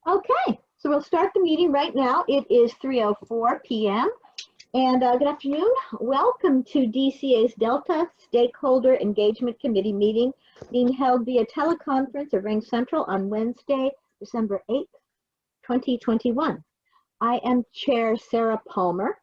Okay, so we'll start the meeting right now. It is 3:04 p.m. And good afternoon. Welcome to DCA's Delta Stakeholder Engagement Committee meeting being held via teleconference at Ring Central on Wednesday, December 8th, 2021. I am Chair Sarah Palmer,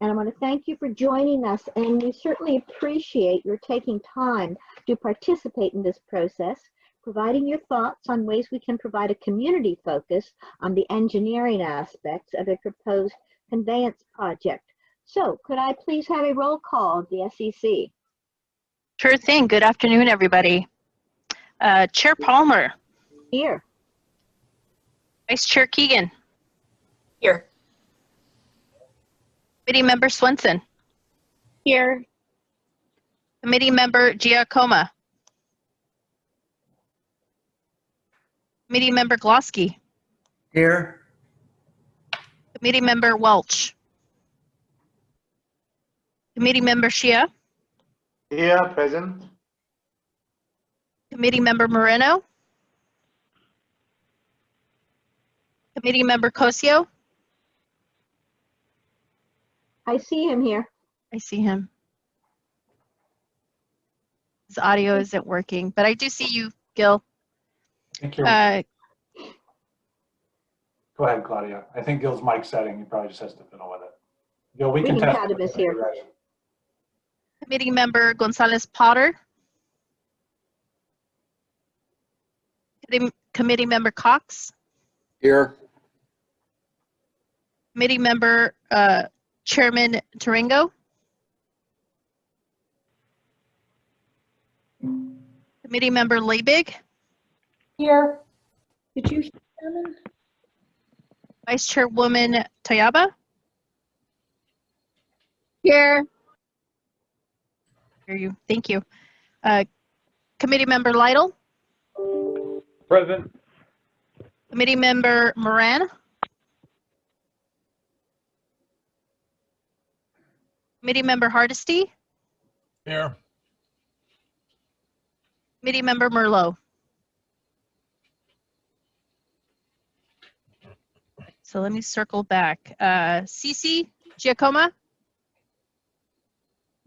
and I want to thank you for joining us, and we certainly appreciate your taking time to participate in this process, providing your thoughts on ways we can provide a community focus on the engineering aspects of a proposed conveyance project. So could I please have a roll call of the SEC? Sure thing. Good afternoon, everybody. Chair Palmer. Here. Vice Chair Keegan. Here. Committee Member Swenson. Here. Committee Member Giacomo. Committee Member Glosky. Here. Committee Member Welch. Committee Member Shia. Here, present. Committee Member Moreno. Committee Member Cosio. I see him here. I see him. His audio isn't working, but I do see you, Gil. Thank you. Go ahead, Claudia. I think Gil's mic setting, he probably just has to fiddle with it. Gil, we can test it. Here. Committee Member Gonzalez Potter. Committee Member Cox. Here. Committee Member Chairman Tarango. Committee Member Leibig. Here. Did you hear Chairman? Vice Chairwoman Tayaba. Here. Hear you. Thank you. Committee Member Lytle. Present. Committee Member Moran. Committee Member Hardesty. Here. Committee Member Merlot. So let me circle back. Cece Giacomo.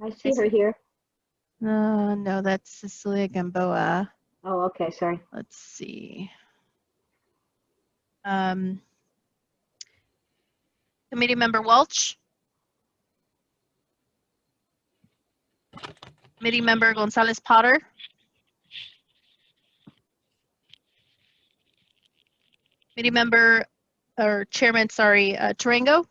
I see her here. No, that's Cecilia Gamboa. Oh, okay, sorry. Let's see. Committee Member Welch. Committee Member Gonzalez Potter. Committee Member, or Chairman, sorry, Tarango.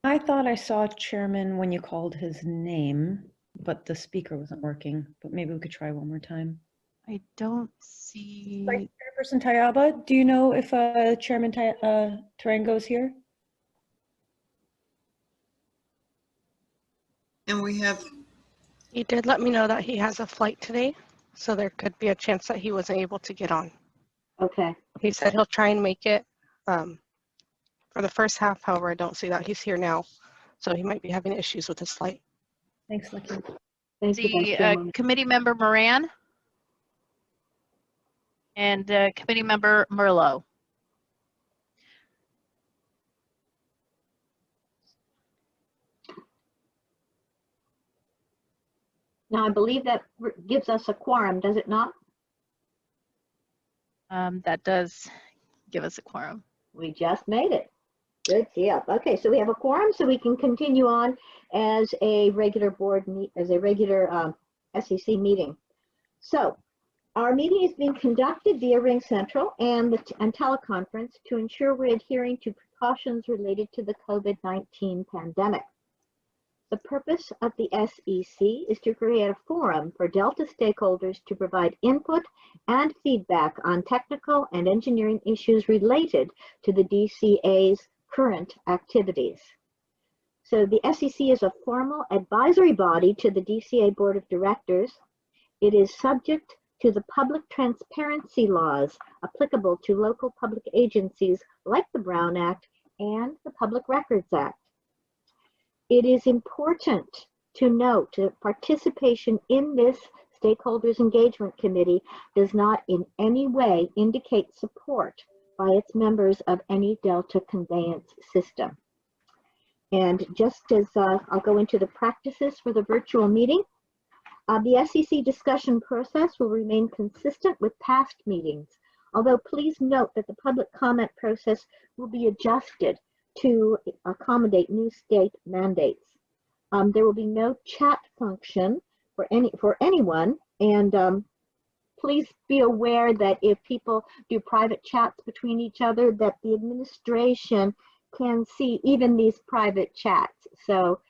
I thought I saw Chairman when you called his name, but the speaker wasn't working. But maybe we could try one more time. I don't see. Vice Chairperson Tayaba, do you know if Chairman Tarango is here? And we have. He did let me know that he has a flight today, so there could be a chance that he wasn't able to get on. Okay. He said he'll try and make it for the first half. However, I don't see that he's here now, so he might be having issues with his flight. Thanks, Lucky. The Committee Member Moran and Committee Member Merlot. Now, I believe that gives us a quorum, does it not? That does give us a quorum. We just made it. Good deal. Okay, so we have a quorum, so we can continue on as a regular SEC meeting. So our meeting is being conducted via Ring Central and teleconference to ensure we're adhering to precautions related to the COVID-19 pandemic. The purpose of the SEC is to create a forum for Delta stakeholders to provide input and feedback on technical and engineering issues related to the DCA's current activities. So the SEC is a formal advisory body to the DCA Board of Directors. It is subject to the public transparency laws applicable to local public agencies like the Brown Act and the Public Records Act. It is important to note that participation in this Stakeholders Engagement Committee does not in any way indicate support by its members of any Delta conveyance system. And just as I'll go into the practices for the virtual meeting, the SEC discussion process will remain consistent with past meetings, although please note that the public comment process will be adjusted to accommodate new state mandates. There will be no chat function for anyone, and please be aware that if people do private chats between each other, that the administration can see even these private chats. So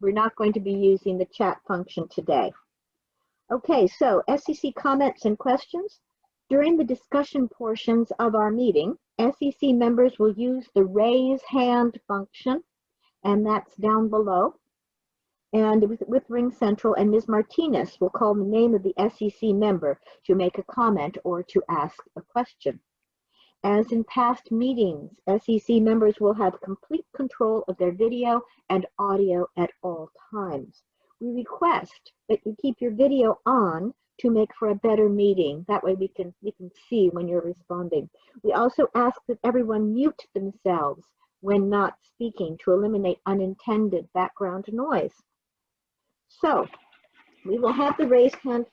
we're not going to be using the chat function today. Okay, so SEC comments and questions. During the discussion portions of our meeting, SEC members will use the raise hand function, and that's down below. And with Ring Central, and Ms. Martinez will call the name of the SEC member to make a comment or to ask a question. As in past meetings, SEC members will have complete control of their video and audio at all times. We request that you keep your video on to make for a better meeting. That way we can see when you're responding. We also ask that everyone mute themselves when not speaking to eliminate unintended background noise. So we will have the raise hand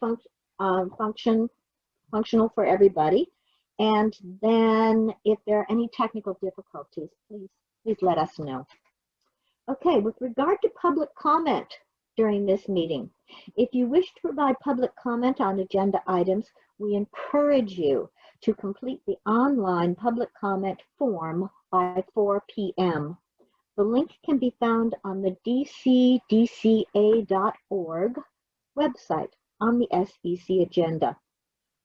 functional for everybody. And then if there are any technical difficulties, please let us know. Okay, with regard to public comment during this meeting, if you wish to provide public comment on agenda items, we encourage you to complete the online public comment form by 4 p.m. The link can be found on the DCA.org website on the SEC agenda.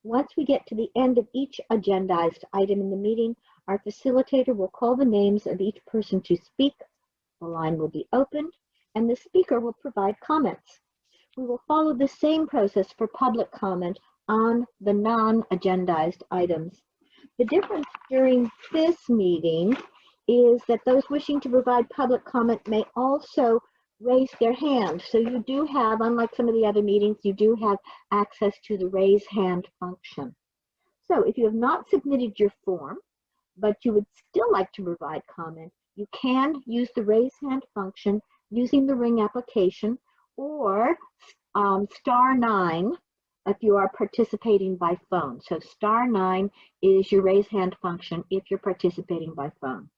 Once we get to the end of each agendized item in the meeting, our facilitator will call the names of each person to speak. The line will be opened, and the speaker will provide comments. We will follow the same process for public comment on the non-agendized items. The difference during this meeting is that those wishing to provide public comment may also raise their hand. So you do have, unlike some of the other meetings, you do have access to the raise hand function. So if you have not submitted your form, but you would still like to provide comment, you can use the raise hand function using the Ring application, or *9 if you are participating by phone. So *9 is your raise hand function if you're participating by phone.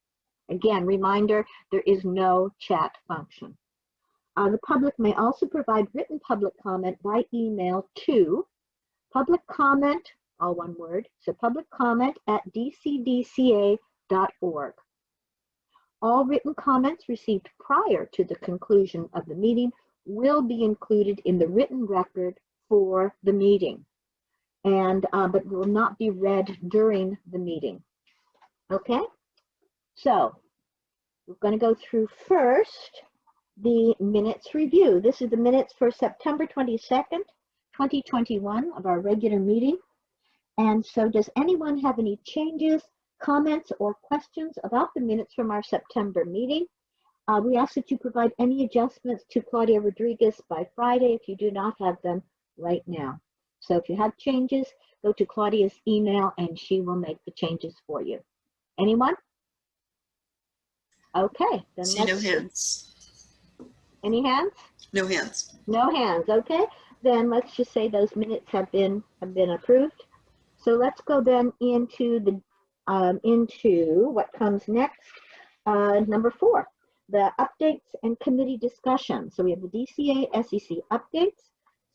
Again, reminder, there is no chat function. The public may also provide written public comment by email to public comment, all one word, so public comment at dcdca.org. All written comments received prior to the conclusion of the meeting will be included in the written record for the meeting, and but will not be read during the meeting. Okay, so we're going to go through first the minutes review. This is the minutes for September 22nd, 2021 of our regular meeting. And so does anyone have any changes, comments, or questions about the minutes from our September meeting? We ask that you provide any adjustments to Claudia Rodriguez by Friday if you do not have them right now. So if you have changes, go to Claudia's email and she will make the changes for you. Anyone? Okay, then See no hands. Any hands? No hands. No hands. Okay, then let's just say those minutes have been approved. So let's go then into the into what comes next. Number 4, the updates and committee discussion. So we have the DCA SEC updates.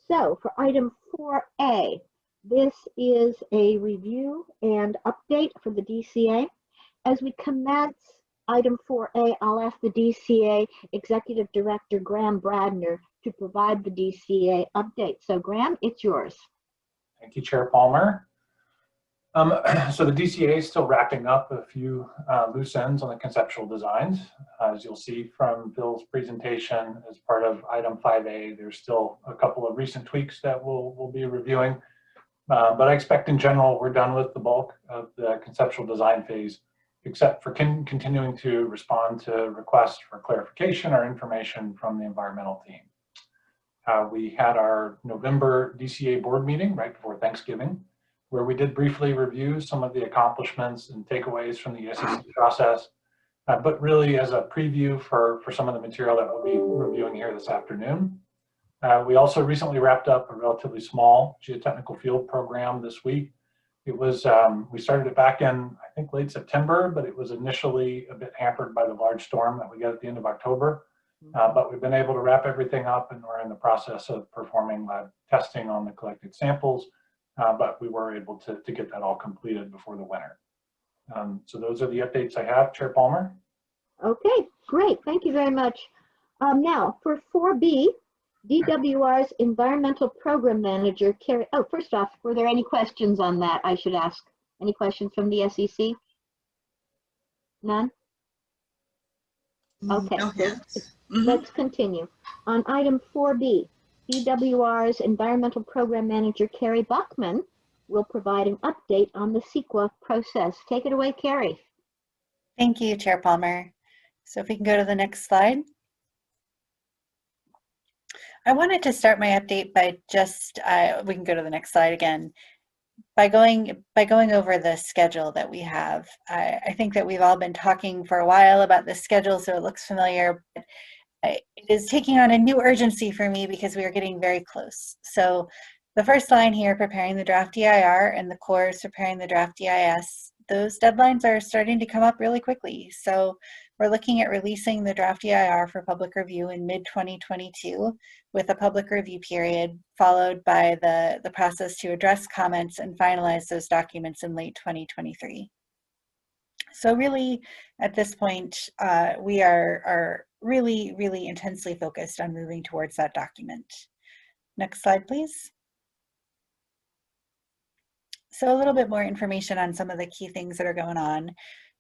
So for item 4A, this is a review and update for the DCA. As we commence item 4A, I'll ask the DCA Executive Director, Graham Bradner, to provide the DCA update. So Graham, it's yours. Thank you, Chair Palmer. So the DCA is still wrapping up a few loose ends on the conceptual designs. As you'll see from Bill's presentation as part of item 5A, there's still a couple of recent tweaks that we'll be reviewing. But I expect in general, we're done with the bulk of the conceptual design phase, except for continuing to respond to requests for clarification or information from the environmental team. We had our November DCA board meeting right before Thanksgiving, where we did briefly review some of the accomplishments and takeaways from the SEC process, but really as a preview for some of the material that we'll be reviewing here this afternoon. We also recently wrapped up a relatively small geotechnical field program this week. It was, we started it back in, I think, late September, but it was initially a bit hampered by the large storm that we got at the end of October. But we've been able to wrap everything up, and we're in the process of performing lab testing on the collected samples, but we were able to get that all completed before the winter. So those are the updates I have, Chair Palmer. Okay, great. Thank you very much. Now, for 4B, DWR's Environmental Program Manager, Carrie. Oh, first off, were there any questions on that I should ask? Any questions from the SEC? None? Okay. No hands. Let's continue. On item 4B, DWR's Environmental Program Manager, Carrie Buckman, will provide an update on the CEQA process. Take it away, Carrie. Thank you, Chair Palmer. So if we can go to the next slide. I wanted to start my update by just, we can go to the next slide again, by going over the schedule that we have. I think that we've all been talking for a while about this schedule, so it looks familiar. But it is taking on a new urgency for me because we are getting very close. So the first line here, preparing the draft DIR, and the core is preparing the draft DIS. Those deadlines are starting to come up really quickly. So we're looking at releasing the draft DIR for public review in mid-2022 with a public review period followed by the process to address comments and finalize those documents in late 2023. So really, at this point, we are really, really intensely focused on moving towards that document. Next slide, please. So a little bit more information on some of the key things that are going on.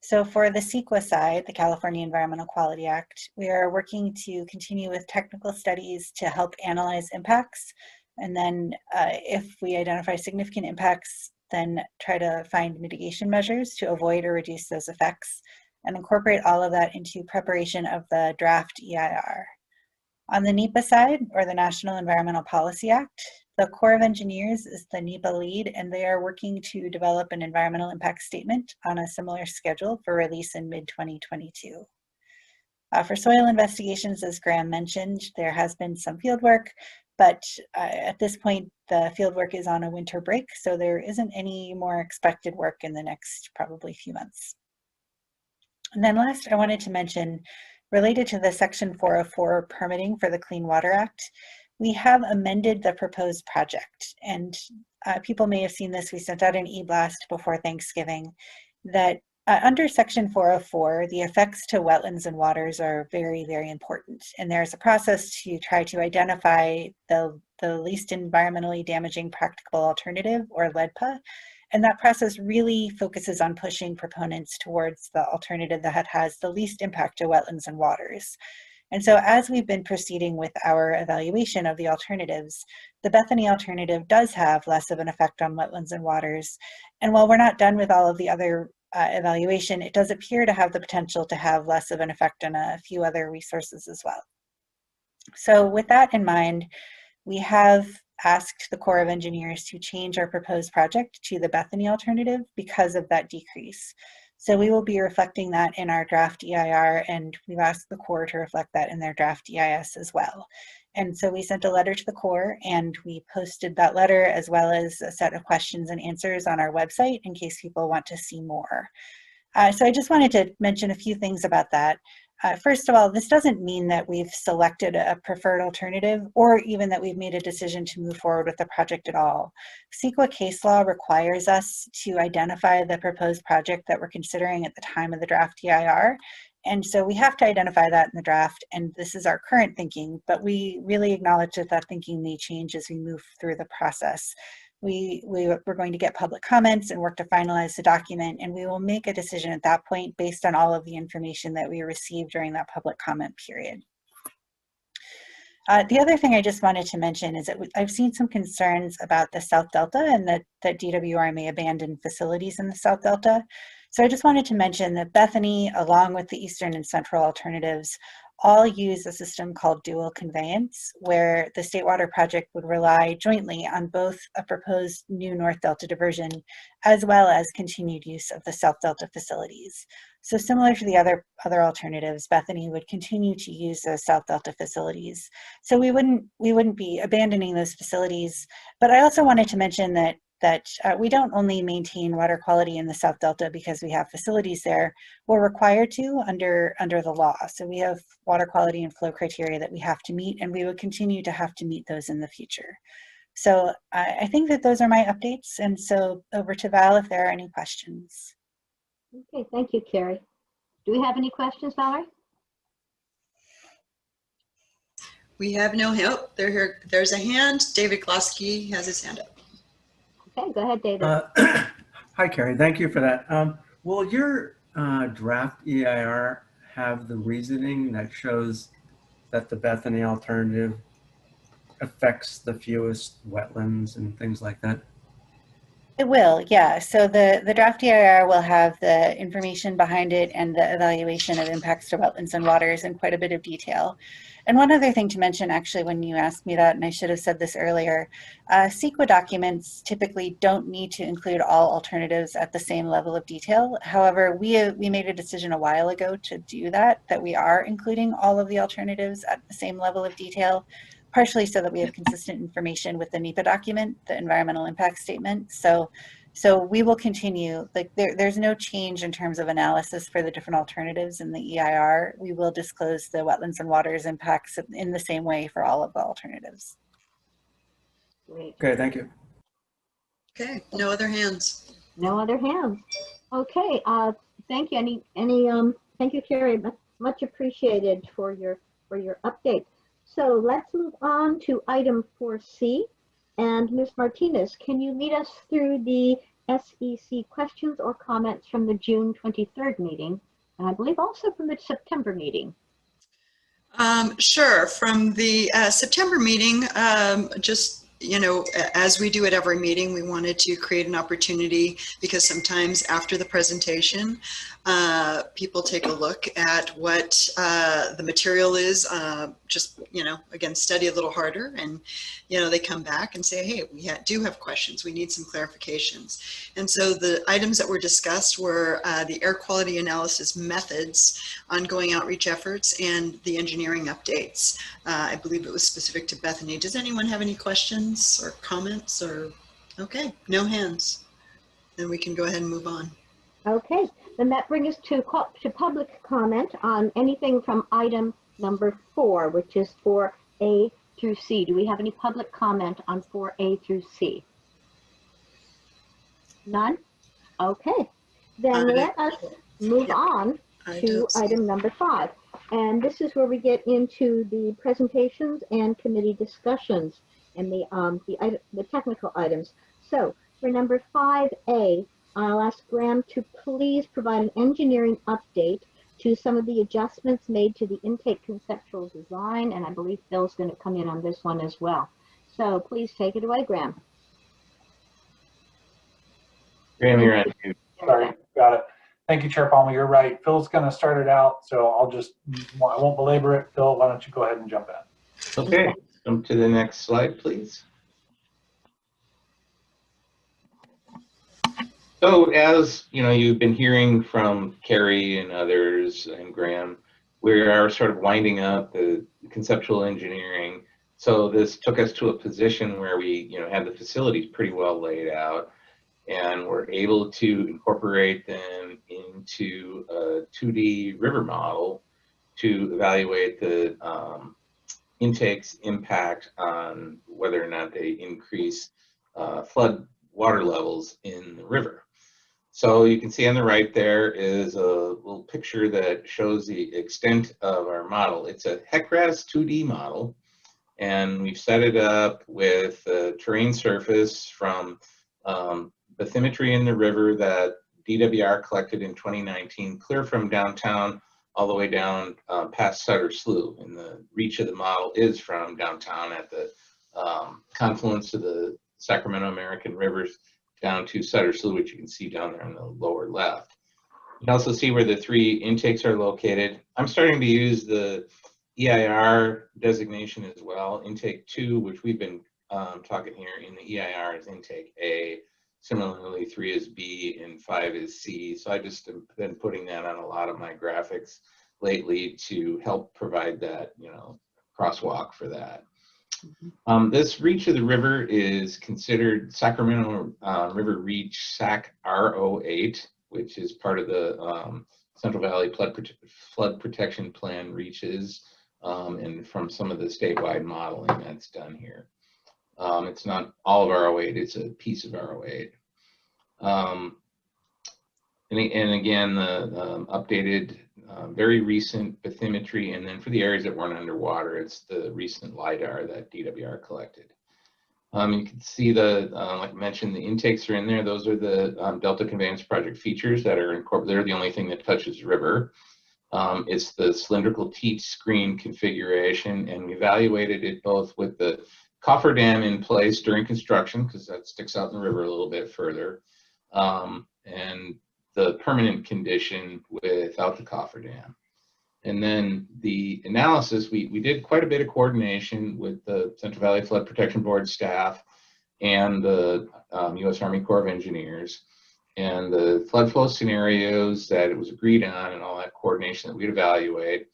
So for the CEQA side, the California Environmental Quality Act, we are working to continue with technical studies to help analyze impacts. And then if we identify significant impacts, then try to find mitigation measures to avoid or reduce those effects and incorporate all of that into preparation of the draft EIR. On the NEPA side, or the National Environmental Policy Act, the Corps of Engineers is the NEPA lead, and they are working to develop an environmental impact statement on a similar schedule for release in mid-2022. For soil investigations, as Graham mentioned, there has been some field work, but at this point, the field work is on a winter break, so there isn't any more expected work in the next probably few months. And then last, I wanted to mention, related to the Section 404 permitting for the Clean Water Act, we have amended the proposed project, and people may have seen this. We sent out an e-blast before Thanksgiving that under Section 404, the effects to wetlands and waters are very, very important. And there's a process to try to identify the least environmentally damaging practicable alternative, or LEDPA. And that process really focuses on pushing proponents towards the alternative that has the least impact to wetlands and waters. And so as we've been proceeding with our evaluation of the alternatives, the Bethany alternative does have less of an effect on wetlands and waters. And while we're not done with all of the other evaluation, it does appear to have the potential to have less of an effect on a few other resources as well. So with that in mind, we have asked the Corps of Engineers to change our proposed project to the Bethany alternative because of that decrease. So we will be reflecting that in our draft EIR, and we've asked the Corps to reflect that in their draft EIS as well. And so we sent a letter to the Corps, and we posted that letter as well as a set of questions and answers on our website in case people want to see more. So I just wanted to mention a few things about that. First of all, this doesn't mean that we've selected a preferred alternative or even that we've made a decision to move forward with the project at all. CEQA case law requires us to identify the proposed project that we're considering at the time of the draft EIR. And so we have to identify that in the draft, and this is our current thinking, but we really acknowledge that that thinking may change as we move through the process. We're going to get public comments and work to finalize the document, and we will make a decision at that point based on all of the information that we received during that public comment period. The other thing I just wanted to mention is that I've seen some concerns about the South Delta and that DWR may abandon facilities in the South Delta. So I just wanted to mention that Bethany, along with the Eastern and Central alternatives, all use a system called dual conveyance, where the State Water Project would rely jointly on both a proposed new North Delta diversion as well as continued use of the South Delta facilities. So similar to the other alternatives, Bethany would continue to use those South Delta facilities. So we wouldn't be abandoning those facilities. But I also wanted to mention that we don't only maintain water quality in the South Delta because we have facilities there. We're required to under the law. So we have water quality and flow criteria that we have to meet, and we would continue to have to meet those in the future. So I think that those are my updates. And so over to Val if there are any questions. Okay, thank you, Carrie. Do we have any questions, Valerie? We have no help. There's a hand. David Glosky has his hand up. Okay, go ahead, David. Hi, Carrie. Thank you for that. Will your draft EIR have the reasoning that shows that the Bethany alternative affects the fewest wetlands and things like that? It will, yeah. So the draft EIR will have the information behind it and the evaluation of impacts to wetlands and waters in quite a bit of detail. And one other thing to mention, actually, when you asked me that, and I should have said this earlier, CEQA documents typically don't need to include all alternatives at the same level of detail. However, we made a decision a while ago to do that we are including all of the alternatives at the same level of detail, partially so that we have consistent information with the NEPA document, the environmental impact statement. So we will continue, like there's no change in terms of analysis for the different alternatives in the EIR. We will disclose the wetlands and waters impacts in the same way for all of the alternatives. Great. Okay, thank you. Okay, no other hands. No other hands. Okay, thank you. Thank you, Carrie. Much appreciated for your update. So let's move on to item 4C. And Ms. Martinez, can you lead us through the SEC questions or comments from the June 23rd meeting, and I believe also from the September meeting? Sure. From the September meeting, just, you know, as we do at every meeting, we wanted to create an opportunity because sometimes after the presentation, people take a look at what the material is, just, you know, again, study a little harder, and, you know, they come back and say, hey, we do have questions. We need some clarifications. And so the items that were discussed were the air quality analysis methods, ongoing outreach efforts, and the engineering updates. I believe it was specific to Bethany. Does anyone have any questions or comments? Or okay, no hands. Then we can go ahead and move on. Okay, then that brings us to public comment on anything from item number 4, which is 4A through C. Do we have any public comment on 4A through C? None? Okay, then let us move on to item number 5. And this is where we get into the presentations and committee discussions and the technical items. So for number 5A, I'll ask Graham to please provide an engineering update to some of the adjustments made to the intake conceptual design, and I believe Phil's going to come in on this one as well. So please take it away, Graham. Graham, you're on mute. Sorry, got it. Thank you, Chair Palmer. You're right. Phil's going to start it out, so I won't belabor it. Phil, why don't you go ahead and jump in? Okay, jump to the next slide, please. So as you know, you've been hearing from Carrie and others and Graham, we are sort of winding up the conceptual engineering. So this took us to a position where we, you know, had the facilities pretty well laid out, and we're able to incorporate them into a 2D river model to evaluate the intake's impact on whether or not they increase flood water levels in the river. So you can see on the right there is a little picture that shows the extent of our model. It's a HECRAS 2D model, and we've set it up with a terrain surface from bathymetry in the river that DWR collected in 2019, clear from downtown all the way down past Sutter Slough. And the reach of the model is from downtown at the confluence of the Sacramento American rivers down to Sutter Slough, which you can see down there in the lower left. You can also see where the 3 intakes are located. I'm starting to use the EIR designation as well. Intake 2, which we've been talking here in the EIR, is intake A. Similarly, 3 is B and 5 is C. So I just have been putting that on a lot of my graphics lately to help provide that, you know, crosswalk for that. This reach of the river is considered Sacramento River Reach SAC R08, which is part of the Central Valley Flood Protection Plan reaches, and from some of the statewide modeling that's done here. It's not all of R08, it's a piece of R08. And again, the updated, very recent bathymetry, and then for the areas that weren't underwater, it's the recent LIDAR that DWR collected. You can see the, like I mentioned, the intakes are in there. Those are the Delta Conveyance Project features that are incorporated. They're the only thing that touches river. It's the cylindrical teach screen configuration, and we evaluated it both with the cofferdam in place during construction, because that sticks out in the river a little bit further, and the permanent condition without the cofferdam. And then the analysis, we did quite a bit of coordination with the Central Valley Flood Protection Board staff and the U.S. Army Corps of Engineers. And the flood flow scenarios that it was agreed on and all that coordination that we'd evaluate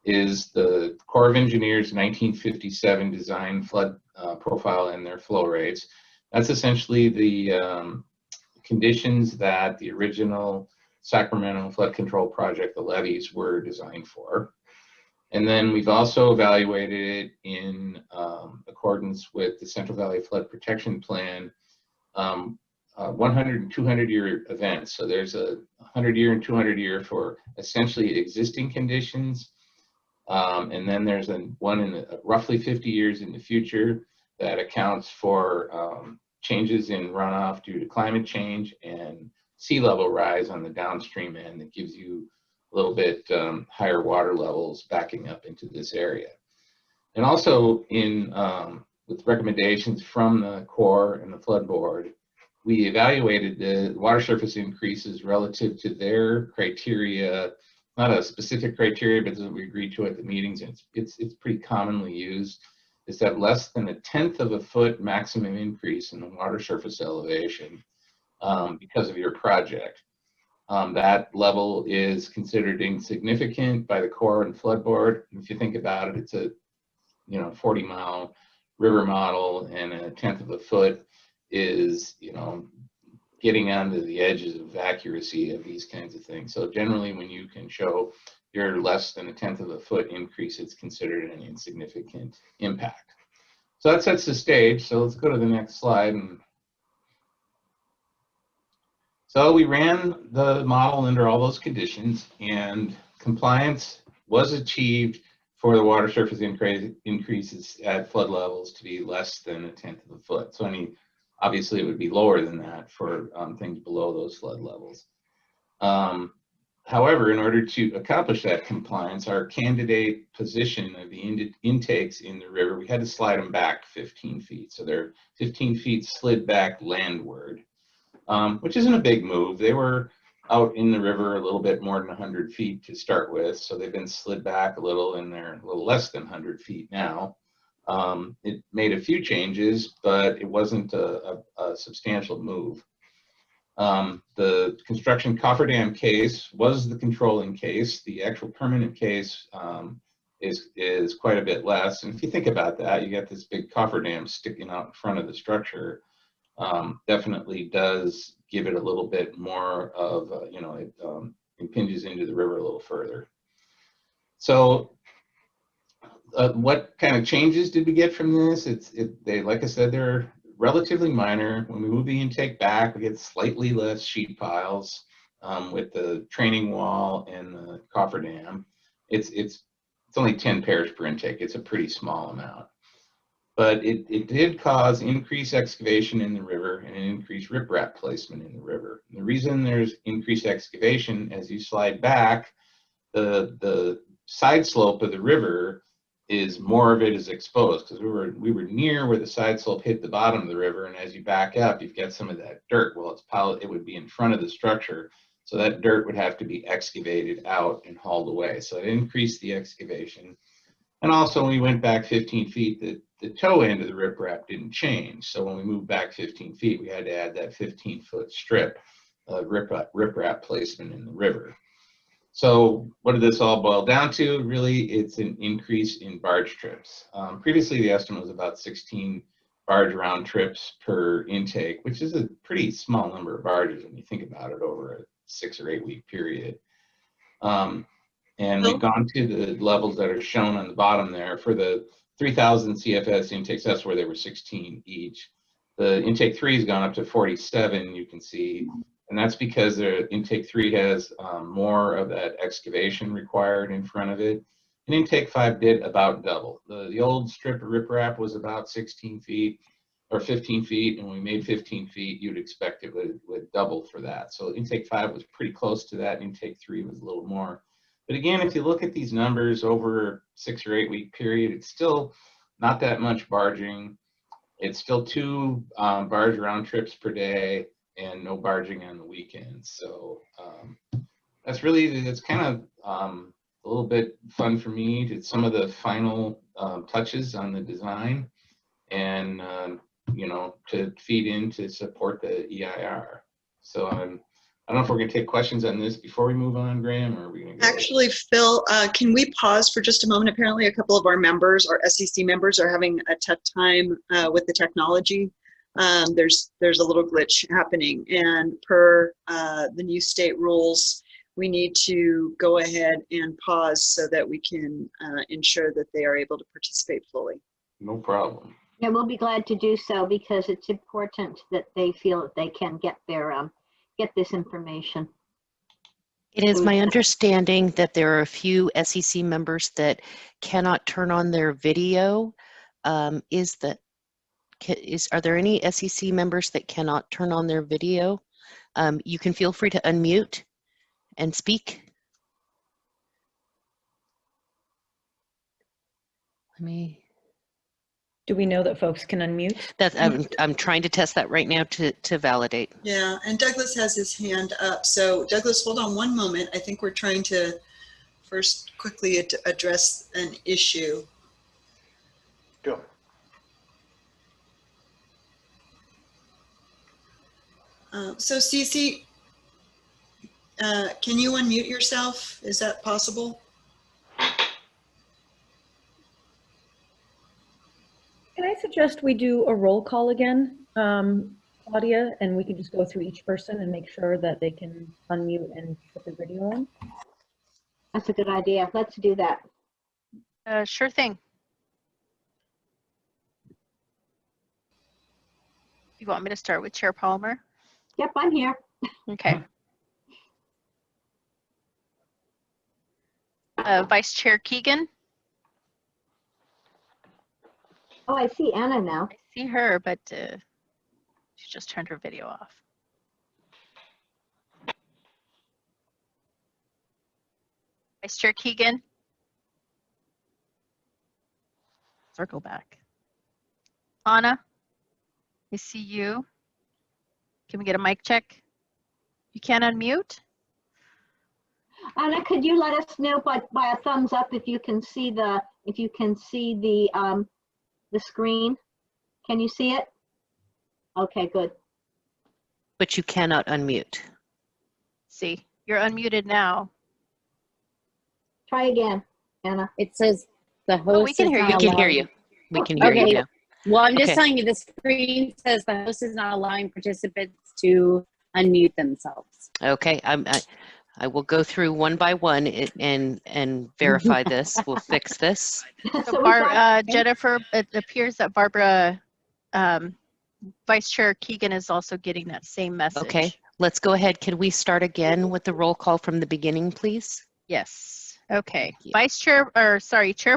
is the Corps of Engineers 1957 design flood profile and their flow rates. That's essentially the conditions that the original Sacramento Flood Control Project, the levees, were designed for. And then we've also evaluated it in accordance with the Central Valley Flood Protection Plan 100 and 200-year events. So there's a 100-year and 200-year for essentially existing conditions. And then there's one in roughly 50 years in the future that accounts for changes in runoff due to climate change and sea level rise on the downstream end that gives you a little bit higher water levels backing up into this area. And also in with recommendations from the Corps and the Flood Board, we evaluated the water surface increases relative to their criteria, not a specific criteria, but as we agreed to at the meetings, and it's pretty commonly used, is that less than 1/10 of a foot maximum increase in the water surface elevation because of your project. That level is considered insignificant by the Corps and Flood Board. If you think about it, it's a 40-mile river model, and 1/10 of a foot is getting onto the edges of accuracy of these kinds of things. So generally, when you can show you're less than 1/10 of a foot increase, it's considered an insignificant impact. So that sets the stage. So let's go to the next slide. So we ran the model under all those conditions, and compliance was achieved for the water surface increases at flood levels to be less than 1/10 of a foot. So obviously it would be lower than that for things below those flood levels. However, in order to accomplish that compliance, our candidate position of the intakes in the river, we had to slide them back 15 feet. So they're 15 feet slid back landward, which isn't a big move. They were out in the river a little bit more than 100 feet to start with. So they've been slid back a little, and they're a little less than 100 feet now. It made a few changes, but it wasn't a substantial move. The construction cofferdam case was the controlling case. The actual permanent case is quite a bit less. And if you think about that, you got this big cofferdam sticking out in front of the structure. Definitely does give it a little bit more of, it impinges into the river a little further. So what kind of changes did we get from this? Like I said, they're relatively minor. When we move the intake back, we get slightly less sheet piles with the training wall and the cofferdam. It's only 10 pairs per intake. It's a pretty small amount. But it did cause increased excavation in the river and an increased riprap placement in the river. And the reason there's increased excavation, as you slide back, the side slope of the river is more of it is exposed, because we were near where the side slope hit the bottom of the river, and as you back up, you've got some of that dirt. Well, it would be in front of the structure, so that dirt would have to be excavated out and hauled away. So it increased the excavation. And also, when we went back 15 feet, the toe end of the riprap didn't change. So when we moved back 15 feet, we had to add that 15-foot strip of riprap placement in the river. So what did this all boil down to? Really, it's an increase in barge trips. Previously, the estimate was about 16 barge round trips per intake, which is a pretty small number of barges when you think about it over a 6 or 8 week period. And we've gone to the levels that are shown on the bottom there. For the 3,000 CFS intakes, that's where they were 16 each. The intake 3 has gone up to 47, you can see. And that's because the intake 3 has more of that excavation required in front of it. And intake 5 did about double. The old strip of riprap was about 16 feet or 15 feet, and when we made 15 feet, you'd expect it would double for that. So intake 5 was pretty close to that. Intake 3 was a little more. But again, if you look at these numbers over a 6 or 8 week period, it's still not that much barging. It's still 2 barge round trips per day and no barging on the weekends. So that's kind of a little bit fun for me. It's some of the final touches on the design and, you know, to feed in to support the EIR. So I don't know if we're going to take questions on this before we move on, Graham, or are we going to go? Actually, Phil, can we pause for just a moment? Apparently, a couple of our members, our SEC members, are having a tough time with the technology. There's a little glitch happening, and per the new state rules, we need to go ahead and pause so that we can ensure that they are able to participate fully. No problem. Yeah, we'll be glad to do so because it's important that they feel that they can get their get this information. It is my understanding that there are a few SEC members that cannot turn on their video. Are there any SEC members that cannot turn on their video? You can feel free to unmute and speak. Do we know that folks can unmute? I'm trying to test that right now to validate. Yeah, and Douglas has his hand up. So Douglas, hold on one moment. I think we're trying to first quickly address an issue. Go. So Cece, can you unmute yourself? Is that possible? Can I suggest we do a roll call again, Claudia, and we can just go through each person and make sure that they can unmute and put their video on? That's a good idea. Let's do that. Sure thing. You want me to start with Chair Palmer? Yep, I'm here. Okay. Vice Chair Keegan. Oh, I see Anna now. I see her, but she just turned her video off. Vice Chair Keegan. Circle back. Anna, I see you. Can we get a mic check? You can't unmute? Anna, could you let us know by a thumbs up if you can see the screen? Can you see it? Okay, good. But you cannot unmute. See, you're unmuted now. Try again, Anna. It says the host. Oh, we can hear you. We can hear you. We can hear you now. Well, I'm just Okay. telling you, the screen says the host is not allowing participants to unmute themselves. Okay, I will go through one by one and verify this. We'll fix this. So Jennifer, it appears that Barbara, Vice Chair Keegan is also getting that same message. Okay, let's go ahead. Can we start again with the roll call from the beginning, please? Yes. Okay. Chair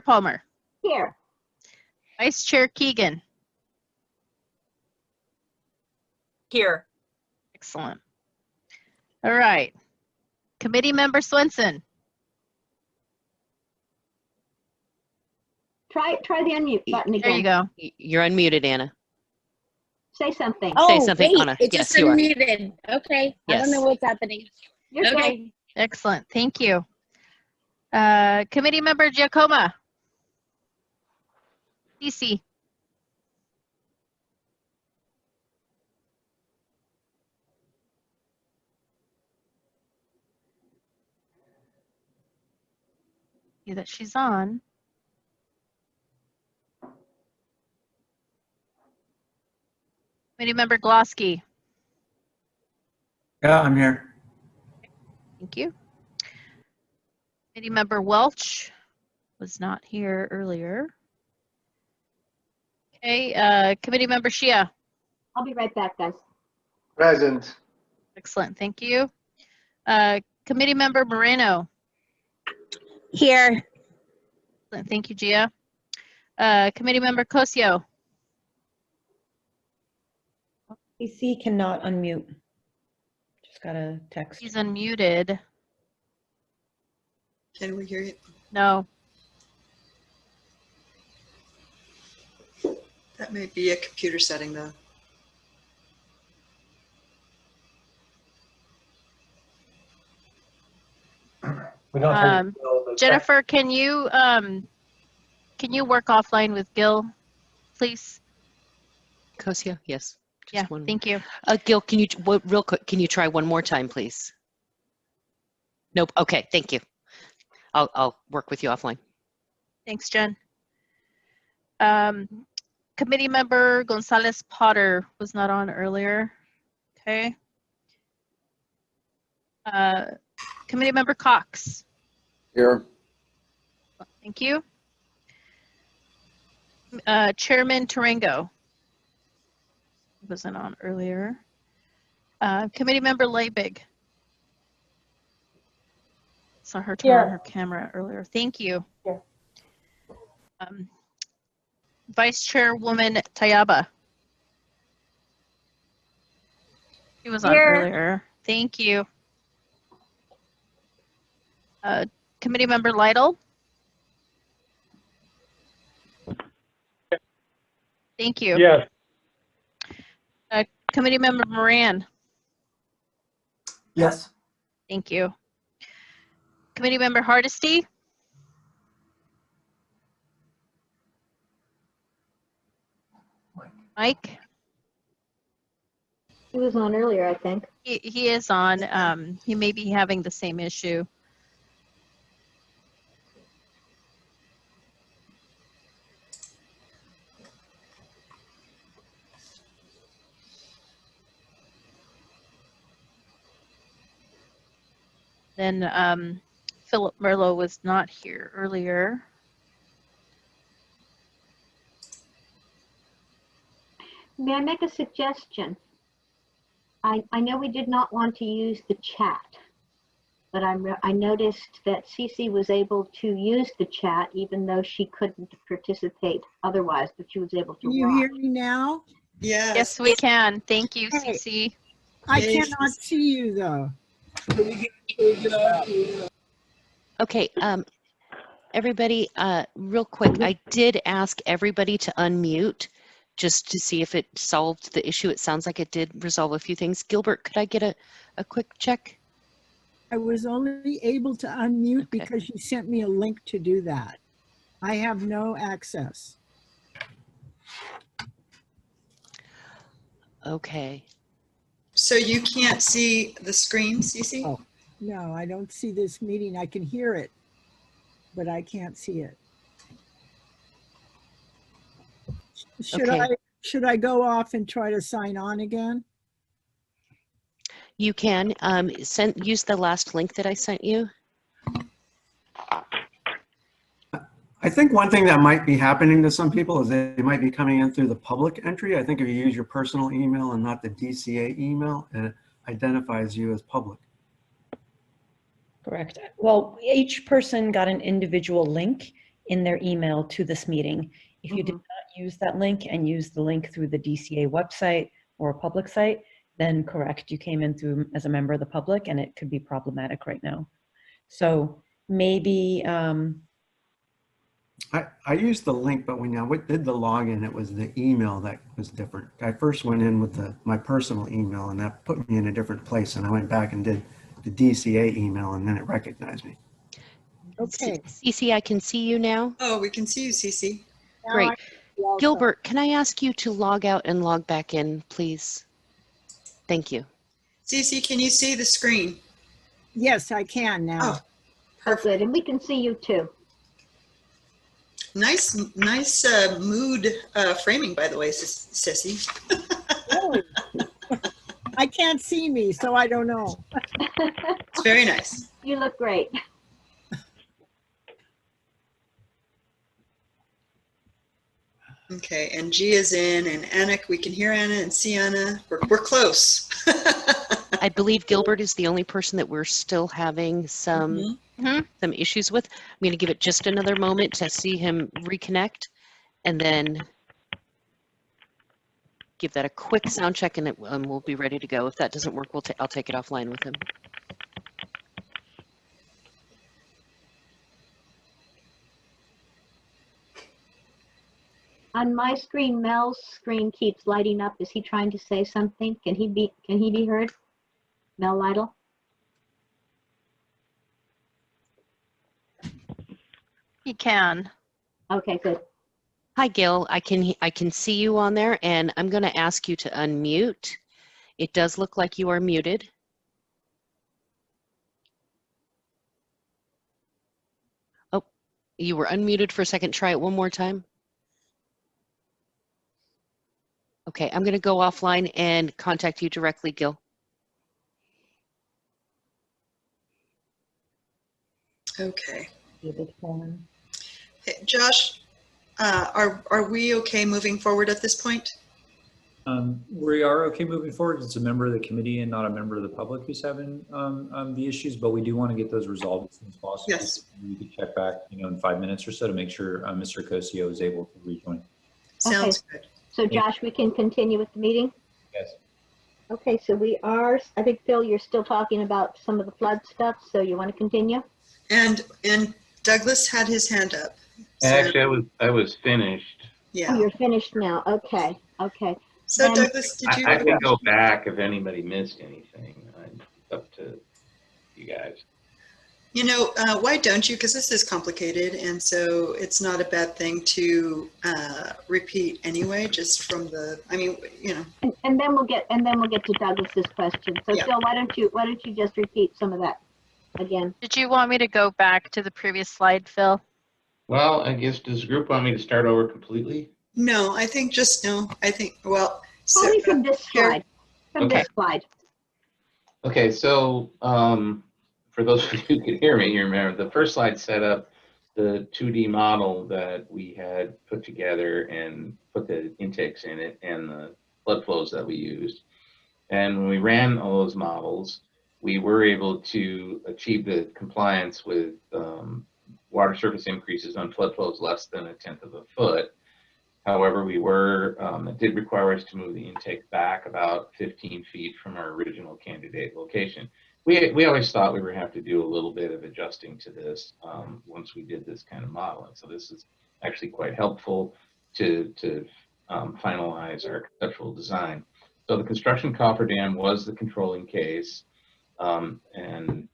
Palmer. Here. Vice Chair Keegan. Here. Excellent. All right. Committee Member Swenson. Try the unmute button again. There you go. You're unmuted, Anna. Say something. Oh, Say something, wait, Anna. it Yes, just you are. unmuted. Okay. I Yes. don't know what's happening. You're Okay. good. Excellent. Thank you. Committee Member Giacomo. DC. See that she's on. Committee member Glosky. Yeah, I'm here. Thank you. Committee member Welch was not here earlier. Okay, committee member Shia. I'll be right back, guys. Present. Excellent, thank you. Committee member Moreno. Here. Excellent, thank you, Gia. Committee member Cosio. AC cannot unmute. Just got a text. He's unmuted. Can we hear you? No. That may be a computer setting though. We don't hear you, Bill, but Jennifer, can you work offline with Gil, please? Kosia, yes. Yeah, thank you. Gil, can you, real quick, can you try one more time, please? Nope. Okay, thank you. I'll work with you offline. Thanks, Jen. Committee member Gonzalez Potter was not on earlier. Okay. Committee member Cox. Here. Thank you. Chairman Tarango wasn't on earlier. Committee member Leibig. Saw her turn on her camera earlier. Thank you. Yeah. Vice Chairwoman Tayaba. She was on earlier. Thank you. Committee member Lytle. Thank you. yes, Committee member Moran. Yes. Thank you. Committee member Hardesty. Mike. He was on earlier, I think. He is on. He may be having the same issue. Then Philip Merlo was not here earlier. May I make a suggestion? I know we did not want to use the chat, but I noticed that Cece was able to use the chat even though she couldn't participate otherwise, but she was able to Can you watch. hear me now? Yes. Yes, we can. Thank you, Cece. I cannot see you though. Okay, everybody, real quick, I did ask everybody to unmute just to see if it solved the issue. It sounds like it did resolve a few things. Gilbert, could I get a quick check? I was only able to unmute because you sent me a link to do that. I have no access. Okay. So you can't see the screen, Cece? Oh, no, I don't see this meeting. I can hear it, but I can't see it. Should I go off and try to sign on again? You can use the last link that I sent you. I think one thing that might be happening to some people is they might be coming in through the public entry. I think if you use your personal email and not the DCA email, it identifies you as public. Correct. Well, each person got an individual link in their email to this meeting. If you did not use that link and use the link through the DCA website or a public site, then correct, you came in through as a member of the public and it could be problematic right now. So maybe, I used the link, but when I did the login, it was the email that was different. I first went in with my personal email and that put me in a different place, and I went back and did the DCA email and then it recognized me. Okay. Cece, I can see you now. Oh, we can see you, Cece. Great. also. Gilbert, can I ask you to log out and log back in, please? Thank you. Cece, can you see the screen? Yes, I can now. Oh, Oh, good. And we can see you too. nice mood framing, by the way, Sissy. Really? I can't see me, so I don't know. It's very nice. You look great. Okay, and G is in, and Anik, we can hear Anna and see Anna. We're close. I believe Gilbert is the only person that we're still having some issues with. I'm going to give it just another moment to see him reconnect, and then give that a quick sound check, and we'll be ready to go. If that doesn't work, I'll take it offline with him. On my screen, Mel's screen keeps lighting up. Is he trying to say something? Can he be heard? Mel Lytle? He can. Okay, good. Hi, Gil. I can see you on there, and I'm going to ask you to unmute. It does look like you are muted. Oh, you were unmuted for a second. Try it one more time. Okay, I'm going to go offline and contact you directly, Gil. Okay. Hey, Josh, are we okay moving forward at this point? We are okay moving forward. It's a member of the committee and not a member of the public who's having the issues, but we do want to get those resolved as soon as possible. Yes. We could check back, in 5 minutes or so to make sure Mr. Cosio is able to rejoin. Sounds good. So Josh, we can continue with the meeting? Yes. Okay, so we are, I think, Phil, you're still talking about some of the flood stuff, so you want to continue? And Douglas had his hand up. So, Actually, I was finished. yeah. Oh, you're finished now. Okay, okay. So Then- Douglas, did you? I can go back if anybody missed anything. It's up to you guys. Why don't you? Because this is complicated, and so it's not a bad thing to repeat anyway. Just from the, And then we'll get to Douglas's question. So Yeah. Phil, why don't you just repeat some of that again? Did you want me to go back to the previous slide, Phil? Well, I guess, does the group want me to start over completely? No, I think well. Only from this here- slide. From Okay. this slide. Okay, so for those of you who can hear me, you remember the first slide set up the 2D model that we had put together and put the intakes in it and the flood flows that we used. And when we ran all those models, we were able to achieve the compliance with water surface increases on flood flows less than 1/10 of a foot. However, it did require us to move the intake back about 15 feet from our original candidate location. We always thought we would have to do a little bit of adjusting to this once we did this kind of modeling. So this is actually quite helpful to finalize our conceptual design. So the construction cofferdam was the controlling case, and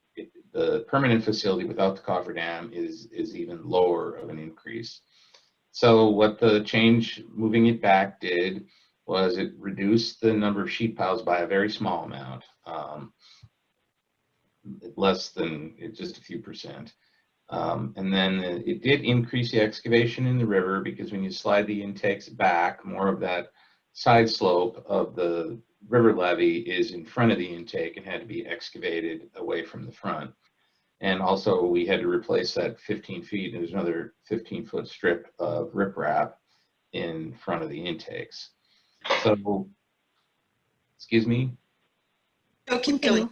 the permanent facility without the cofferdam is even lower of an increase. So what the change moving it back did was it reduced the number of sheet piles by a very small amount, less than just a few percent. And then it did increase the excavation in the river because when you slide the intakes back, more of that side slope of the river levee is in front of the intake and had to be excavated away from the front. And also we had to replace that 15 feet. There's another 15-foot strip of riprap in front of the intakes. So, excuse me? No, keep going.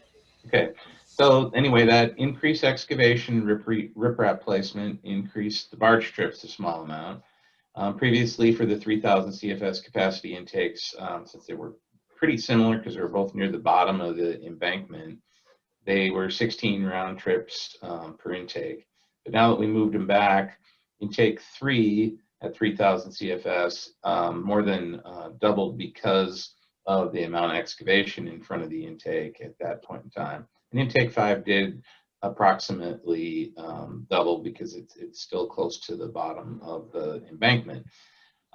Okay. So anyway, that increased excavation riprap placement increased the barge strips a small amount. Previously for the 3,000 CFS capacity intakes, since they were pretty similar because they were both near the bottom of the embankment, they were 16 round trips per intake. But now that we moved them back, intake 3 at 3,000 CFS more than doubled because of the amount of excavation in front of the intake at that point in time. And intake 5 did approximately double because it's still close to the bottom of the embankment.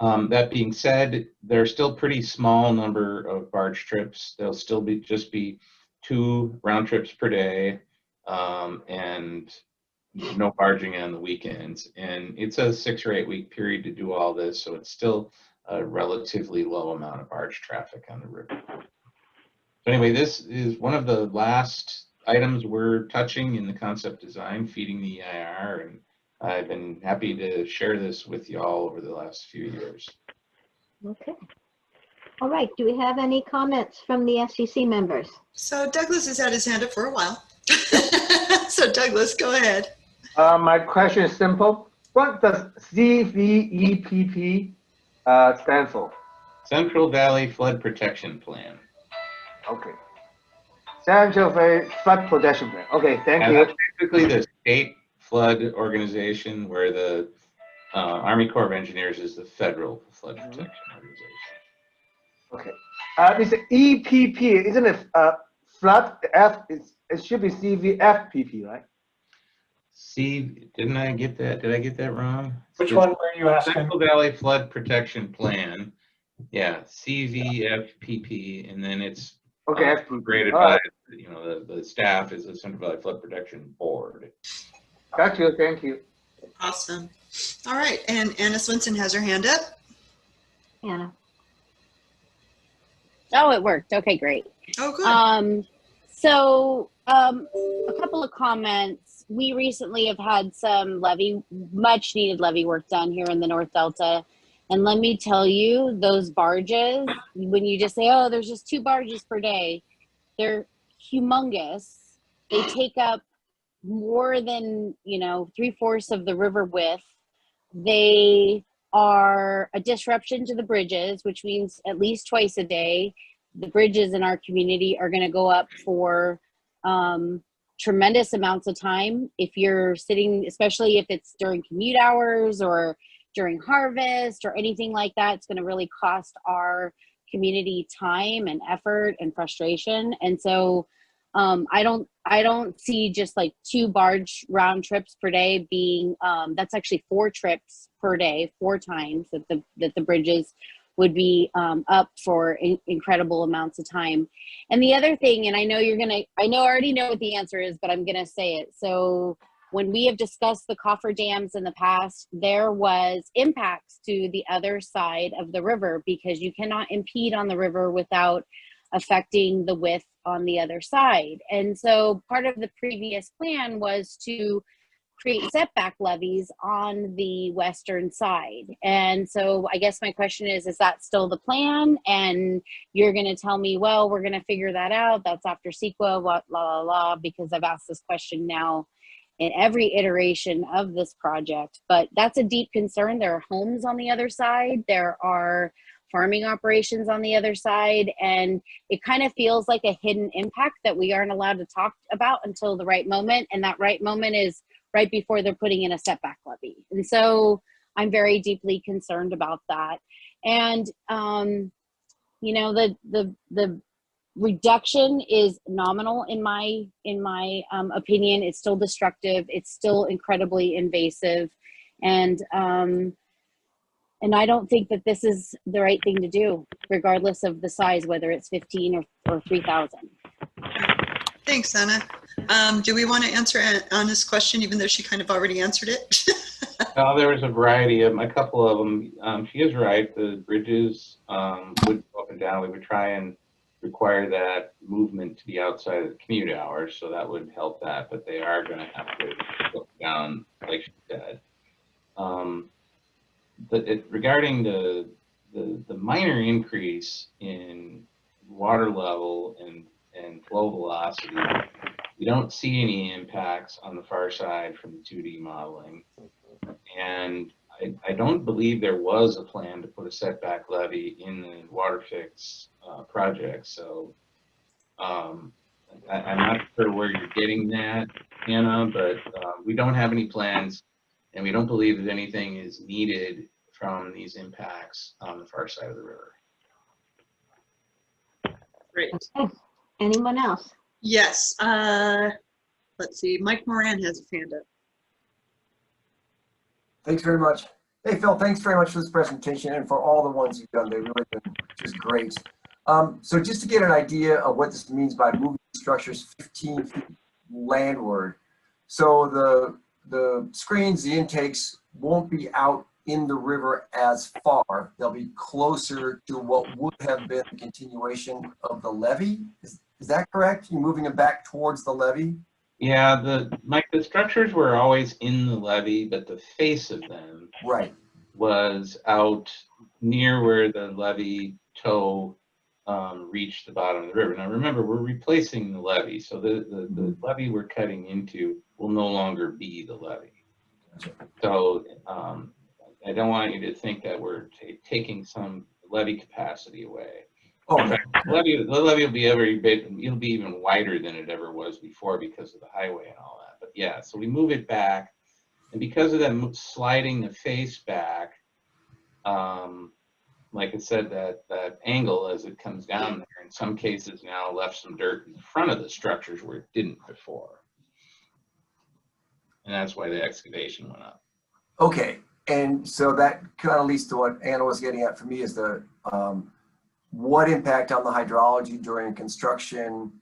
That being said, there's still pretty small number of barge trips. There'll still be just be 2 round trips per day, and no barging on the weekends. And it's a 6 or 8 week period to do all this, so it's still a relatively low amount of barge traffic on the river. So anyway, this is one of the last items we're touching in the concept design, feeding the EIR, and I've been happy to share this with you all over the last few years. Okay. All right. Do we have any comments from the SCC members? So Douglas has had his hand up for a while. So Douglas, go ahead. My question is simple. What does CVEPP stand for? Central Valley Flood Protection Plan. Okay. Central Valley Flood Protection Plan. Okay, thank you. That's basically the state flood organization, where the Army Corps of Engineers is the federal flood protection organization. Okay. This EPP, isn't it flood F? It should be CVFPP, right? Didn't I get that? Did I get that wrong? Which one were you asking? Central Valley Flood Protection Plan. Yeah, CVFPP, and then it's graded by, you know, the staff is the Central Valley Flood Protection Board. Got you. Thank you. Awesome. All right, and Anna Swinson has her hand up. Anna. Oh, it worked. Okay, great. Oh, good. So a couple of comments. We recently have had some much needed levee work done here in the North Delta. And let me tell you, those barges, when you just say, oh, there's just 2 barges per day, they're humongous. They take up more than, 3/4 of the river width. They are a disruption to the bridges, which means at least twice a day, the bridges in our community are going to go up for tremendous amounts of time. If you're sitting, especially if it's during commute hours or during harvest or anything like that, it's going to really cost our community time and effort and frustration. And so I don't see just like 2 barge round trips per day being, that's actually 4 trips per day, 4 times that the bridges would be up for incredible amounts of time. And the other thing, and I already know what the answer is, but I'm gonna say it. So when we have discussed the coffer dams in the past, there was impacts to the other side of the river, because you cannot impede on the river without affecting the width on the other side. And so part of the previous plan was to create setback levees on the western side. And so I guess my question is that still the plan? And you're going to tell me, well, we're going to figure that out. That's after CEQA, because I've asked this question now in every iteration of this project. But that's a deep concern. There are homes on the other side. There are farming operations on the other side. And it kind of feels like a hidden impact that we aren't allowed to talk about until the right moment. And that right moment is right before they're putting in a setback levee. And so I'm very deeply concerned about that. And, the reduction is nominal in my opinion. It's still destructive. It's still incredibly invasive. And I don't think that this is the right thing to do, regardless of the size, whether it's 15 or 3,000. Thanks, Anna. Do we want to answer Anna's question, even though she kind of already answered it? Well, there was a variety of them, a couple of them. She is right. The bridges would go up and down. We would try and require that movement to be outside of the commute hours, so that would help that. But they are going to have to go down, like she said. Regarding the minor increase in water level and flow velocity, we don't see any impacts on the far side from the 2D modeling. And I don't believe there was a plan to put a setback levee in the water fix project. So I'm not sure where you're getting that, Anna, but we don't have any plans, and we don't believe that anything is needed from these impacts on the far side of the river. Great. Okay. Anyone else? Yes. Let's see. Mike Moran has his hand up. Thanks very much. Hey, Phil, thanks very much for this presentation and for all the ones you've done. They've really been just great. So just to get an idea of what this means by moving structures 15 feet landward. So the screens, the intakes won't be out in the river as far. They'll be closer to what would have been the continuation of the levee. Is that correct? You're moving them back towards the levee? Yeah, Mike, the structures were always in the levee, but the face of them was out near where the levee toe reached the bottom of the river. Now remember, we're replacing the levee, so the levee we're cutting into will no longer be the levee. So I don't want you to think that we're taking some levee capacity away. Oh, in fact, the levee will be it'll be even wider than it ever was before because of the highway and all that. But yeah, so we move it back, and because of that sliding the face back, like I said, that angle as it comes down there, in some cases now left some dirt in front of the structures where it didn't before. And that's why the excavation went up. Okay, and so that kind of leads to what Anna was getting at for me is the what impact on the hydrology during construction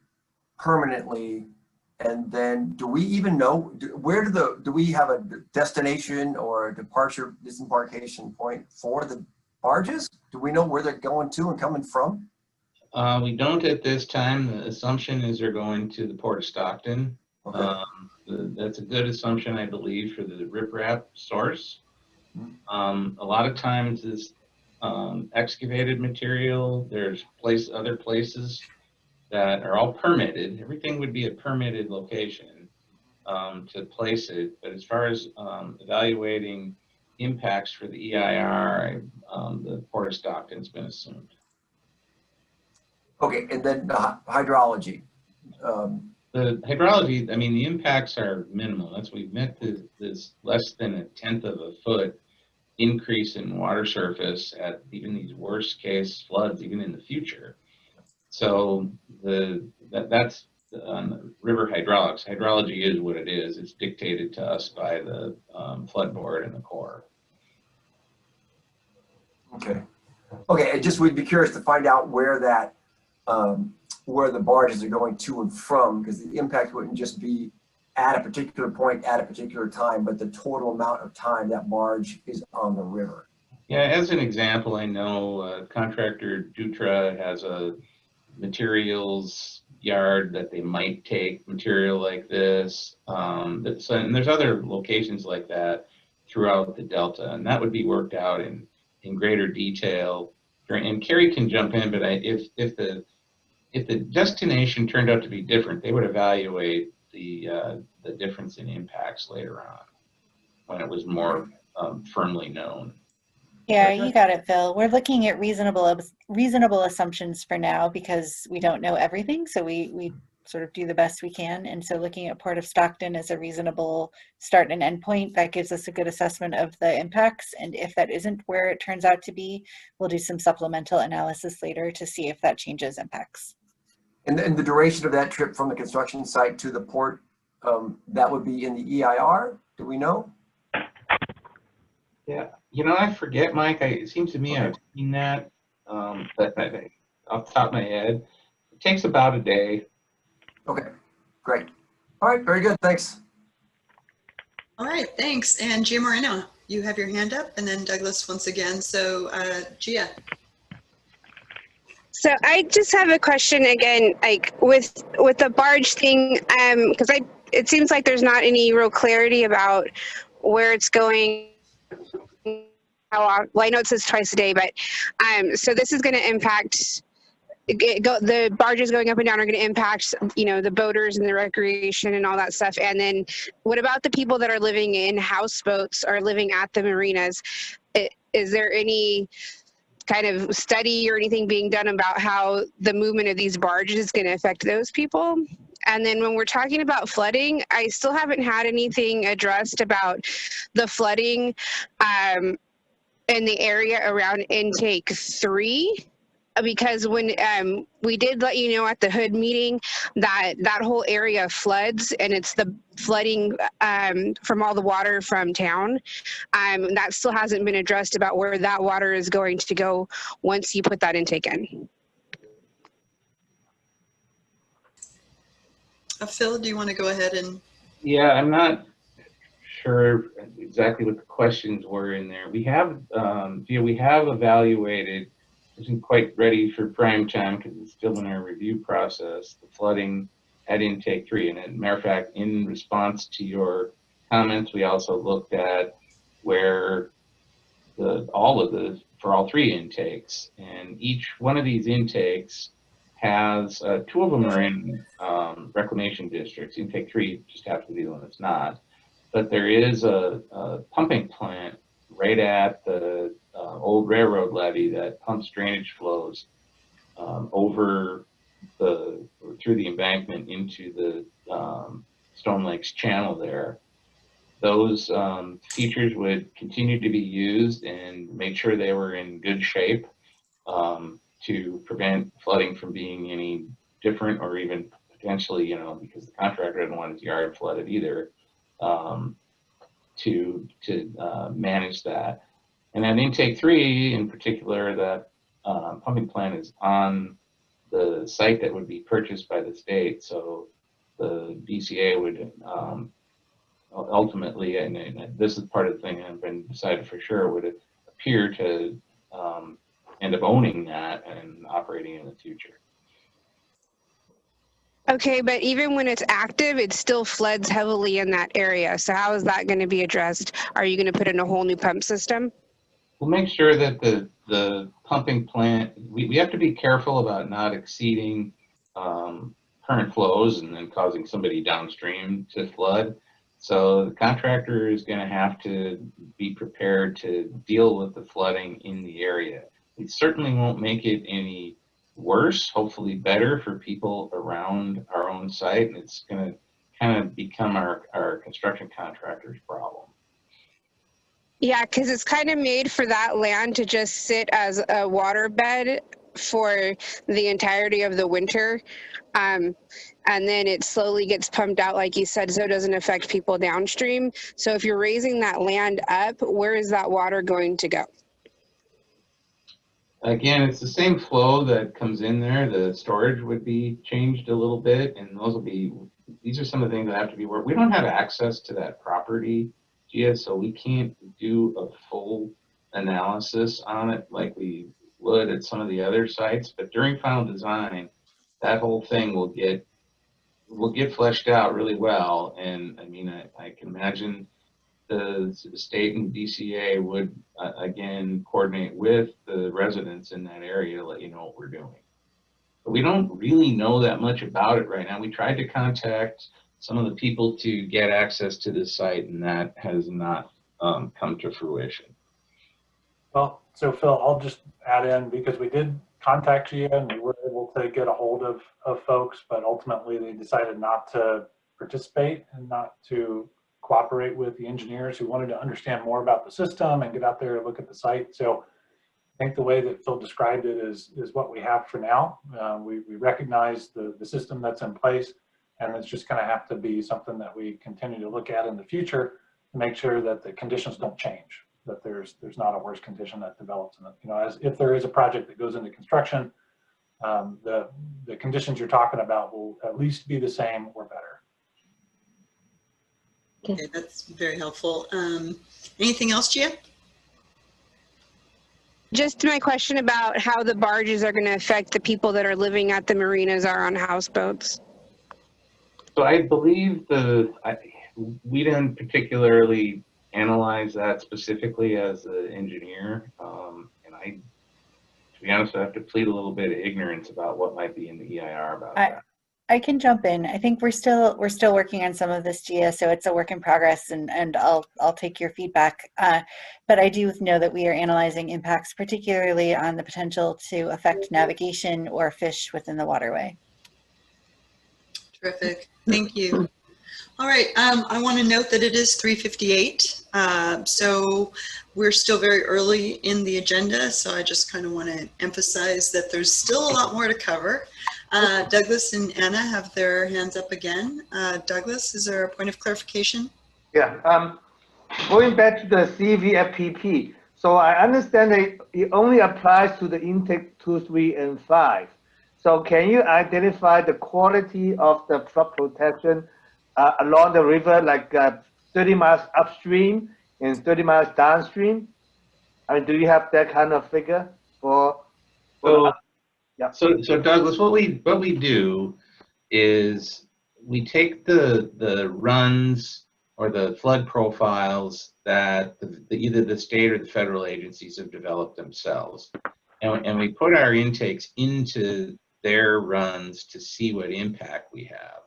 permanently, and then do we even know where do we have a destination or a departure disembarkation point for the barges? Do we know where they're going to and coming from? We don't at this time. The assumption is they're going to the Port of Stockton. Okay. That's a good assumption, I believe, for the riprap source. A lot of times this excavated material, there's other places that are all permitted. Everything would be a permitted location to place it. But as far as evaluating impacts for the EIR, the Port of Stockton's been assumed. Okay, and then hydrology. The hydrology, I mean, the impacts are minimal. We've met this less than 1/10 of a foot increase in water surface at even these worst case floods, even in the future. So that's river hydraulics. Hydrology is what it is. It's dictated to us by the flood board and the Corps. Okay. Okay, we'd be curious to find out where that where the barges are going to and from, because the impact wouldn't just be at a particular point at a particular time, but the total amount of time that barge is on the river. Yeah, as an example, I know contractor Dutra has a materials yard that they might take material like this. And there's other locations like that throughout the Delta, and that would be worked out in greater detail. And Carrie can jump in, but if the destination turned out to be different, they would evaluate the difference in impacts later on when it was more firmly known. Yeah, you got it, Phil. We're looking at reasonable assumptions for now because we don't know everything. So we sort of do the best we can. And so looking at Port of Stockton as a reasonable start and end point, that gives us a good assessment of the impacts. And if that isn't where it turns out to be, we'll do some supplemental analysis later to see if that changes impacts. And the duration of that trip from the construction site to the port, that would be in the EIR? Do we know? Yeah, I forget, Mike. It seems to me I've seen that, but off the top of my head, it takes about a day. Okay, great. All right, very good. Thanks. All right, thanks. And Gia Moreno, you have your hand up, and then Douglas once again. So Gia. So I just have a question again, like with the barge thing, because it seems like there's not any real clarity about where it's going. Well, I know it says twice a day, but so this is going to impact. The barges going up and down are going to impact, the boaters and the recreation and all that stuff. And then what about the people that are living in houseboats or living at the marinas? Is there any kind of study or anything being done about how the movement of these barges is going to affect those people? And then when we're talking about flooding, I still haven't had anything addressed about the flooding in the area around intake 3. because when we did let you know at the hood meeting that that whole area floods, and it's the flooding from all the water from town, that still hasn't been addressed about where that water is going to go once you put that intake in. Phil, do you want to go ahead and? Yeah, I'm not sure exactly what the questions were in there. We have, we have evaluated, isn't quite ready for prime time because it's still in our review process, the flooding at intake 3. And as a matter of fact, in response to your comments, we also looked at where for all 3 intakes, and each one of these intakes has 2 of them are in reclamation districts. Intake 3 just happens to be the one that's not. But there is a pumping plant right at the old railroad levee that pumps drainage flows through the embankment into the Stone Lakes channel there. Those features would continue to be used and make sure they were in good shape to prevent flooding from being any different, or even potentially, because the contractor didn't want his yard flooded either, to manage that. And then intake 3 in particular, that pumping plant is on the site that would be purchased by the state. So the DCA would ultimately, and this is part of the thing that has been decided for sure, would appear to end up owning that and operating in the future. Okay, but even when it's active, it still floods heavily in that area. So how is that going to be addressed? Are you going to put in a whole new pump system? We'll make sure that the pumping plant, we have to be careful about not exceeding current flows and then causing somebody downstream to flood. So the contractor is going to have to be prepared to deal with the flooding in the area. We certainly won't make it any worse, hopefully better for people around our own site, and it's going to kind of become our construction contractor's problem. Yeah, because it's kind of made for that land to just sit as a waterbed for the entirety of the winter. And then it slowly gets pumped out, like you said, so it doesn't affect people downstream. So if you're raising that land up, where is that water going to go? Again, it's the same flow that comes in there. The storage would be changed a little bit, and these are some of the things that have to be worked. We don't have access to that property, Gia, so we can't do a full analysis on it like we would at some of the other sites. But during final design, that whole thing will get fleshed out really well. And I mean, I can imagine the state and DCA would again coordinate with the residents in that area to let you know what we're doing. But we don't really know that much about it right now. We tried to contact some of the people to get access to this site, and that has not come to fruition. Well, so Phil, I'll just add in, because we did contact you and we were able to get a hold of folks, but ultimately they decided not to participate and not to cooperate with the engineers who wanted to understand more about the system and get out there and look at the site. So I think the way that Phil described it is what we have for now. We recognize the system that's in place, and it's just going to have to be something that we continue to look at in the future to make sure that the conditions don't change, that there's not a worse condition that develops. And as if there is a project that goes into construction, the conditions you're talking about will at least be the same or better. Okay, that's very helpful. Anything else, Gia? Just my question about how the barges are going to affect the people that are living at the marinas or on houseboats. So I believe we didn't particularly analyze that specifically as an engineer. And to be honest, I have to plead a little bit of ignorance about what might be in the EIR about that. I can jump in. I think we're still working on some of this, Gia, so it's a work in progress, and I'll take your feedback. But I do know that we are analyzing impacts, particularly on the potential to affect navigation or fish within the waterway. Terrific. Thank you. All right, I want to note that it is 3:58, so we're still very early in the agenda, so I just kind of want to emphasize that there's still a lot more to cover. Douglas and Anna have their hands up again. Douglas, is there a point of clarification? Yeah, going back to the CVFPP, so I understand that it only applies to the intake 2, 3, and 5. So can you identify the quality of the flood protection along the river, like 30 miles upstream and 30 miles downstream? I mean, do you have that kind of figure for yeah. So Douglas, what we do is we take the runs or the flood profiles that either the state or the federal agencies have developed themselves, and we put our intakes into their runs to see what impact we have.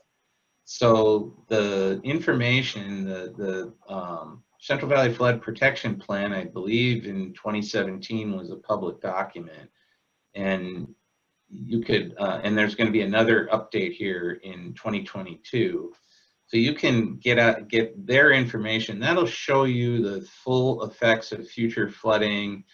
So the information, the Central Valley Flood Protection Plan, I believe in 2017 was a public document, and you could, and there's going to be another update here in 2022. So you can get their information. That'll show you the full effects of future flooding,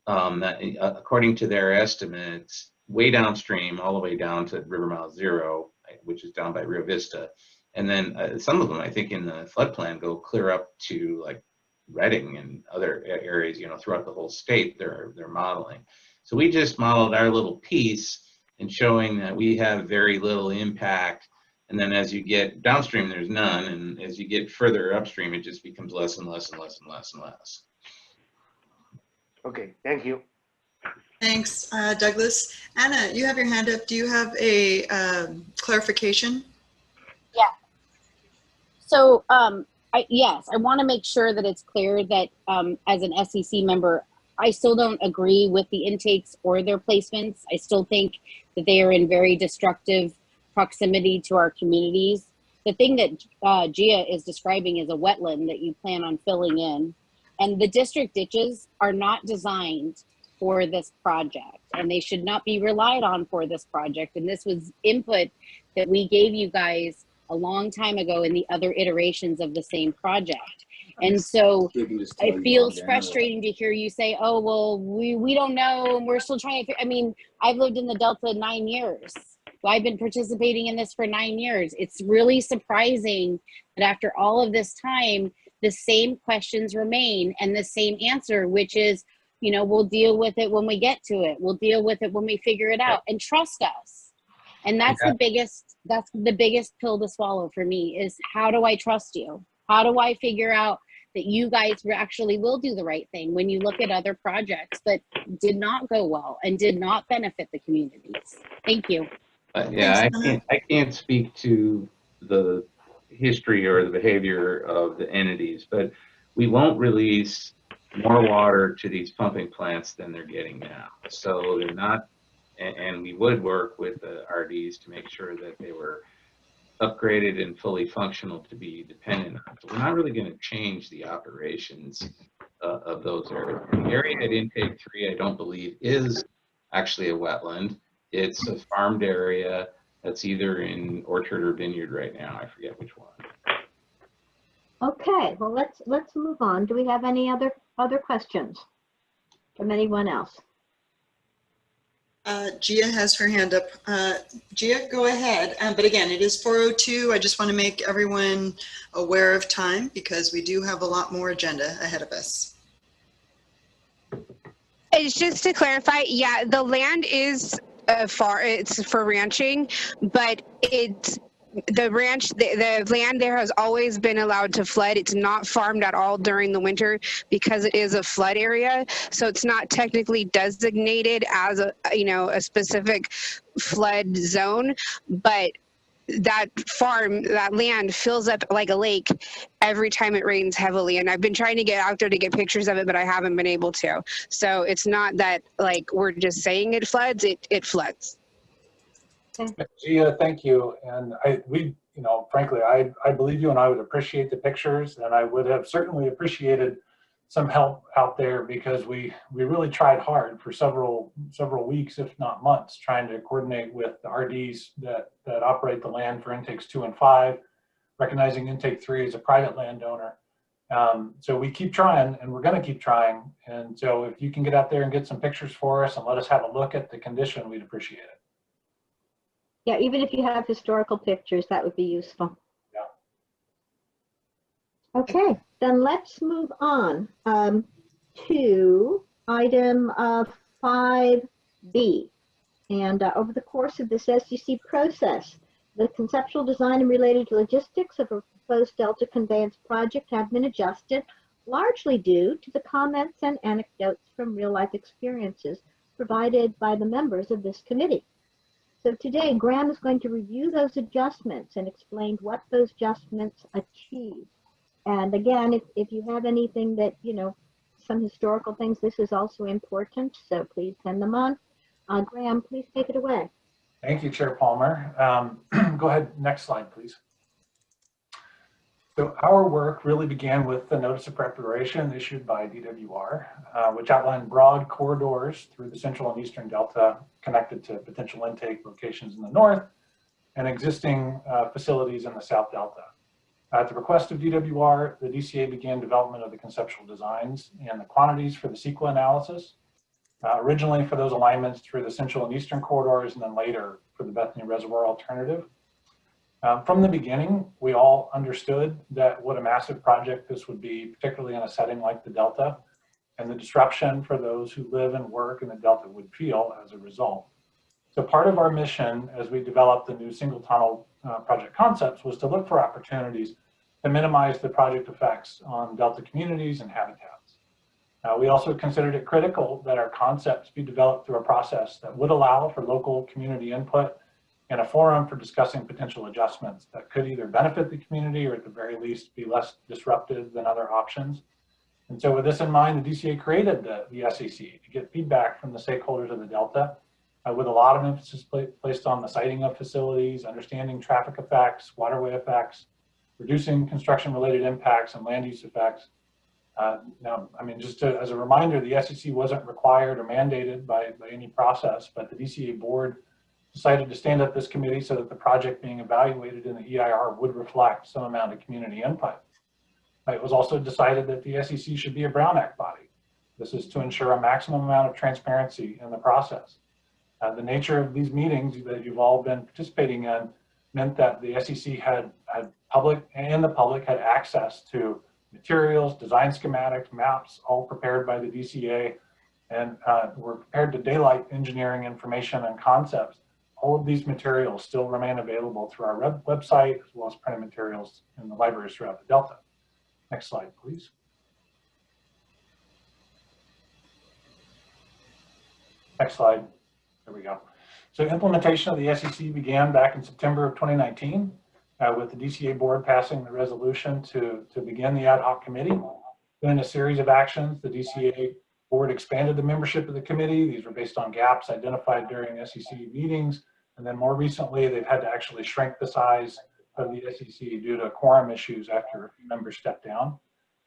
according to their estimates, way downstream, all the way down to River Mile Zero, which is down by Rio Vista. And then some of them, I think, in the flood plan go clear up to like Redding and other areas, throughout the whole state. They're modeling. So we just modeled our little piece and showing that we have very little impact. And then as you get downstream, there's none. And as you get further upstream, it just becomes less and less and less and less and less. Okay, thank you. Thanks, Douglas. Anna, you have your hand up. Do you have a clarification? Yeah. So yes, I want to make sure that it's clear that as an SEC member, I still don't agree with the intakes or their placements. I still think that they are in very destructive proximity to our communities. The thing that Gia is describing is a wetland that you plan on filling in. And the district ditches are not designed for this project, and they should not be relied on for this project. And this was input that we gave you guys a long time ago in the other iterations of the same project. And so it feels frustrating to hear you say, oh, well, we don't know, and we're still trying to, I mean, I've lived in the Delta 9 years. I've been participating in this for 9 years. It's really surprising that after all of this time, the same questions remain and the same answer, which is, we'll deal with it when we get to it. We'll deal with it when we figure it out, and trust us. And that's the biggest pill to swallow for me, is how do I trust you? How do I figure out that you guys actually will do the right thing when you look at other projects that did not go well and did not benefit the communities? Thank you. Yeah, I can't speak to the history or the behavior of the entities, but we won't release more water to these pumping plants than they're getting now. So they're not, and we would work with the RDs to make sure that they were upgraded and fully functional to be dependent on. So we're not really going to change the operations of those areas. The area at intake 3, I don't believe, is actually a wetland. It's a farmed area that's either in orchard or vineyard right now. I forget which one. Okay, well, let's move on. Do we have any other questions from anyone else? Gia has her hand up. Gia, go ahead. But again, it is 4:02. I just want to make everyone aware of time because we do have a lot more agenda ahead of us. It's just to clarify, yeah, the land is it's for ranching, but the land there has always been allowed to flood. It's not farmed at all during the winter because it is a flood area. So it's not technically designated as a specific flood zone, but that land fills up like a lake every time it rains heavily. And I've been trying to get out there to get pictures of it, but I haven't been able to. So it's not that like we're just saying it floods, it floods. Gia, thank you. And frankly, I believe you, and I would appreciate the pictures, and I would have certainly appreciated some help out there because we really tried hard for several weeks, if not months, trying to coordinate with the RDs that operate the land for intakes 2 and 5, recognizing Intake 3 is a private landowner. So we keep trying, and we're going to keep trying. And so if you can get out there and get some pictures for us and let us have a look at the condition, we'd appreciate it. Yeah, even if you have historical pictures, that would be useful. Yeah. Okay, then let's move on to item 5B. And over the course of this SDC process, the conceptual design and related logistics of a proposed Delta conveyance project have been adjusted, largely due to the comments and anecdotes from real-life experiences provided by the members of this committee. So today, Graham is going to review those adjustments and explain what those adjustments achieve. And again, if you have anything that, some historical things, this is also important, so please send them on. Graham, please take it away. Thank you, Chair Palmer. Go ahead, next slide, please. So our work really began with the notice of preparation issued by DWR, which outlined broad corridors through the central and eastern delta connected to potential intake locations in the north and existing facilities in the south delta. At the request of DWR, the DCA began development of the conceptual designs and the quantities for the CEQA analysis, originally for those alignments through the central and eastern corridors, and then later for the Bethany Reservoir alternative. From the beginning, we all understood that what a massive project this would be, particularly in a setting like the Delta, and the disruption for those who live and work in the Delta would feel as a result. So part of our mission as we developed the new single tunnel project concepts was to look for opportunities to minimize the project effects on Delta communities and habitats. We also considered it critical that our concepts be developed through a process that would allow for local community input and a forum for discussing potential adjustments that could either benefit the community or at the very least be less disruptive than other options. And so with this in mind, the DCA created the SAC to get feedback from the stakeholders of the Delta with a lot of emphasis placed on the siting of facilities, understanding traffic effects, waterway effects, reducing construction related impacts and land use effects. Now, I mean, just as a reminder, the SEC wasn't required or mandated by any process, but the DCA board decided to stand up this committee so that the project being evaluated in the EIR would reflect some amount of community input. It was also decided that the SEC should be a Brown Act body. This is to ensure a maximum amount of transparency in the process. The nature of these meetings that you've all been participating in meant that the SEC had public had access to materials, design schematics, maps, all prepared by the DCA, and were prepared to daylight engineering information and concepts. All of these materials still remain available through our website, as well as printed materials in the libraries throughout the Delta. Next slide, please. Next slide. There we go. So implementation of the SEC began back in September of 2019 with the DCA board passing the resolution to begin the ad hoc committee. Then a series of actions, the DCA board expanded the membership of the committee. These were based on gaps identified during SEC meetings. And then more recently, they've had to actually shrink the size of the SEC due to quorum issues after a few members stepped down.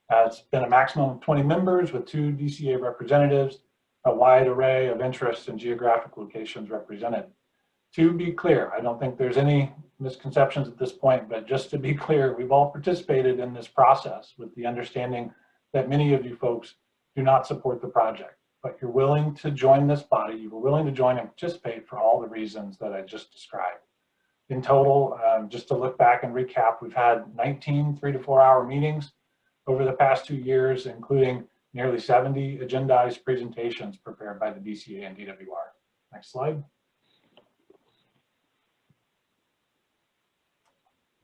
It's been a maximum of 20 members with 2 DCA representatives, a wide array of interests and geographic locations represented. To be clear, I don't think there's any misconceptions at this point, but just to be clear, we've all participated in this process with the understanding that many of you folks do not support the project, but you're willing to join this body, you were willing to join and participate for all the reasons that I just described. In total, just to look back and recap, we've had 19 3- to 4-hour meetings over the past 2 years, including nearly 70 agendized presentations prepared by the DCA and DWR. Next slide.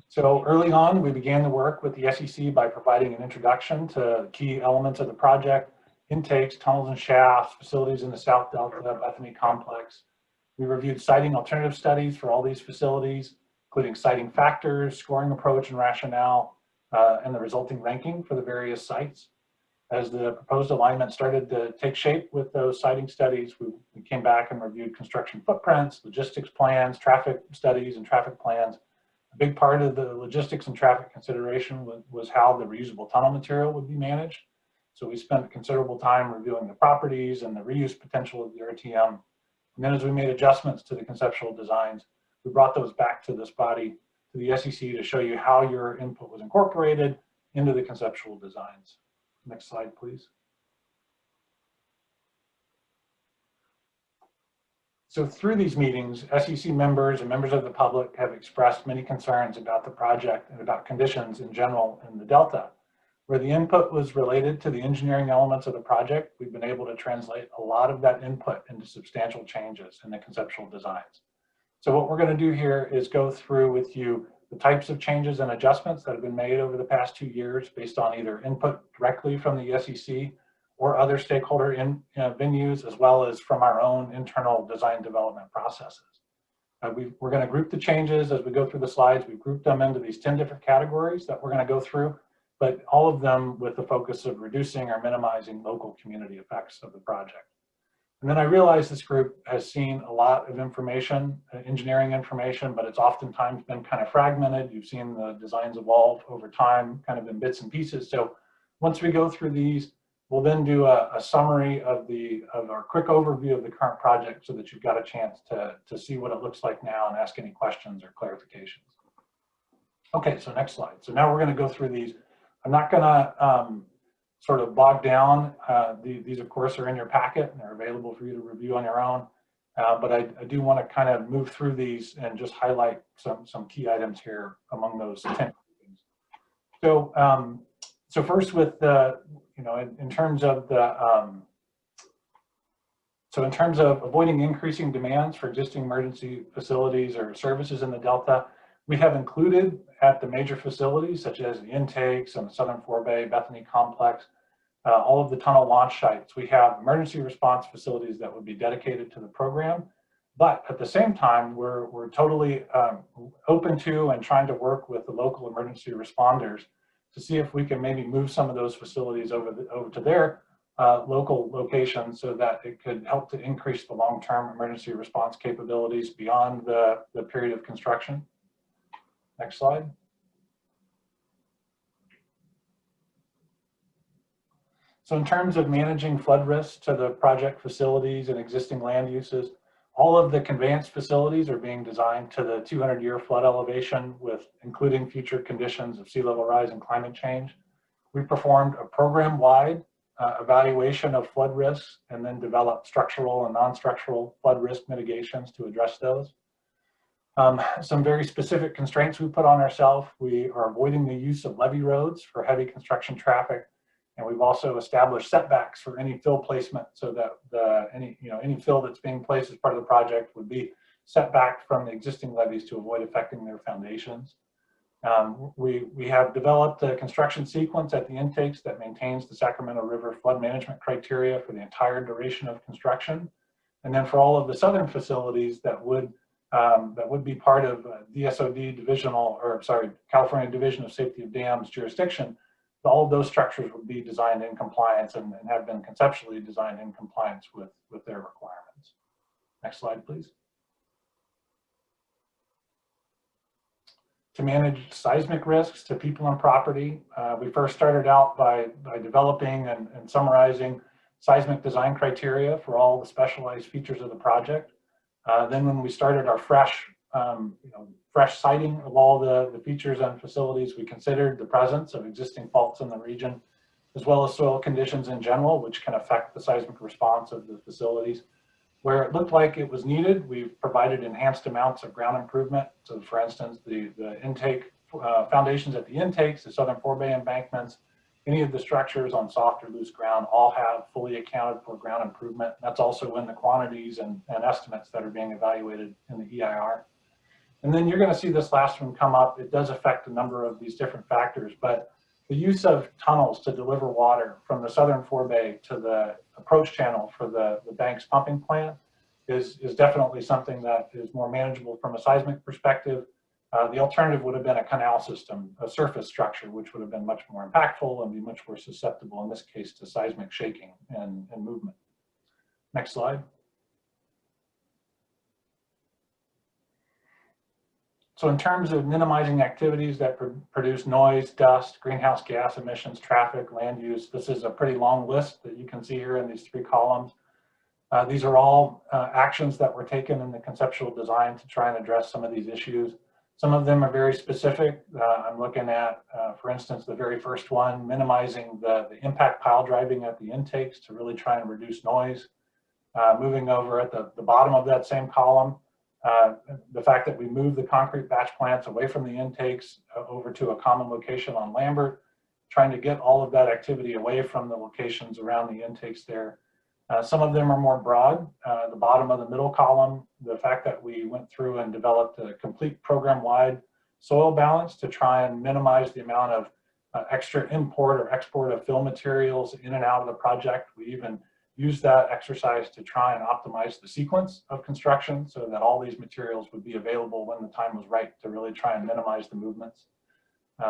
So early on, we began the work with the SEC by providing an introduction to key elements of the project: intakes, tunnels and shafts, facilities in the South Delta, Bethany Complex. We reviewed siting alternative studies for all these facilities, including siting factors, scoring approach and rationale, and the resulting ranking for the various sites. As the proposed alignment started to take shape with those siting studies, we came back and reviewed construction footprints, logistics plans, traffic studies, and traffic plans. A big part of the logistics and traffic consideration was how the reusable tunnel material would be managed. So we spent considerable time reviewing the properties and the reuse potential of the RTM. And then as we made adjustments to the conceptual designs, we brought those back to this body to the SEC to show you how your input was incorporated into the conceptual designs. Next slide, please. So through these meetings, SEC members and members of the public have expressed many concerns about the project and about conditions in general in the Delta. Where the input was related to the engineering elements of the project, we've been able to translate a lot of that input into substantial changes in the conceptual designs. So what we're going to do here is go through with you the types of changes and adjustments that have been made over the past 2 years based on either input directly from the SEC or other stakeholder venues, as well as from our own internal design development processes. We're going to group the changes as we go through the slides. We've grouped them into these 10 different categories that we're going to go through, but all of them with the focus of reducing or minimizing local community effects of the project. And then I realize this group has seen a lot of information, engineering information, but it's oftentimes been kind of fragmented. You've seen the designs evolve over time, kind of in bits and pieces. So once we go through these, we'll then do a summary of our quick overview of the current project so that you've got a chance to see what it looks like now and ask any questions or clarifications. Okay, so next slide. So now we're going to go through these. I'm not going to sort of bog down. These, of course, are in your packet and they're available for you to review on your own. But I do want to kind of move through these and just highlight some key items here among those 10 things. So first with the, in terms of the, so in terms of avoiding increasing demands for existing emergency facilities or services in the Delta, we have included at the major facilities such as the intakes and the Southern Forebay, Bethany Complex, all of the tunnel launch sites. We have emergency response facilities that would be dedicated to the program. But at the same time, we're totally open to and trying to work with the local emergency responders to see if we can maybe move some of those facilities over to their local locations so that it could help to increase the long-term emergency response capabilities beyond the period of construction. Next slide. So in terms of managing flood risks to the project facilities and existing land uses, all of the conveyance facilities are being designed to the 200-year flood elevation, with including future conditions of sea level rise and climate change. We performed a program-wide evaluation of flood risks and then developed structural and non-structural flood risk mitigations to address those. Some very specific constraints we put on ourselves. We are avoiding the use of levee roads for heavy construction traffic. And we've also established setbacks for any fill placement so that any fill that's being placed as part of the project would be set back from the existing levees to avoid affecting their foundations. We have developed a construction sequence at the intakes that maintains the Sacramento River flood management criteria for the entire duration of construction. And then for all of the southern facilities that would be part of DSOD California Division of Safety of Dams jurisdiction, all of those structures would be designed in compliance and have been conceptually designed in compliance with their requirements. Next slide, please. To manage seismic risks to people and property, we first started out by developing and summarizing seismic design criteria for all the specialized features of the project. Then when we started our fresh siting of all the features and facilities, we considered the presence of existing faults in the region, as well as soil conditions in general, which can affect the seismic response of the facilities. Where it looked like it was needed, we've provided enhanced amounts of ground improvement. So for instance, the intake foundations at the intakes, the Southern Forebay embankments, any of the structures on soft or loose ground all have fully accounted for ground improvement. That's also in the quantities and estimates that are being evaluated in the EIR. And then you're going to see this last one come up. It does affect a number of these different factors, but the use of tunnels to deliver water from the Southern Forebay to the approach channel for the bank's pumping plant is definitely something that is more manageable from a seismic perspective. The alternative would have been a canal system, a surface structure, which would have been much more impactful and be much more susceptible, in this case, to seismic shaking and movement. Next slide. So in terms of minimizing activities that produce noise, dust, greenhouse gas emissions, traffic, land use, this is a pretty long list that you can see here in these 3 columns. These are all actions that were taken in the conceptual design to try and address some of these issues. Some of them are very specific. I'm looking at, for instance, the very first one, minimizing the impact pile driving at the intakes to really try and reduce noise. Moving over at the bottom of that same column, the fact that we move the concrete batch plants away from the intakes over to a common location on Lambert, trying to get all of that activity away from the locations around the intakes there. Some of them are more broad. The bottom of the middle column, the fact that we went through and developed a complete program-wide soil balance to try and minimize the amount of extra import or export of fill materials in and out of the project. We even used that exercise to try and optimize the sequence of construction so that all these materials would be available when the time was right to really try and minimize the movements.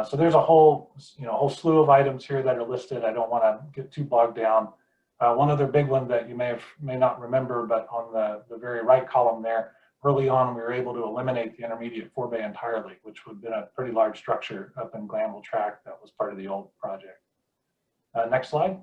So there's a whole slew of items here that are listed. I don't want to get too bogged down. One other big one that you may not remember, but on the very right column there, early on we were able to eliminate the intermediate forebay entirely, which would have been a pretty large structure up in Glanville Tract that was part of the old project. Next slide.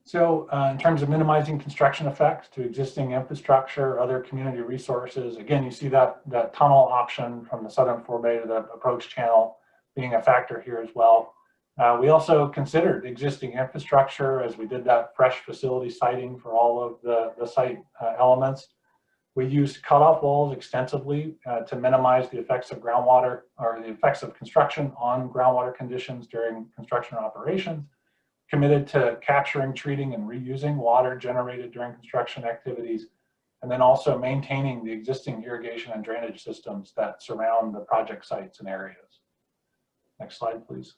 So in terms of minimizing construction effects to existing infrastructure, other community resources, again, you see that tunnel option from the southern forebay to the approach channel being a factor here as well. We also considered existing infrastructure as we did that fresh facility siting for all of the site elements. We used cutoff walls extensively to minimize the effects of groundwater or the effects of construction on groundwater conditions during construction operations. Committed to capturing, treating, and reusing water generated during construction activities, and then also maintaining the existing irrigation and drainage systems that surround the project sites and areas. Next slide, please.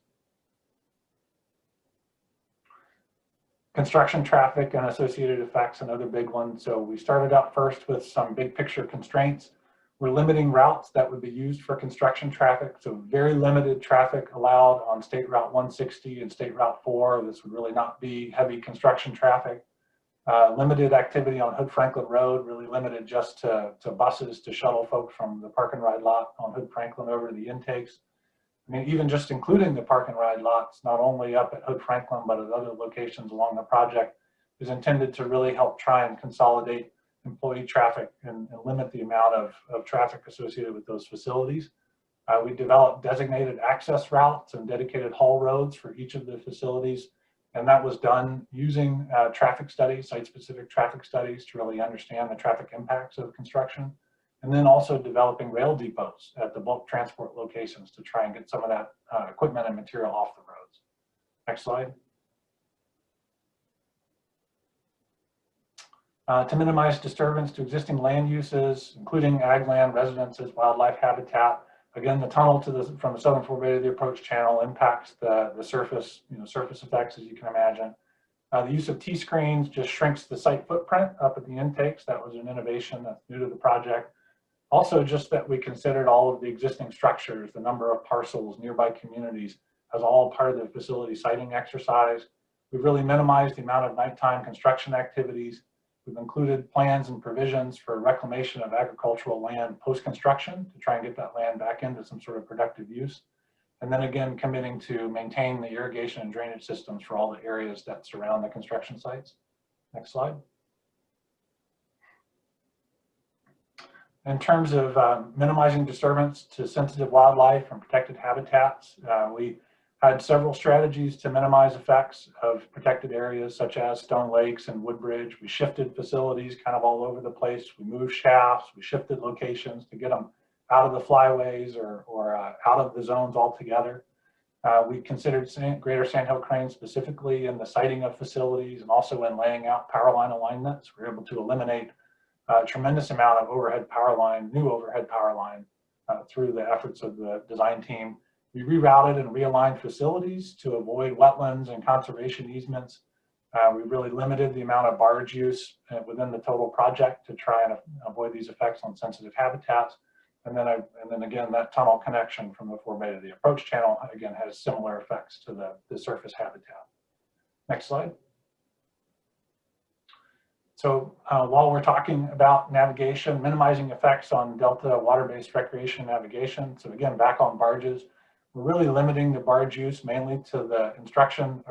Construction traffic and associated effects, another big one. So we started out first with some big picture constraints. We're limiting routes that would be used for construction traffic. So very limited traffic allowed on State Route 160 and State Route 4. This would really not be heavy construction traffic. Limited activity on Hood Franklin Road, really limited just to buses to shuttle folks from the park and ride lot on Hood Franklin over to the intakes. I mean, even just including the park and ride lots, not only up at Hood Franklin, but at other locations along the project, is intended to really help try and consolidate employee traffic and limit the amount of traffic associated with those facilities. We developed designated access routes and dedicated haul roads for each of the facilities. And that was done using traffic studies, site-specific traffic studies to really understand the traffic impacts of construction. And then also developing rail depots at the bulk transport locations to try and get some of that equipment and material off the roads. Next slide. To minimize disturbance to existing land uses, including ag land, residences, wildlife habitat. Again, the tunnel from the southern forebay to the approach channel impacts the surface, surface effects, as you can imagine. The use of T-screens just shrinks the site footprint up at the intakes. That was an innovation that's new to the project. Also, just that we considered all of the existing structures, the number of parcels, nearby communities, as all part of the facility siting exercise. We've really minimized the amount of nighttime construction activities. We've included plans and provisions for reclamation of agricultural land post-construction to try and get that land back into some sort of productive use. And then again, committing to maintain the irrigation and drainage systems for all the areas that surround the construction sites. Next slide. In terms of minimizing disturbance to sensitive wildlife and protected habitats, we had several strategies to minimize effects of protected areas such as stone lakes and Woodbridge. We shifted facilities kind of all over the place. We moved shafts, we shifted locations to get them out of the flyways or out of the zones altogether. We considered greater sandhill cranes specifically in the siting of facilities and also in laying out power line alignments. We were able to eliminate a tremendous amount of overhead power line, new overhead power line through the efforts of the design team. We rerouted and realigned facilities to avoid wetlands and conservation easements. We really limited the amount of barge use within the total project to try and avoid these effects on sensitive habitats. And then again, that tunnel connection from the forebay to the approach channel, again, has similar effects to the surface habitat. Next slide. So while we're talking about navigation, minimizing effects on Delta water-based recreation navigation. So again, back on barges, we're really limiting the barge use mainly to the construction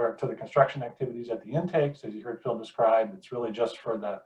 activities at the intakes. As you heard Phil describe, it's really just for the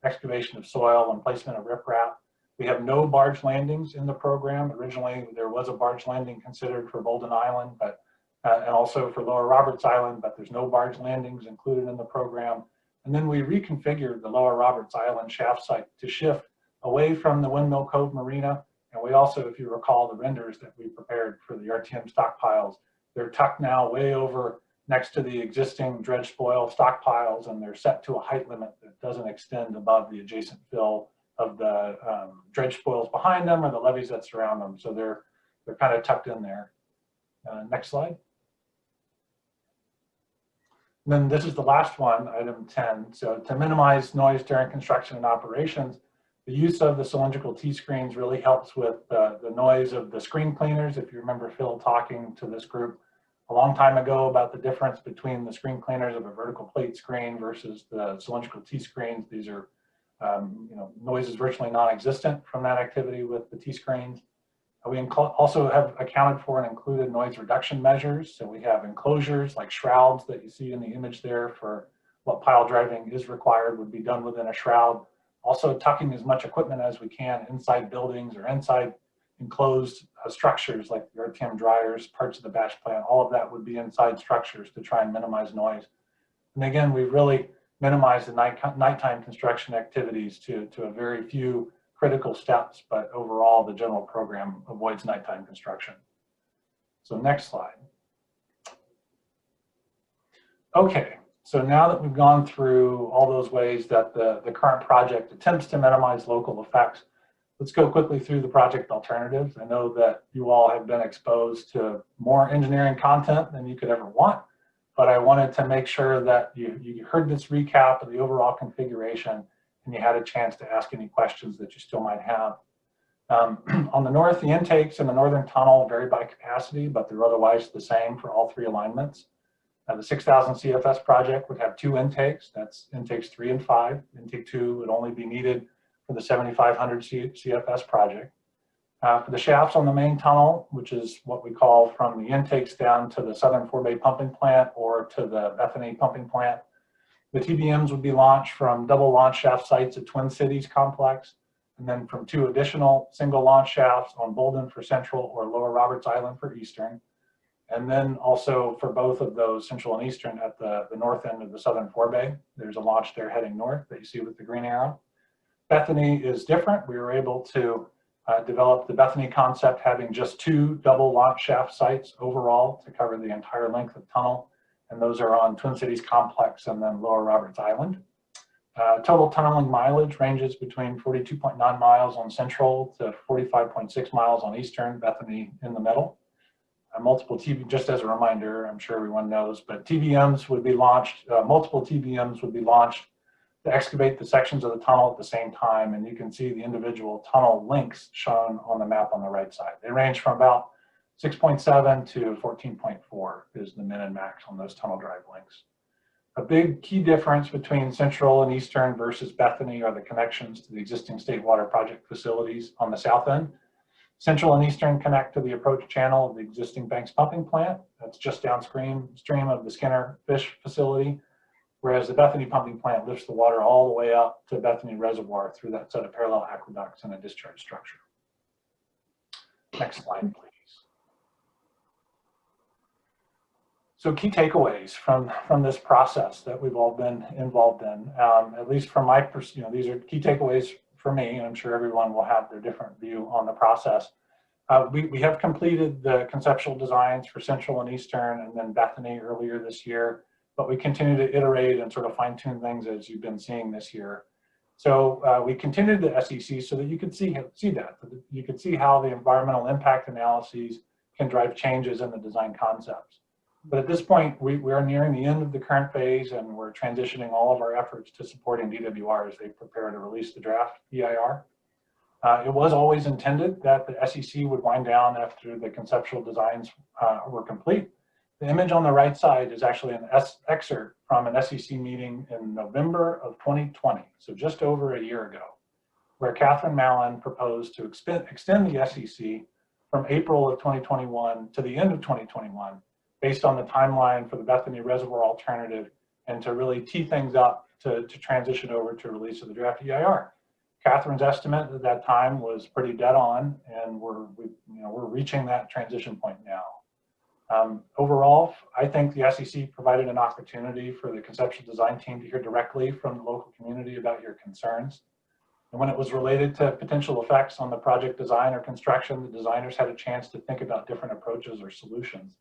excavation of soil and placement of riprap. We have no barge landings in the program. Originally, there was a barge landing considered for Bolden Island, but and also for Lower Roberts Island, but there's no barge landings included in the program. And then we reconfigured the Lower Roberts Island shaft site to shift away from the Windmill Cove Marina. And we also, if you recall, the renders that we prepared for the RTM stockpiles, they're tucked now way over next to the existing dredge spoil stockpiles, and they're set to a height limit that doesn't extend above the adjacent fill of the dredge spoils behind them or the levees that surround them. So they're kind of tucked in there. Next slide. And then this is the last one, item 10. So to minimize noise during construction and operations, the use of the cylindrical T-screens really helps with the noise of the screen cleaners. If you remember Phil talking to this group a long time ago about the difference between the screen cleaners of a vertical plate screen versus the cylindrical T-screens. These are, noise is virtually non-existent from that activity with the T-screens. We also have accounted for and included noise reduction measures. So we have enclosures like shrouds that you see in the image there for what pile driving is required would be done within a shroud. Also tucking as much equipment as we can inside buildings or inside enclosed structures like the RTM dryers, parts of the batch plant, all of that would be inside structures to try and minimize noise. And again, we really minimize the nighttime construction activities to a very few critical steps, but overall the general program avoids nighttime construction. So next slide. Okay, so now that we've gone through all those ways that the current project attempts to minimize local effects, let's go quickly through the project alternatives. I know that you all have been exposed to more engineering content than you could ever want, but I wanted to make sure that you heard this recap of the overall configuration and you had a chance to ask any questions that you still might have. On the north, the intakes in the northern tunnel vary by capacity, but they're otherwise the same for all three alignments. The 6,000 CFS project would have two intakes. That's intakes 3 and 5. Intake 2 would only be needed for the 7,500 CFS project. For the shafts on the main tunnel, which is what we call from the intakes down to the Southern Forebay pumping plant or to the Bethany pumping plant, the TBMs would be launched from double launch shaft sites at Twin Cities Complex, and then from 2 additional single launch shafts on Bolden for Central or Lower Roberts Island for Eastern. And then also for both of those, Central and Eastern, at the north end of the Southern Forebay, there's a launch there heading north that you see with the green arrow. Bethany is different. We were able to develop the Bethany concept having just 2 double launch shaft sites overall to cover the entire length of tunnel. And those are on Twin Cities Complex and then Lower Roberts Island. Total tunneling mileage ranges between 42.9 miles on Central to 45.6 miles on Eastern, Bethany in the middle. Multiple just as a reminder, I'm sure everyone knows, but TBMs would be launched, multiple TBMs would be launched to excavate the sections of the tunnel at the same time. And you can see the individual tunnel links shown on the map on the right side. They range from about 6.7 to 14.4 is the min and max on those tunnel drive links. A big key difference between Central and Eastern versus Bethany are the connections to the existing state water project facilities on the south end. Central and Eastern connect to the approach channel of the existing Banks pumping plant. That's just downstream of the Skinner Fish facility, whereas the Bethany pumping plant lifts the water all the way up to Bethany Reservoir through that set of parallel aqueducts and a discharge structure. Next slide, please. So key takeaways from this process that we've all been involved in, at least from my perspective, these are key takeaways for me, and I'm sure everyone will have their different view on the process. We have completed the conceptual designs for Central and Eastern and then Bethany earlier this year, but we continue to iterate and sort of fine tune things as you've been seeing this year. So we continued the SEC so that you could see that. You could see how the environmental impact analyses can drive changes in the design concepts. But at this point, we are nearing the end of the current phase and we're transitioning all of our efforts to supporting DWR as they prepare to release the draft EIR. It was always intended that the SEC would wind down after the conceptual designs were complete. The image on the right side is actually an excerpt from an SEC meeting in November of 2020, so just over a year ago, where Catherine Mallon proposed to extend the SEC from April of 2021 to the end of 2021, based on the timeline for the Bethany Reservoir alternative, and to really tee things up to transition over to release of the draft EIR. Catherine's estimate at that time was pretty dead on, and we're reaching that transition point now. Overall, I think the SEC provided an opportunity for the conceptual design team to hear directly from the local community about your concerns. And when it was related to potential effects on the project design or construction, the designers had a chance to think about different approaches or solutions.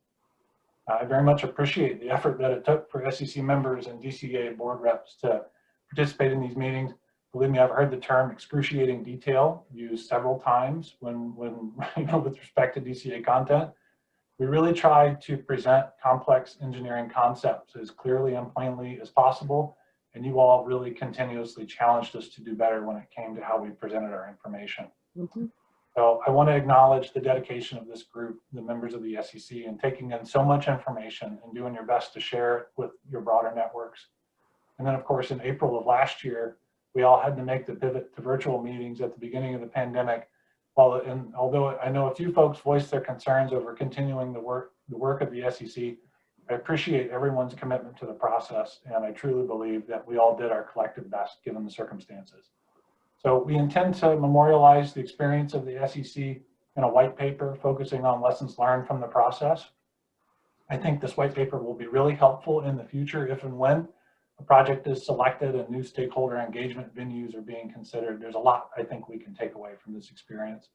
I very much appreciate the effort that it took for SEC members and DCA board reps to participate in these meetings. Believe me, I've heard the term excruciating detail used several times when with respect to DCA content. We really tried to present complex engineering concepts as clearly and plainly as possible, and you all really continuously challenged us to do better when it came to how we presented our information. So I want to acknowledge the dedication of this group, the members of the SEC, in taking in so much information and doing your best to share it with your broader networks. And then, of course, in April of last year, we all had to make the pivot to virtual meetings at the beginning of the pandemic. Although I know a few folks voiced their concerns over continuing the work of the SEC, I appreciate everyone's commitment to the process, and I truly believe that we all did our collective best given the circumstances. So we intend to memorialize the experience of the SEC in a white paper focusing on lessons learned from the process. I think this white paper will be really helpful in the future if and when a project is selected and new stakeholder engagement venues are being considered. There's a lot I think we can take away from this experience.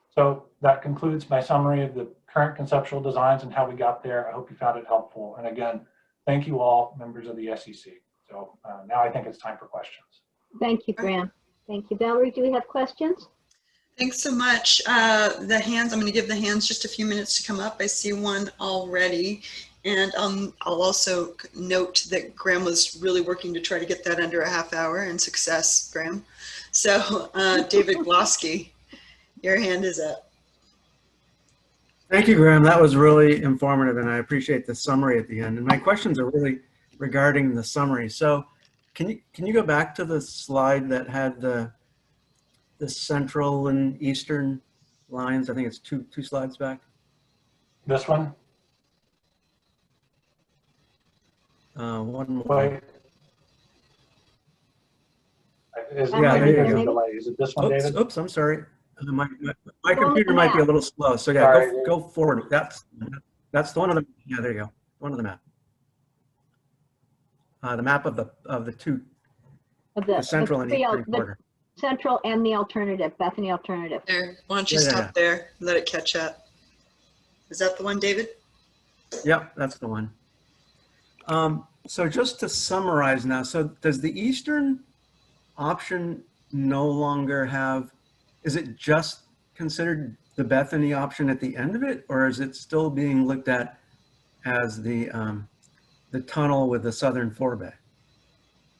So that concludes my summary of the current conceptual designs and how we got there. I hope you found it helpful. And again, thank you all, members of the SEC. So now I think it's time for questions. Thank you, Graham. Thank you. Valerie, do we have questions? Thanks so much. The hands, I'm going to give the hands just a few minutes to come up. I see one already. And I'll also note that Graham was really working to try to get that under a half hour, and success, Graham. So David Glosky, your hand is up. Thank you, Graham. That was really informative, and I appreciate the summary at the end. And my questions are really regarding the summary. So can you go back to the slide that had the central and eastern lines? I think it's two slides back. This one? One more. Wait. Is it this one, David? Oops, I'm sorry. My computer might be a little slow. So yeah, go forward. That's the one of the, yeah, there you go. One of the map. The map of the two, the central and eastern quarter. Central and the alternative, Bethany alternative. There, why don't you stop there, let it catch up. Is that the one, David? Yep, that's the one. So just to summarize now, so does the eastern option no longer have, is it just considered the Bethany option at the end of it, or is it still being looked at as the tunnel with the southern forebay?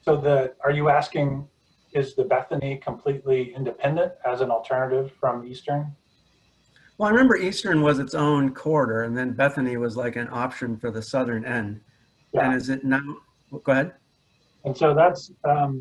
So are you asking, is the Bethany completely independent as an alternative from Eastern? Well, I remember Eastern was its own corridor, and then Bethany was like an option for the southern end. Yeah. And is it now? Go ahead. And so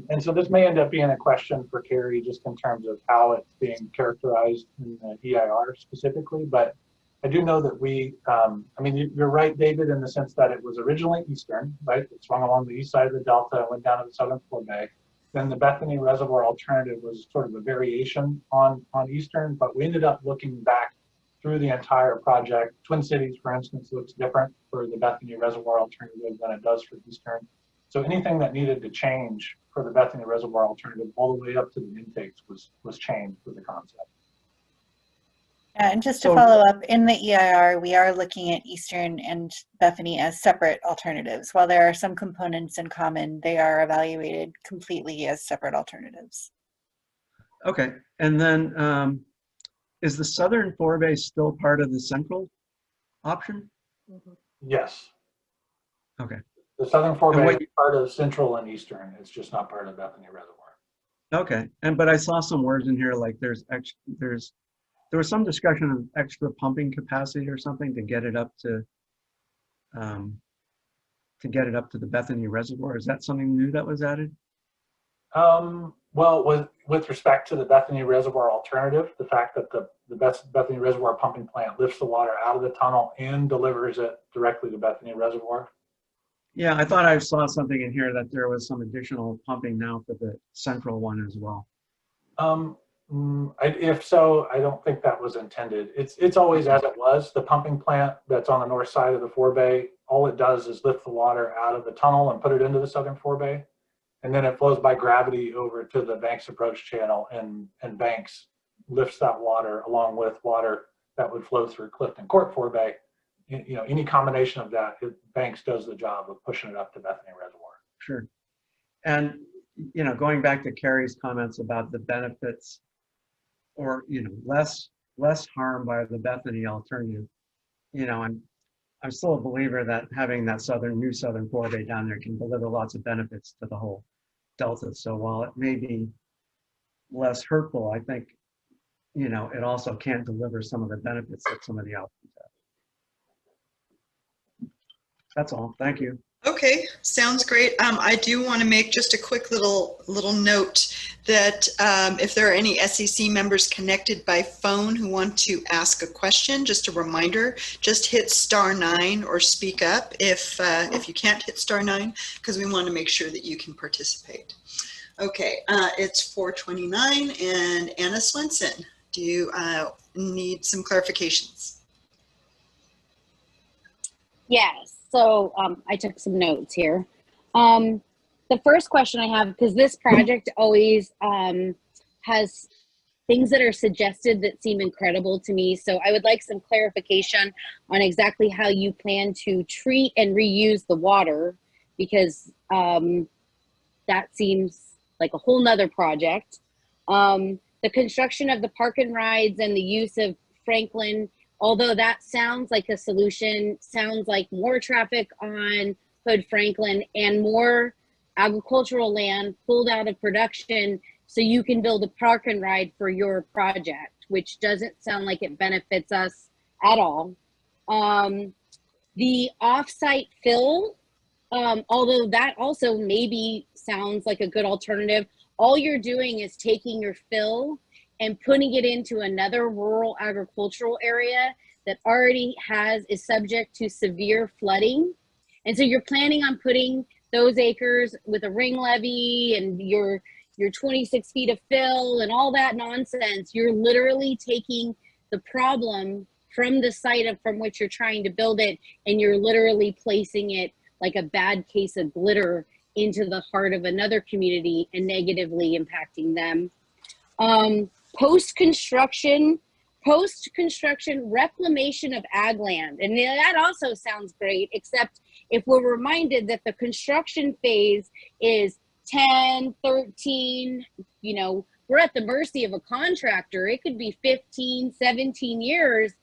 and so this may end up being a question for Carrie, just in terms of how it's being characterized in the EIR specifically. But I do know that I mean, you're right, David, in the sense that it was originally Eastern, right? It swung along the east side of the Delta, went down to the southern forebay. Then the Bethany Reservoir alternative was sort of a variation on Eastern, but we ended up looking back through the entire project. Twin Cities, for instance, looks different for the Bethany Reservoir alternative than it does for Eastern. So anything that needed to change for the Bethany Reservoir alternative all the way up to the intakes was changed for the concept. And just to follow up, in the EIR, we are looking at Eastern and Bethany as separate alternatives. While there are some components in common, they are evaluated completely as separate alternatives. Okay, and then is the southern forebay still part of the central option? Yes. Okay. The southern forebay is part of central and eastern. It's just not part of Bethany Reservoir. Okay, but I saw some words in here like there was some discussion of extra pumping capacity or something to get it up to the Bethany Reservoir. Is that something new that was added? Well, with respect to the Bethany Reservoir alternative, the fact that the Bethany Reservoir pumping plant lifts the water out of the tunnel and delivers it directly to Bethany Reservoir. Yeah, I thought I saw something in here that there was some additional pumping now for the central one as well. If so, I don't think that was intended. It's always as it was. The pumping plant that's on the north side of the forebay, all it does is lift the water out of the tunnel and put it into the southern forebay. And then it flows by gravity over to the Banks approach channel, and Banks lifts that water along with water that would flow through Clifton Court forebay. You know, any combination of that, Banks does the job of pushing it up to Bethany Reservoir. Sure. And, you know, going back to Carrie's comments about the benefits, or, you know, less harm by the Bethany alternative, you know, I'm still a believer that having that new southern forebay down there can deliver lots of benefits to the whole delta. So while it may be less hurtful, I think, you know, it also can deliver some of the benefits that some of the outcomes have. That's all. Thank you. Okay, sounds great. I do want to make just a quick little note that if there are any SEC members connected by phone who want to ask a question, just a reminder, just hit *9 or speak up if you can't hit *9, because we want to make sure that you can participate. Okay, it's 4:29, and Anna Swenson, do you need some clarifications? Yes. So I took some notes here. The first question I have, because this project always has things that are suggested that seem incredible to me. So I would like some clarification on exactly how you plan to treat and reuse the water, because that seems like a whole nother project. The construction of the park and rides and the use of Franklin, although that sounds like a solution, sounds like more traffic on Hood Franklin and more agricultural land pulled out of production so you can build a park and ride for your project, which doesn't sound like it benefits us at all. The off-site fill, although that also maybe sounds like a good alternative, all you're doing is taking your fill and putting it into another rural agricultural area that already is subject to severe flooding. And so you're planning on putting those acres with a ring levee and your 26 feet of fill and all that nonsense. You're literally taking the problem from the site from which you're trying to build it, and you're literally placing it like a bad case of glitter into the heart of another community and negatively impacting them. Post-construction reclamation of ag land. And that also sounds great, except if we're reminded that the construction phase is 10, 13, you know, we're at the mercy of a contractor. It could be 15, 17 years.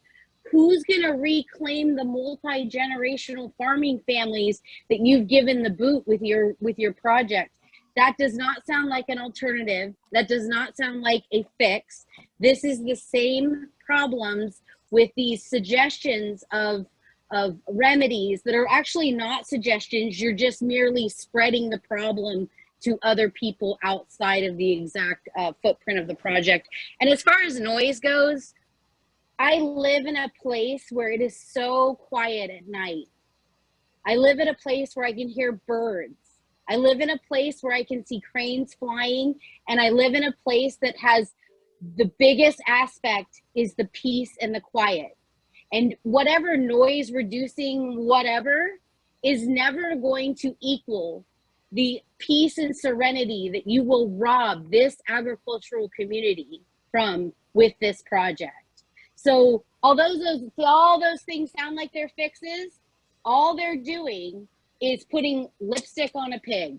Who's going to reclaim the multi-generational farming families that you've given the boot with your project? That does not sound like an alternative. That does not sound like a fix. This is the same problems with these suggestions of remedies that are actually not suggestions. You're just merely spreading the problem to other people outside of the exact footprint of the project. And as far as noise goes, I live in a place where it is so quiet at night. I live in a place where I can hear birds. I live in a place where I can see cranes flying, and I live in a place that has the biggest aspect is the peace and the quiet. And whatever noise reducing whatever is never going to equal the peace and serenity that you will rob this agricultural community from with this project. So although all those things sound like they're fixes, all they're doing is putting lipstick on a pig,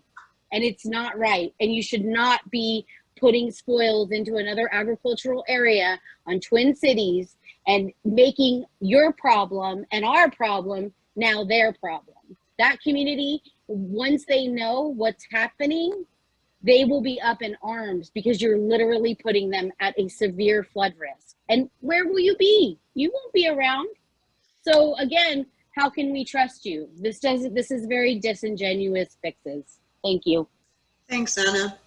and it's not right. And you should not be putting spoils into another agricultural area on Twin Cities and making your problem and our problem now their problem. That community, once they know what's happening, they will be up in arms because you're literally putting them at a severe flood risk. And where will you be? You won't be around. So again, how can we trust you? This is very disingenuous fixes. Thank you. Thanks, Anna.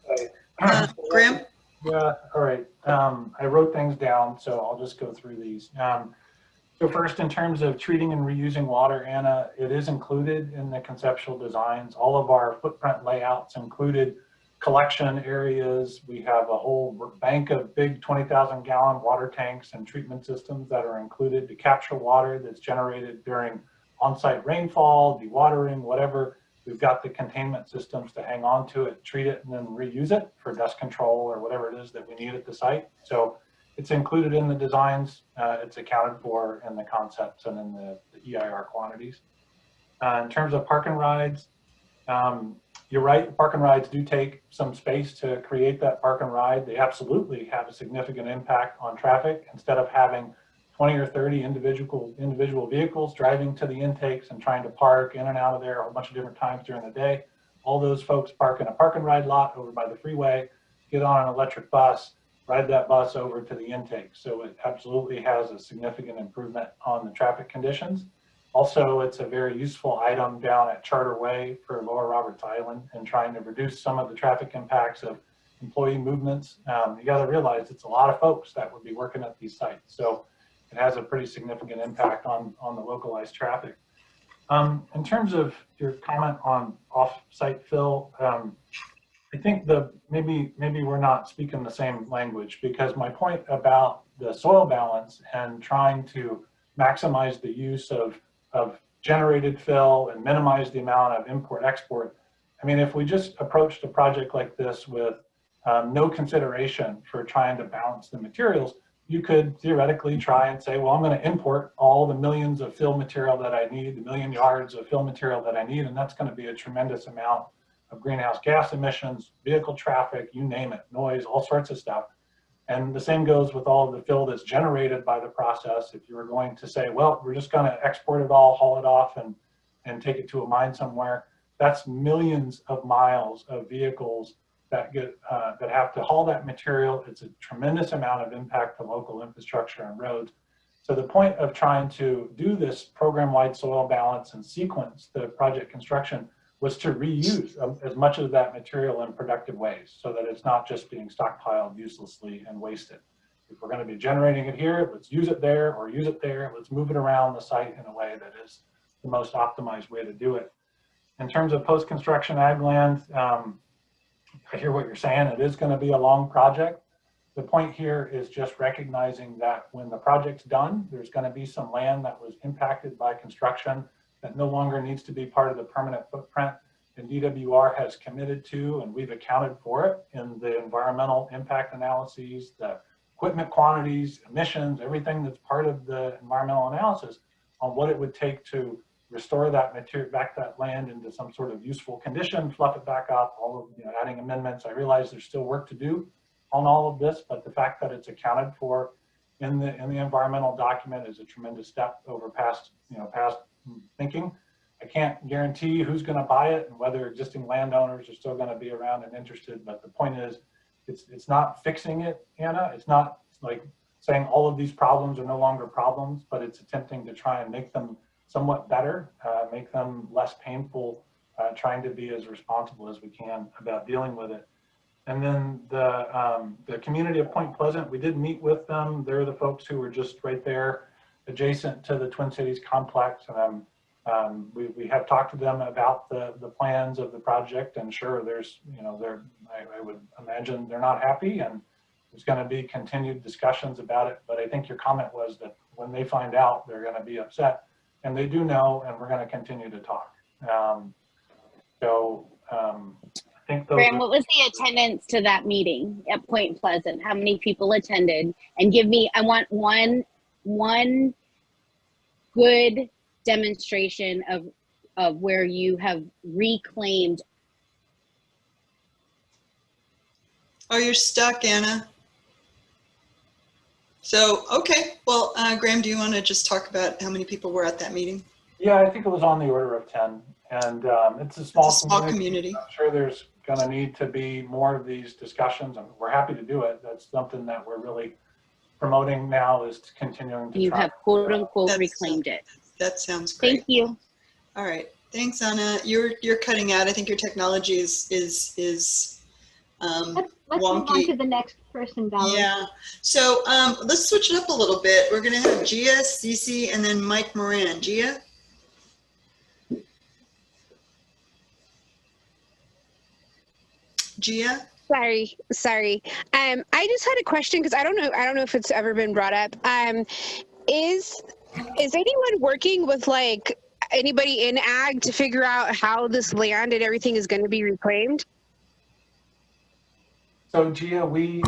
Graham? Yeah, all right. I wrote things down, so I'll just go through these. So first, in terms of treating and reusing water, Anna, it is included in the conceptual designs. All of our footprint layouts included collection areas. We have a whole bank of big 20,000 gallon water tanks and treatment systems that are included to capture water that's generated during on-site rainfall, dewatering, whatever. We've got the containment systems to hang on to it, treat it, and then reuse it for dust control or whatever it is that we need at the site. So it's included in the designs. It's accounted for in the concepts and in the EIR quantities. In terms of park and rides, you're right, park and rides do take some space to create that park and ride. They absolutely have a significant impact on traffic. Instead of having 20 or 30 individual vehicles driving to the intakes and trying to park in and out of there a whole bunch of different times during the day, all those folks park in a park and ride lot over by the freeway, get on an electric bus, ride that bus over to the intake. So it absolutely has a significant improvement on the traffic conditions. Also, it's a very useful item down at Charter Way for Lower Roberts Island and trying to reduce some of the traffic impacts of employee movements. You got to realize it's a lot of folks that would be working at these sites. So it has a pretty significant impact on the localized traffic. In terms of your comment on off-site fill, I think maybe we're not speaking the same language, because my point about the soil balance and trying to maximize the use of generated fill and minimize the amount of import-export. I mean, if we just approached a project like this with no consideration for trying to balance the materials, you could theoretically try and say, well, I'm going to import all the millions of fill material that I need, the million yards of fill material that I need, and that's going to be a tremendous amount of greenhouse gas emissions, vehicle traffic, you name it, noise, all sorts of stuff. And the same goes with all of the fill that's generated by the process. If you were going to say, well, we're just going to export it all, haul it off, and take it to a mine somewhere, that's millions of miles of vehicles that that have to haul that material. It's a tremendous amount of impact to local infrastructure and roads. So the point of trying to do this program-wide soil balance and sequence the project construction was to reuse as much of that material in productive ways, so that it's not just being stockpiled uselessly and wasted. If we're going to be generating it here, let's use it there, or use it there. Let's move it around the site in a way that is the most optimized way to do it. In terms of post-construction ag land, I hear what you're saying. It is going to be a long project. The point here is just recognizing that when the project's done, there's going to be some land that was impacted by construction that no longer needs to be part of the permanent footprint. And DWR has committed to, and we've accounted for it in the environmental impact analyses, the equipment quantities, emissions, everything that's part of the environmental analysis on what it would take to restore that material, back that land into some sort of useful condition, fluff it back up, all of, adding amendments. I realize there's still work to do on all of this, but the fact that it's accounted for in the environmental document is a tremendous step over past thinking. I can't guarantee who's going to buy it and whether existing landowners are still going to be around and interested, but the point is, it's not fixing it, Anna. It's not like saying all of these problems are no longer problems, but it's attempting to try and make them somewhat better, make them less painful, trying to be as responsible as we can about dealing with it. And then the community of Point Pleasant, we did meet with them. They're the folks who were just right there adjacent to the Twin Cities complex. We have talked to them about the plans of the project, and sure, there's, I would imagine they're not happy, and there's going to be continued discussions about it. But I think your comment was that when they find out, they're going to be upset. And they do know, and we're going to continue to talk. I think those Graham, what was the attendance to that meeting at Point Pleasant? How many people attended? And give me, I want one good demonstration of where you have reclaimed. Oh, you're stuck, Anna. So, okay. Well, Graham, do you want to just talk about how many people were at that meeting? Yeah, I think it was on the order of 10. And it's a small community. I'm sure there's going to need to be more of these discussions, and we're happy to do it. That's something that we're really promoting now, is continuing to You have quote unquote reclaimed it. That sounds great. Thank you. All right. Thanks, Anna. You're cutting out. I think your technology is Let's move on to the next person, Valerie. Yeah. So let's switch it up a little bit. We're going to have Gia, Cece, and then Mike Moran. Gia? Gia? Sorry. I just had a question because I don't know if it's ever been brought up. Is anyone working with like anybody in ag to figure out how this land and everything is going to be reclaimed? So Gia, we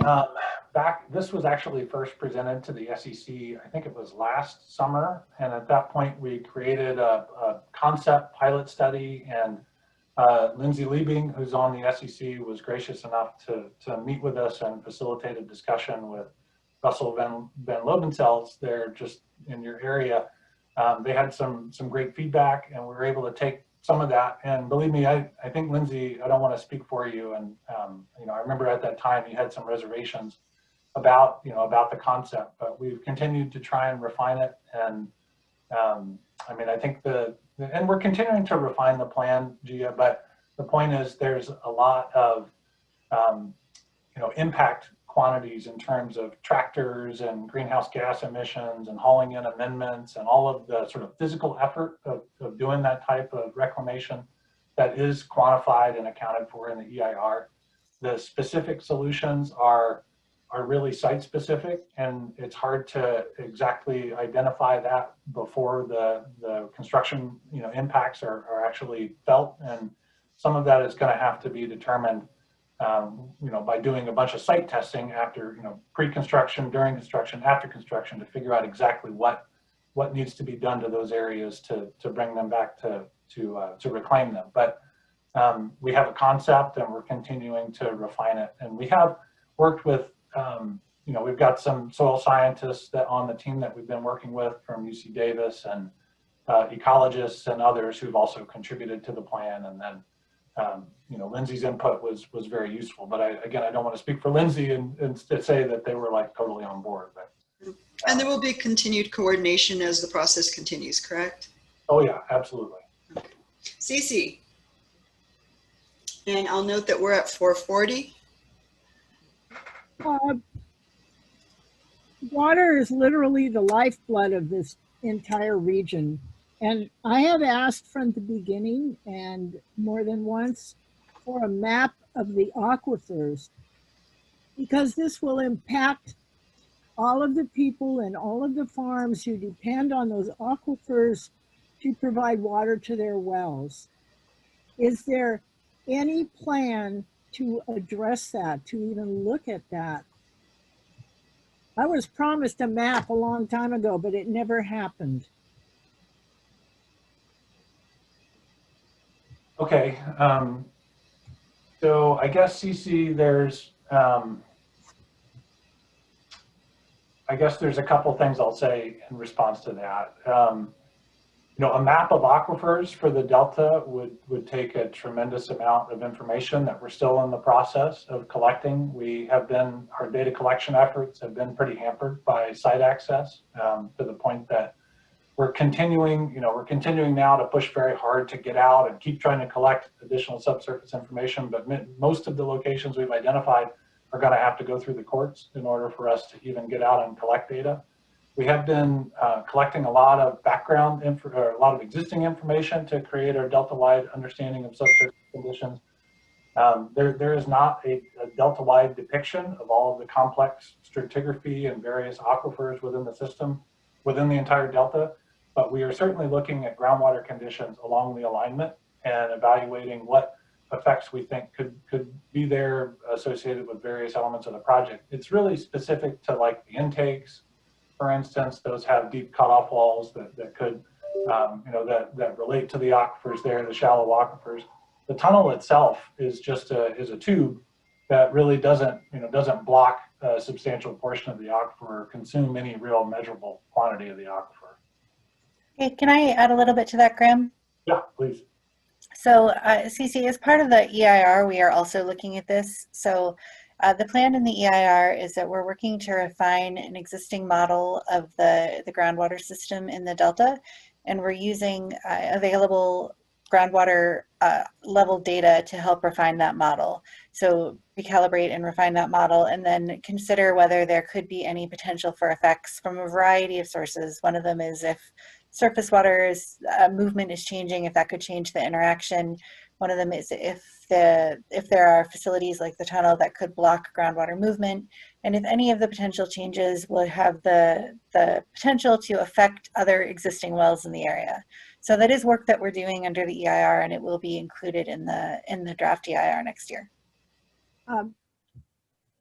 this was actually first presented to the SEC, I think it was last summer. And at that point we created a concept pilot study, and Lindsay Liebing, who's on the SEC, was gracious enough to meet with us and facilitate a discussion with Russell Van Lobensel's there just in your area. They had some great feedback, and we were able to take some of that. And believe me, I think Lindsay, I don't want to speak for you. And I remember at that time you had some reservations about the concept, but we've continued to try and refine it. And I think and we're continuing to refine the plan, Gia, but the point is there's a lot of, impact quantities in terms of tractors and greenhouse gas emissions and hauling in amendments and all of the sort of physical effort of doing that type of reclamation that is quantified and accounted for in the EIR. The specific solutions are really site specific, and it's hard to exactly identify that before the construction impacts are actually felt. And some of that is going to have to be determined by doing a bunch of site testing after, pre-construction, during construction, after construction, to figure out exactly what needs to be done to those areas to bring them back to reclaim them. But we have a concept, and we're continuing to refine it. And we have worked with, we've got some soil scientists on the team that we've been working with from UC Davis, and ecologists and others who've also contributed to the plan. And then Lindsay's input was very useful, but I don't want to speak for Lindsay and to say that they were like totally on board. But and there will be continued coordination as the process continues, correct? Oh yeah, absolutely. Okay. Cece, and I'll note that we're at 4:40. Water is literally the lifeblood of this entire region. And I have asked from the beginning, and more than once, for a map of the aquifers, because this will impact all of the people and all of the farms who depend on those aquifers to provide water to their wells. Is there any plan to address that, to even look at that? I was promised a map a long time ago, but it never happened. Okay, so I guess Cece, there's a couple things I'll say in response to that. A map of aquifers for the Delta would take a tremendous amount of information that we're still in the process of collecting. Our data collection efforts have been pretty hampered by site access, to the point that we're continuing now to push very hard to get out and keep trying to collect additional subsurface information, but most of the locations we've identified are going to have to go through the courts in order for us to even get out and collect data. We have been collecting a lot of background or a lot of existing information to create our Delta-wide understanding of subsurface conditions. There is not a Delta-wide depiction of all of the complex stratigraphy and various aquifers within the system, within the entire Delta. But we are certainly looking at groundwater conditions along the alignment and evaluating what effects we think could be there associated with various elements of the project. It's really specific to like the intakes, for instance. Those have deep cutoff walls that could, that relate to the aquifers there, the shallow aquifers. The tunnel itself is just a tube that really doesn't block a substantial portion of the aquifer or consume any real measurable quantity of the aquifer. Okay, can I add a little bit to that, Graham? Yeah, please. So Cece, as part of the EIR, we are also looking at this. So the plan in the EIR is that we're working to refine an existing model of the groundwater system in the Delta, and we're using available groundwater level data to help refine that model. So recalibrate and refine that model, and then consider whether there could be any potential for effects from a variety of sources. One of them is if surface water's movement is changing, if that could change the interaction. One of them is if there are facilities like the tunnel that could block groundwater movement, and if any of the potential changes will have the potential to affect other existing wells in the area. So that is work that we're doing under the EIR, and it will be included in the draft EIR next year.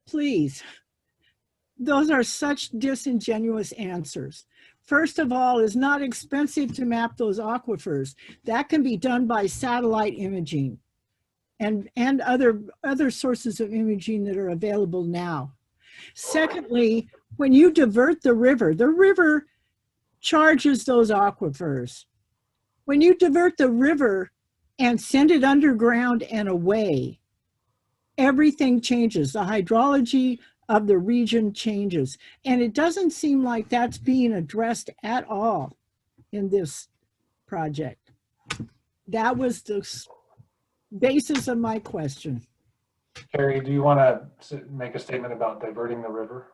Please, those are such disingenuous answers. First of all, it's not expensive to map those aquifers. That can be done by satellite imaging and other sources of imaging that are available now. Secondly, when you divert the river charges those aquifers. When you divert the river and send it underground and away, everything changes. The hydrology of the region changes. And it doesn't seem like that's being addressed at all in this project. That was the basis of my question. Carrie, do you want to make a statement about diverting the river?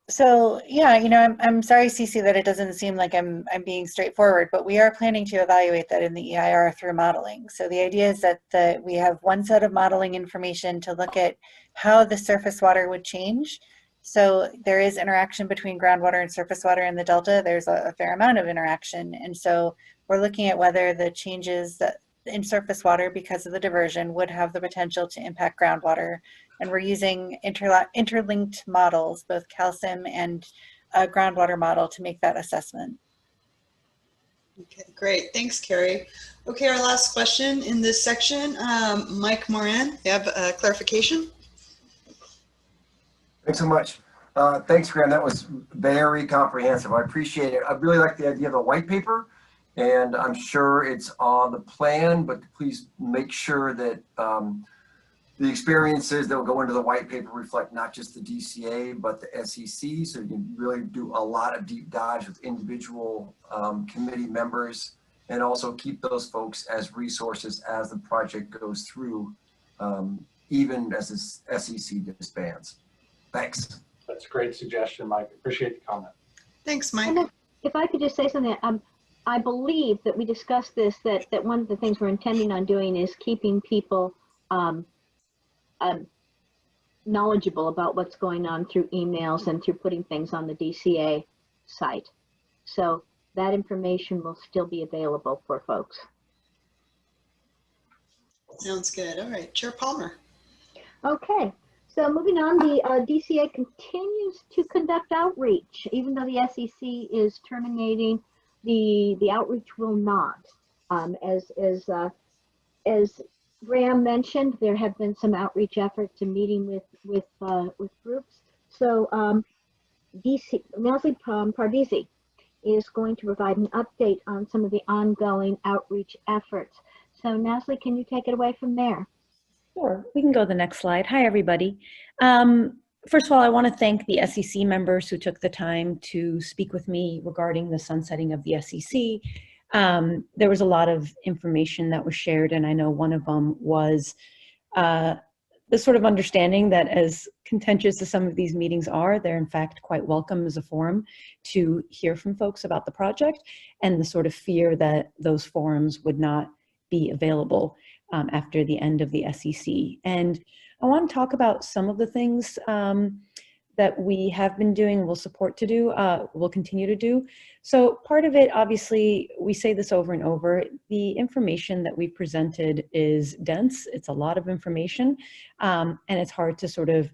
So yeah, you know, I'm sorry, Cece, that it doesn't seem like I'm being straightforward, but we are planning to evaluate that in the EIR through modeling. So the idea is that we have one set of modeling information to look at how the surface water would change. So there is interaction between groundwater and surface water in the Delta. There's a fair amount of interaction. And so we're looking at whether the changes that in surface water because of the diversion would have the potential to impact groundwater. And we're using interlinked models, both CalSim and a groundwater model, to make that assessment. Okay, great. Thanks, Carrie. Okay, our last question in this section, Mike Moran, you have a clarification? Thanks so much. Thanks, Graham. That was very comprehensive. I appreciate it. I really like the idea of the white paper, and I'm sure it's on the plan, but please make sure that the experiences that will go into the white paper reflect not just the DCA, but the SEC. So you can really do a lot of deep dives with individual committee members, and also keep those folks as resources as the project goes through, even as the SEC disbands. Thanks. That's a great suggestion, Mike. Appreciate the comment. Thanks, Mike. And if I could just say something, I believe that we discussed this, that one of the things we're intending on doing is keeping people knowledgeable about what's going on through emails and through putting things on the DCA site. So that information will still be available for folks. Sounds good. All right, Chair Palmer. Okay, so moving on, the DCA continues to conduct outreach. Even though the SEC is terminating, the outreach will not. As Graham mentioned, there have been some outreach efforts and meeting with groups. So Nasli Pardisi is going to provide an update on some of the ongoing outreach efforts. So Nasli, can you take it away from there? Sure, we can go to the next slide. Hi, everybody. First of all, I want to thank the SEC members who took the time to speak with me regarding the sunsetting of the SEC. There was a lot of information that was shared, and I know one of them was the sort of understanding that as contentious as some of these meetings are, they're in fact quite welcome as a forum to hear from folks about the project, and the sort of fear that those forums would not be available after the end of the SEC. And I want to talk about some of the things that we have been doing, will support to do, will continue to do. So part of it, obviously, we say this over and over, the information that we presented is dense. It's a lot of information, and it's hard to sort of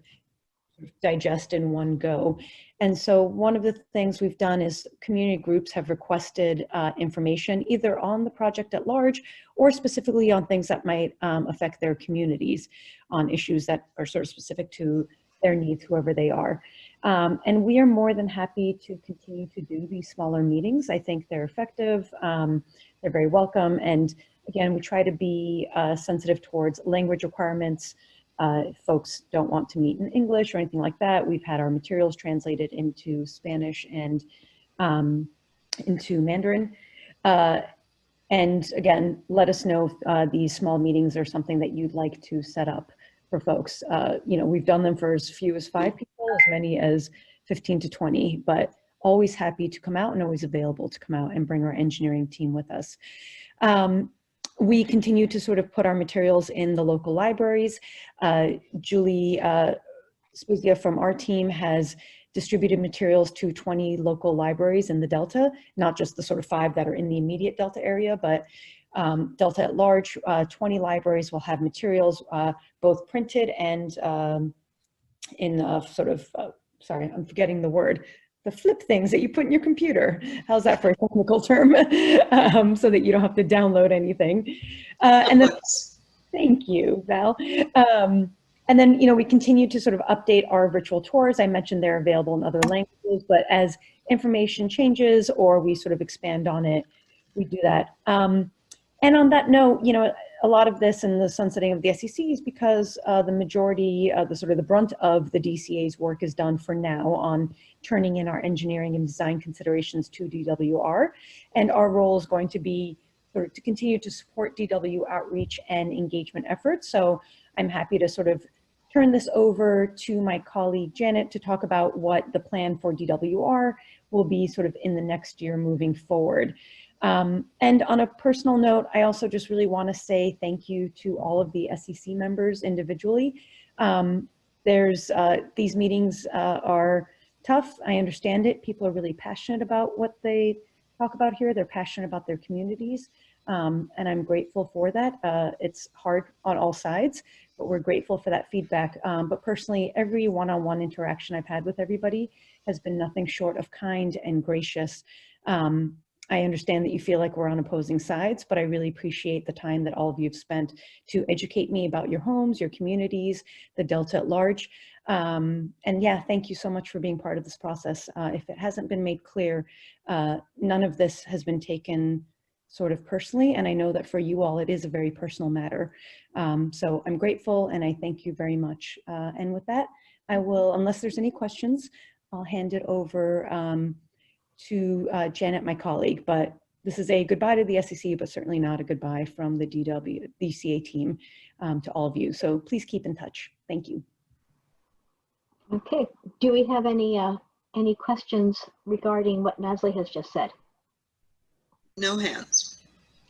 digest in one go. And so one of the things we've done is community groups have requested information either on the project at large or specifically on things that might affect their communities, on issues that are sort of specific to their needs, whoever they are. And we are more than happy to continue to do these smaller meetings. I think they're effective, they're very welcome. And again, we try to be sensitive towards language requirements. If folks don't want to meet in English or anything like that, we've had our materials translated into Spanish and into Mandarin. And again, let us know if these small meetings are something that you'd like to set up for folks. You know, we've done them for as few as 5 people, as many as 15 to 20, but always happy to come out and always available to come out and bring our engineering team with us. We continue to sort of put our materials in the local libraries. Julie Spuzia from our team has distributed materials to 20 local libraries in the Delta, not just the sort of 5 that are in the immediate Delta area, but Delta at large. 20 libraries will have materials, both printed and in sort of, sorry, I'm forgetting the word, the flip things that you put in your computer. How's that for a technical term? So that you don't have to download anything. And then, thank you, Val. And then, you know, we continue to sort of update our virtual tours. I mentioned they're available in other languages, but as information changes or we sort of expand on it, we do that. And on that note, you know, a lot of this and the sunsetting of the SEC is because the majority of the brunt of the DCA's work is done for now on turning in our engineering and design considerations to DWR. And our role is going to be sort of to continue to support DW outreach and engagement efforts. So I'm happy to sort of turn this over to my colleague Janet to talk about what the plan for DWR will be sort of in the next year moving forward. And on a personal note, I also just really want to say thank you to all of the SEC members individually. These meetings are tough. I understand it. People are really passionate about what they talk about here. They're passionate about their communities. And I'm grateful for that. It's hard on all sides, but we're grateful for that feedback. But personally, every one-on-one interaction I've had with everybody has been nothing short of kind and gracious. I understand that you feel like we're on opposing sides, but I really appreciate the time that all of you have spent to educate me about your homes, your communities, the Delta at large. And yeah, thank you so much for being part of this process. If it hasn't been made clear, none of this has been taken sort of personally, and I know that for you all, it is a very personal matter. So I'm grateful and I thank you very much. And with that, I will, unless there's any questions, I'll hand it over to Janet, my colleague, but this is a goodbye to the SEC, but certainly not a goodbye from the DCA team to all of you. So please keep in touch. Thank you. Okay, do we have any questions regarding what Nasli has just said? No hands.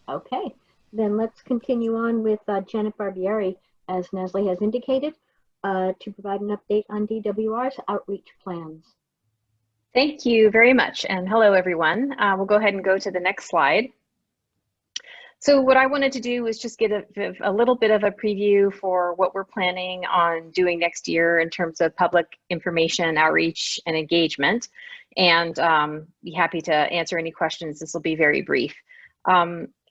Okay, then let's continue on with Janet Barbieri, as Nasli has indicated, to provide an update on DWR's outreach plans. Thank you very much, and hello everyone. We'll go ahead and go to the next slide. So what I wanted to do was just get a little bit of a preview for what we're planning on doing next year in terms of public information, outreach, and engagement, and be happy to answer any questions. This will be very brief.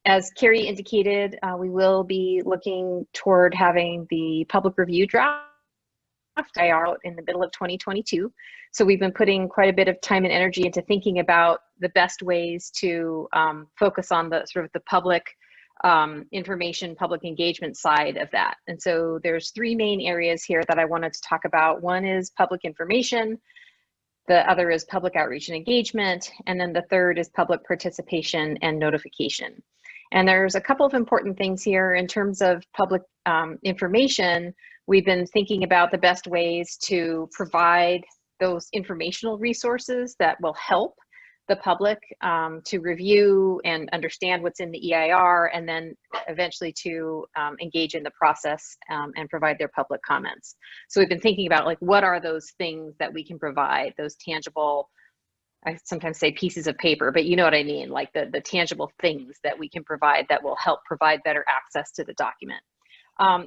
As Carrie indicated, we will be looking toward having the public review draft out in the middle of 2022. So we've been putting quite a bit of time and energy into thinking about the best ways to focus on the sort of the public information, public engagement side of that. And so there's 3 main areas here that I wanted to talk about. One is public information, the other is public outreach and engagement, and then the third is public participation and notification. And there's a couple of important things here in terms of public information. We've been thinking about the best ways to provide those informational resources that will help the public to review and understand what's in the EIR, and then eventually to engage in the process and provide their public comments. So we've been thinking about, like, what are those things that we can provide, those tangible, I sometimes say pieces of paper, but you know what I mean, like the tangible things that we can provide that will help provide better access to the document.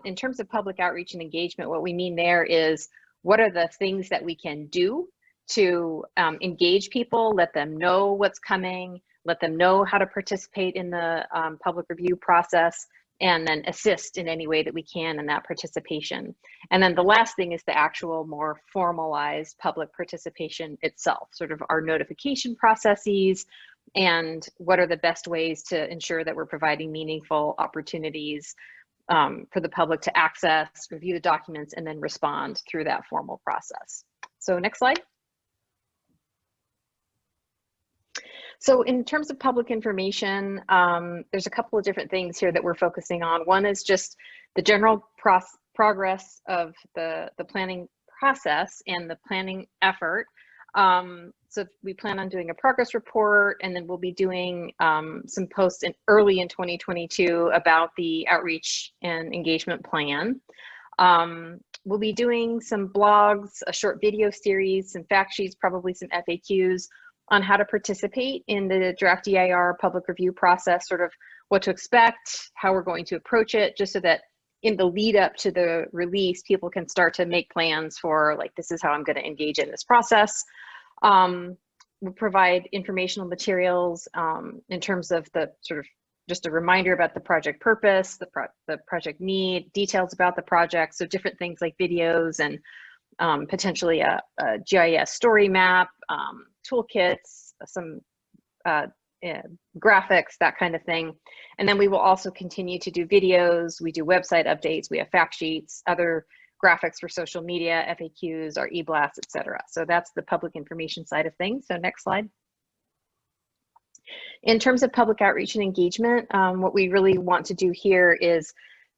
In terms of public outreach and engagement, what we mean there is, what are the things that we can do to engage people, let them know what's coming, let them know how to participate in the public review process, and then assist in any way that we can in that participation. And then the last thing is the actual more formalized public participation itself, sort of our notification processes, and what are the best ways to ensure that we're providing meaningful opportunities for the public to access, review the documents, and then respond through that formal process. So next slide. So in terms of public information, there's a couple of different things here that we're focusing on. One is just the general progress of the planning process and the planning effort. So we plan on doing a progress report, and then we'll be doing some posts early in 2022 about the outreach and engagement plan. We'll be doing some blogs, a short video series, some fact sheets, probably some FAQs on how to participate in the draft EIR public review process, sort of what to expect, how we're going to approach it, just so that in the lead up to the release, people can start to make plans for, like, this is how I'm going to engage in this process. We'll provide informational materials in terms of the sort of just a reminder about the project purpose, the project need, details about the project, so different things like videos and potentially a GIS story map, toolkits, some graphics, that kind of thing. And then we will also continue to do videos. We do website updates. We have fact sheets, other graphics for social media, FAQs, our e-blasts, etc. So that's the public information side of things. So next slide. In terms of public outreach and engagement, what we really want to do here is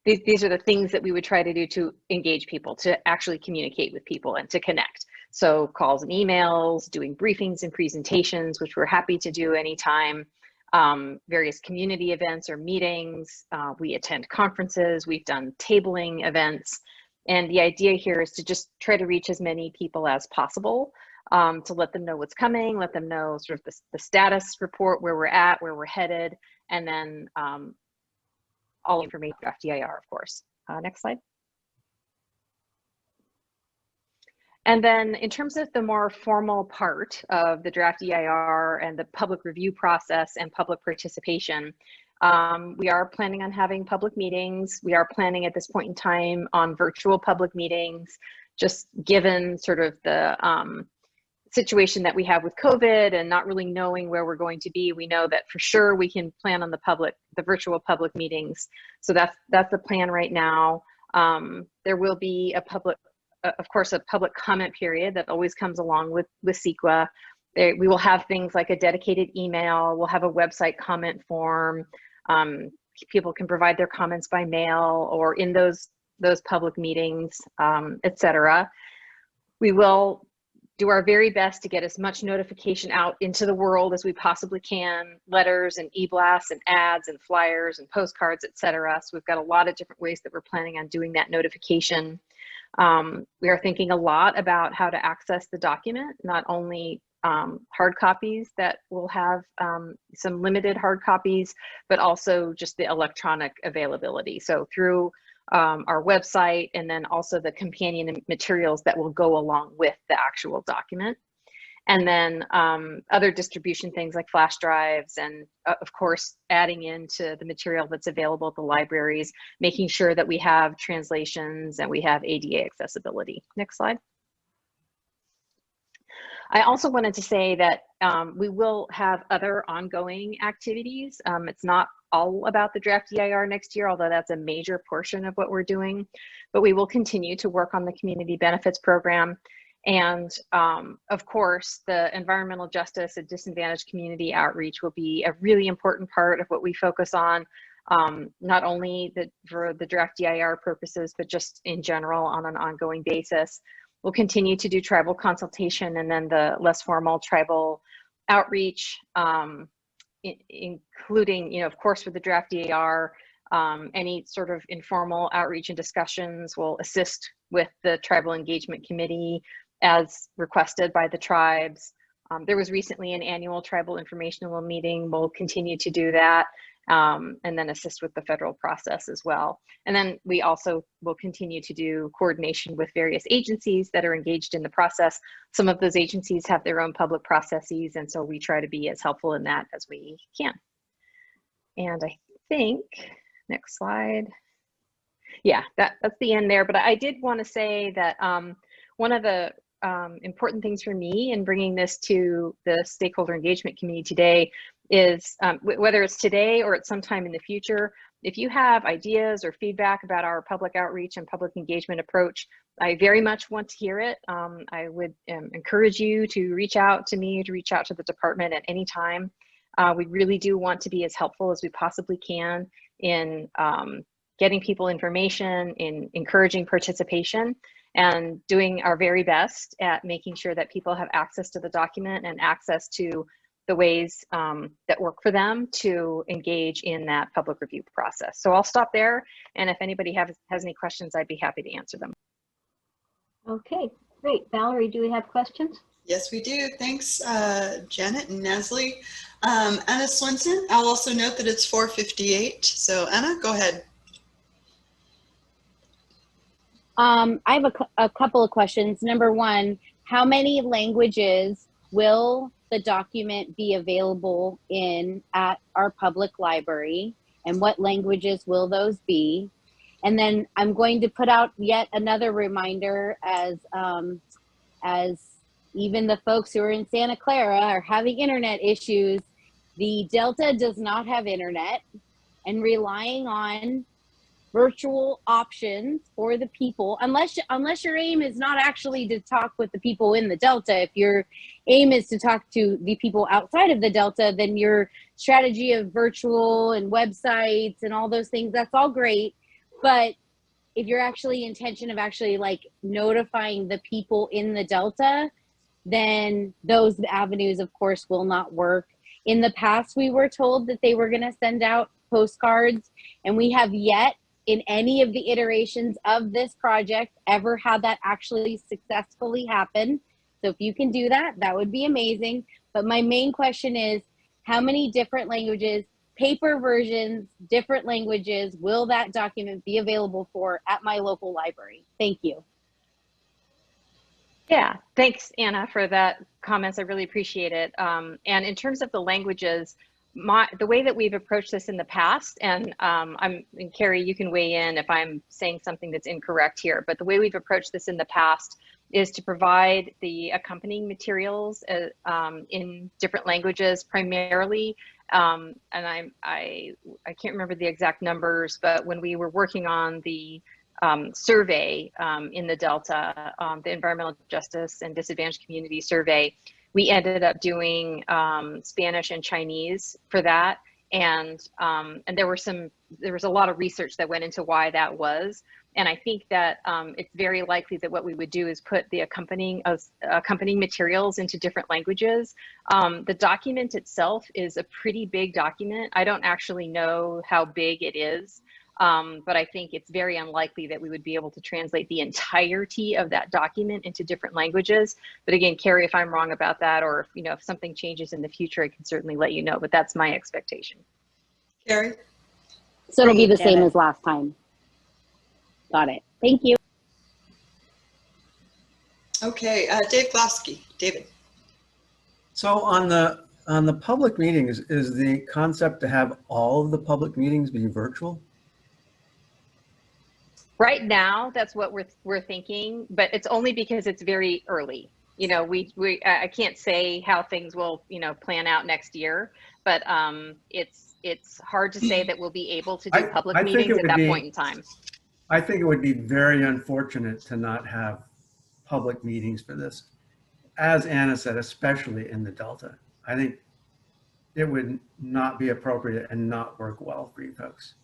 these are the things that we would try to do to engage people, to actually communicate with people and to connect. So calls and emails, doing briefings and presentations, which we're happy to do anytime, various community events or meetings. We attend conferences, we've done tabling events. And the idea here is to just try to reach as many people as possible, to let them know what's coming, let them know sort of the status report, where we're at, where we're headed, and then all information about DIR, of course. Next slide. And then in terms of the more formal part of the draft EIR and the public review process and public participation, we are planning on having public meetings. We are planning at this point in time on virtual public meetings, just given sort of the situation that we have with COVID and not really knowing where we're going to be. We know that for sure we can plan on the virtual public meetings. So that's the plan right now. There will be of course, a public comment period that always comes along with CEQA. We will have things like a dedicated email. We'll have a website comment form. People can provide their comments by mail or in those public meetings, etc. We will do our very best to get as much notification out into the world as we possibly can, letters and e-blasts and ads and flyers and postcards, etc. So we've got a lot of different ways that we're planning on doing that notification. We are thinking a lot about how to access the document, not only hard copies that will have some limited hard copies, but also just the electronic availability. So through our website, and then also the companion materials that will go along with the actual document. And then other distribution things like flash drives, and of course, adding into the material that's available at the libraries, making sure that we have translations and we have ADA accessibility. Next slide. I also wanted to say that we will have other ongoing activities. It's not all about the draft EIR next year, although that's a major portion of what we're doing, but we will continue to work on the community benefits program. And of course, the environmental justice and disadvantaged community outreach will be a really important part of what we focus on, not only for the draft EIR purposes, but just in general on an ongoing basis. We'll continue to do tribal consultation, and then the less formal tribal outreach, including, of course, for the draft EIR, any sort of informal outreach and discussions will assist with the Tribal Engagement Committee as requested by the tribes. There was recently an annual tribal informational meeting. We'll continue to do that, and then assist with the federal process as well. And then we also will continue to do coordination with various agencies that are engaged in the process. Some of those agencies have their own public processes, and so we try to be as helpful in that as we can. And I think, next slide. Yeah, that's the end there, but I did want to say that one of the important things for me in bringing this to the Stakeholder Engagement Committee today is, whether it's today or at some time in the future, if you have ideas or feedback about our public outreach and public engagement approach, I very much want to hear it. I would encourage you to reach out to me, to reach out to the department at any time. We really do want to be as helpful as we possibly can in getting people information, in encouraging participation, and doing our very best at making sure that people have access to the document and access to the ways that work for them to engage in that public review process. So I'll stop there, and if anybody has any questions, I'd be happy to answer them. Okay, great. Valerie, do we have questions? Yes, we do. Thanks, Janet and Nasli. Anna Swenson, I'll also note that it's 4:58. So Anna, go ahead. I have a couple of questions. Number one, how many languages will the document be available in at our public library, and what languages will those be? And then I'm going to put out yet another reminder, as even the folks who are in Santa Clara are having internet issues. The Delta does not have internet, and relying on virtual options for the people, unless your aim is not actually to talk with the people in the Delta. If your aim is to talk to the people outside of the Delta, then your strategy of virtual and websites and all those things, that's all great. But if you're actually intention of actually like notifying the people in the Delta, then those avenues, of course, will not work. In the past, we were told that they were going to send out postcards, and we have yet in any of the iterations of this project ever had that actually successfully happen. So if you can do that, that would be amazing. But my main question is, how many different languages, paper versions, different languages, will that document be available for at my local library? Thank you. Yeah, thanks, Anna, for that comments. I really appreciate it. And in terms of the languages, the way that we've approached this in the past, and Carrie, you can weigh in if I'm saying something that's incorrect here, but the way we've approached this in the past is to provide the accompanying materials in different languages primarily. And I can't remember the exact numbers, but when we were working on the survey in the Delta, the Environmental Justice and Disadvantaged Community Survey, we ended up doing Spanish and Chinese for that, and there was a lot of research that went into why that was, and I think that it's very likely that what we would do is put the accompanying materials into different languages. The document itself is a pretty big document. I don't actually know how big it is. But I think it's very unlikely that we would be able to translate the entirety of that document into different languages. But again, Carrie, if I'm wrong about that, or if something changes in the future, I can certainly let you know. But that's my expectation. Carrie? So it'll be the same as last time. Got it. Thank you. Okay, Dave Glosky. David. So on the public meetings, is the concept to have all of the public meetings be virtual? Right now, that's what we're thinking, but it's only because it's very early. I can't say how things will plan out next year, but it's hard to say that we'll be able to do public meetings at that point in time. I think it would be very unfortunate to not have public meetings for this. As Anna said, especially in the Delta. I think it would not be appropriate and not work well for you folks.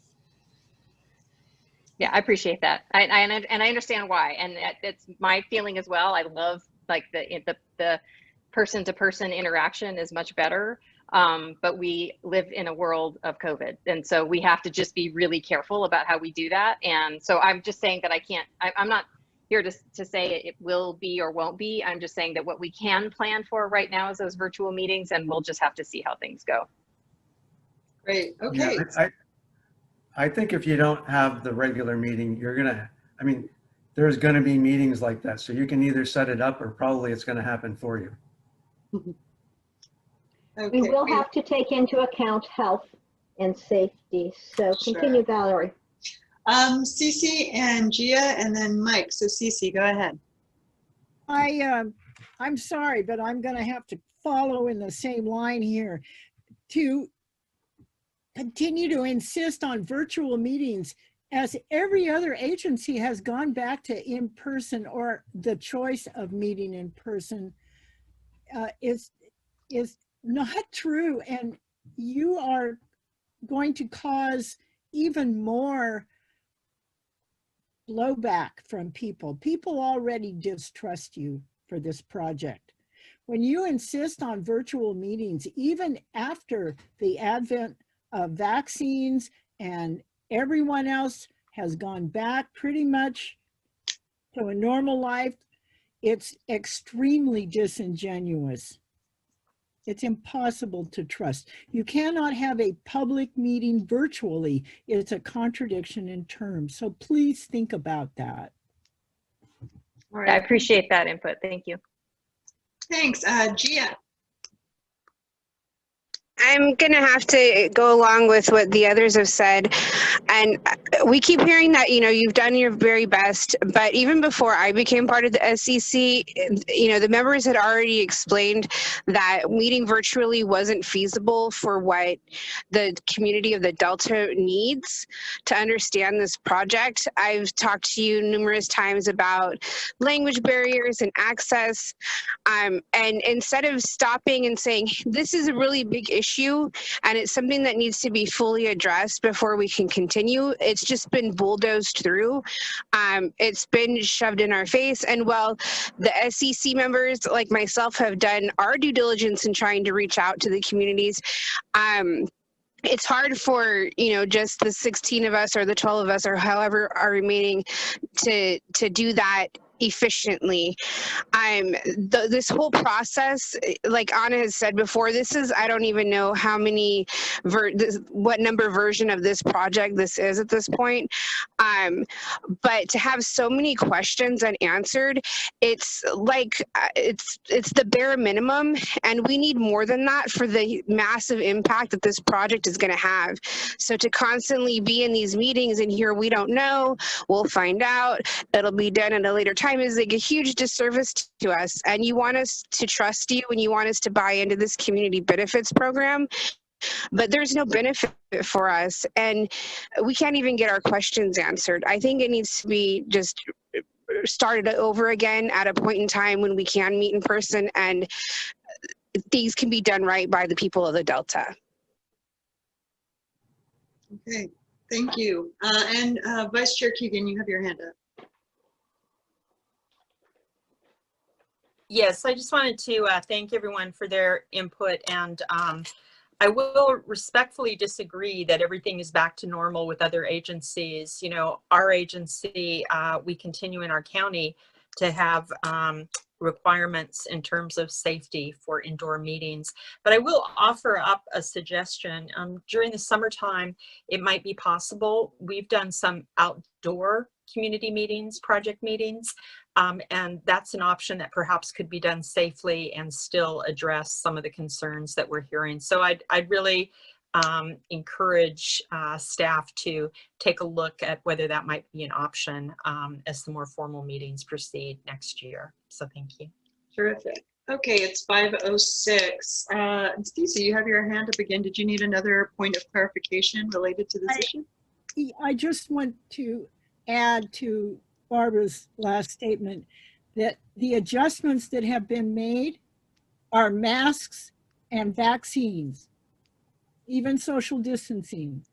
Yeah, I appreciate that. And I understand why. And it's my feeling as well. I love like the person-to-person interaction is much better. But we live in a world of COVID. And so we have to just be really careful about how we do that. And so I'm just saying that I'm not here to say it will be or won't be. I'm just saying that what we can plan for right now is those virtual meetings, and we'll just have to see how things go. Great, okay. Yeah, I think if you don't have the regular meeting, there's gonna be meetings like that. So you can either set it up or probably it's gonna happen for you. Okay. We will have to take into account health and safety. So continue, Valerie. Cece and Gia, and then Mike. So Cece, go ahead. I'm sorry, but I'm going to have to follow in the same line here. To continue to insist on virtual meetings, as every other agency has gone back to in-person, or the choice of meeting in person, is not true. And you are going to cause even more blowback from people. People already distrust you for this project. When you insist on virtual meetings, even after the advent of vaccines and everyone else has gone back pretty much to a normal life, it's extremely disingenuous. It's impossible to trust. You cannot have a public meeting virtually. It's a contradiction in terms. So please think about that. All right. I appreciate that input. Thank you. Thanks. Gia. I'm going to have to go along with what the others have said. And we keep hearing that, you know, you've done your very best. But even before I became part of the SEC, you know, the members had already explained that meeting virtually wasn't feasible for what the community of the Delta needs to understand this project. I've talked to you numerous times about language barriers and access. And instead of stopping and saying, this is a really big issue, and it's something that needs to be fully addressed before we can continue, it's just been bulldozed through. It's been shoved in our face. And while the SEC members like myself have done our due diligence in trying to reach out to the communities, it's hard for, you know, just the 16 of us or the 12 of us or however are remaining to do that efficiently. This whole process, like Anna has said before, this is, I don't even know how many, what number version of this project this is at this point. But to have so many questions unanswered, it's like, it's the bare minimum, and we need more than that for the massive impact that this project is going to have. So to constantly be in these meetings and hear, we don't know, we'll find out, it'll be done at a later time, is like a huge disservice to us. And you want us to trust you, and you want us to buy into this community benefits program, but there's no benefit for us, and we can't even get our questions answered. I think it needs to be just started over again at a point in time when we can meet in person and things can be done right by the people of the Delta. Okay, thank you. And Vice Chair Keegan, you have your hand up. Yes, I just wanted to thank everyone for their input, and I will respectfully disagree that everything is back to normal with other agencies. You know, our agency, we continue in our county to have requirements in terms of safety for indoor meetings. But I will offer up a suggestion. During the summertime, it might be possible. We've done some outdoor community meetings, project meetings, and that's an option that perhaps could be done safely and still address some of the concerns that we're hearing. So I'd really encourage staff to take a look at whether that might be an option as the more formal meetings proceed next year. So thank you. Terrific. Okay, it's 5:06. Stacey, you have your hand up again. Did you need another point of clarification related to this issue? I just want to add to Barbara's last statement that the adjustments that have been made are masks and vaccines, even social distancing.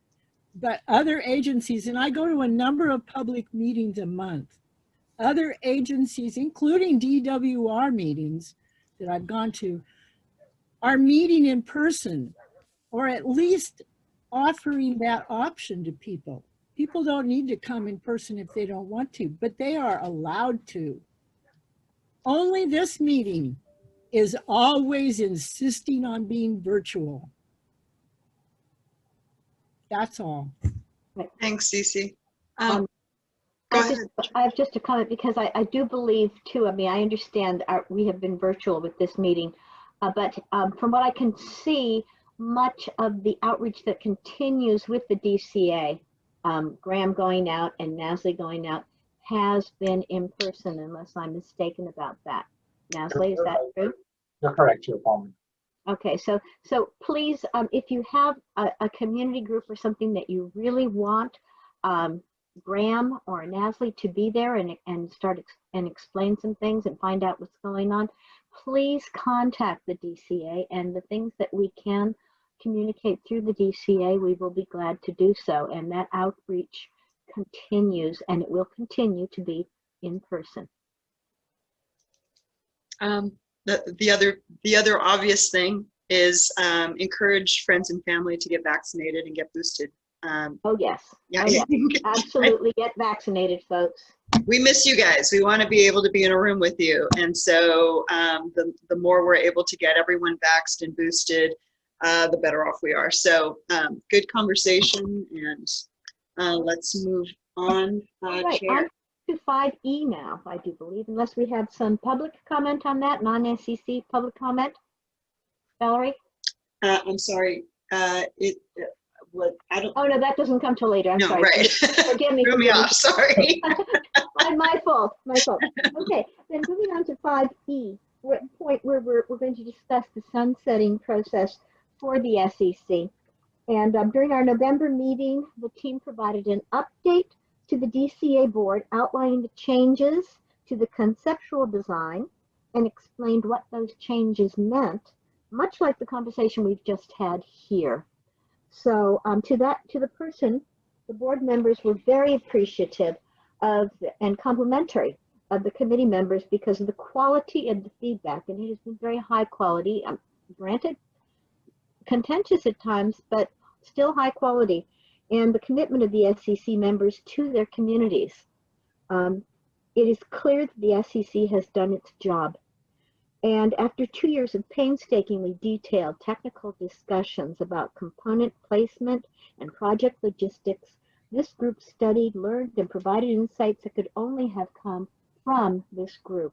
But other agencies, and I go to a number of public meetings a month, other agencies, including DWR meetings that I've gone to, are meeting in person, or at least offering that option to people. People don't need to come in person if they don't want to, but they are allowed to. Only this meeting is always insisting on being virtual. That's all. Thanks, Cece. I have just a comment, because I do believe too, I mean, I understand we have been virtual with this meeting, but from what I can see, much of the outreach that continues with the DCA, Graham going out and Nasli going out, has been in person, unless I'm mistaken about that. Nasli, is that true? You're correct, Chair Palmer. Okay, so please, if you have a community group or something that you really want Graham or Nasli to be there and start and explain some things and find out what's going on, please contact the DCA, and the things that we can communicate through the DCA, we will be glad to do so. And that outreach continues, and it will continue to be in person. The other obvious thing is encourage friends and family to get vaccinated and get boosted. Oh yes, yeah, oh, yes. Absolutely, get vaccinated, folks. We miss you guys. We want to be able to be in a room with you, and so the more we're able to get everyone vaxxed and boosted, the better off we are. So good conversation, and let's move on. Right, Chair. on to 5E now, I do believe, unless we had some public comment on that, non-SEC public comment. Valerie? I'm sorry. What I don't. Oh no, that doesn't come till later. I'm No, sorry. right. Forgive me. Threw me off. Sorry. my fault. My fault. Okay, then moving on to 5E, we're at the point where we're going to discuss the sunsetting process for the SEC. And during our November meeting, the team provided an update to the DCA board outlining the changes to the conceptual design and explained what those changes meant, much like the conversation we've just had here. So to the person, the board members were very appreciative of and complimentary of the committee members because of the quality of the feedback, and it has been very high quality, granted contentious at times, but still high quality, and the commitment of the SEC members to their communities. It is clear that the SEC has done its job. And after 2 years of painstakingly detailed technical discussions about component placement and project logistics, this group studied, learned, and provided insights that could only have come from this group.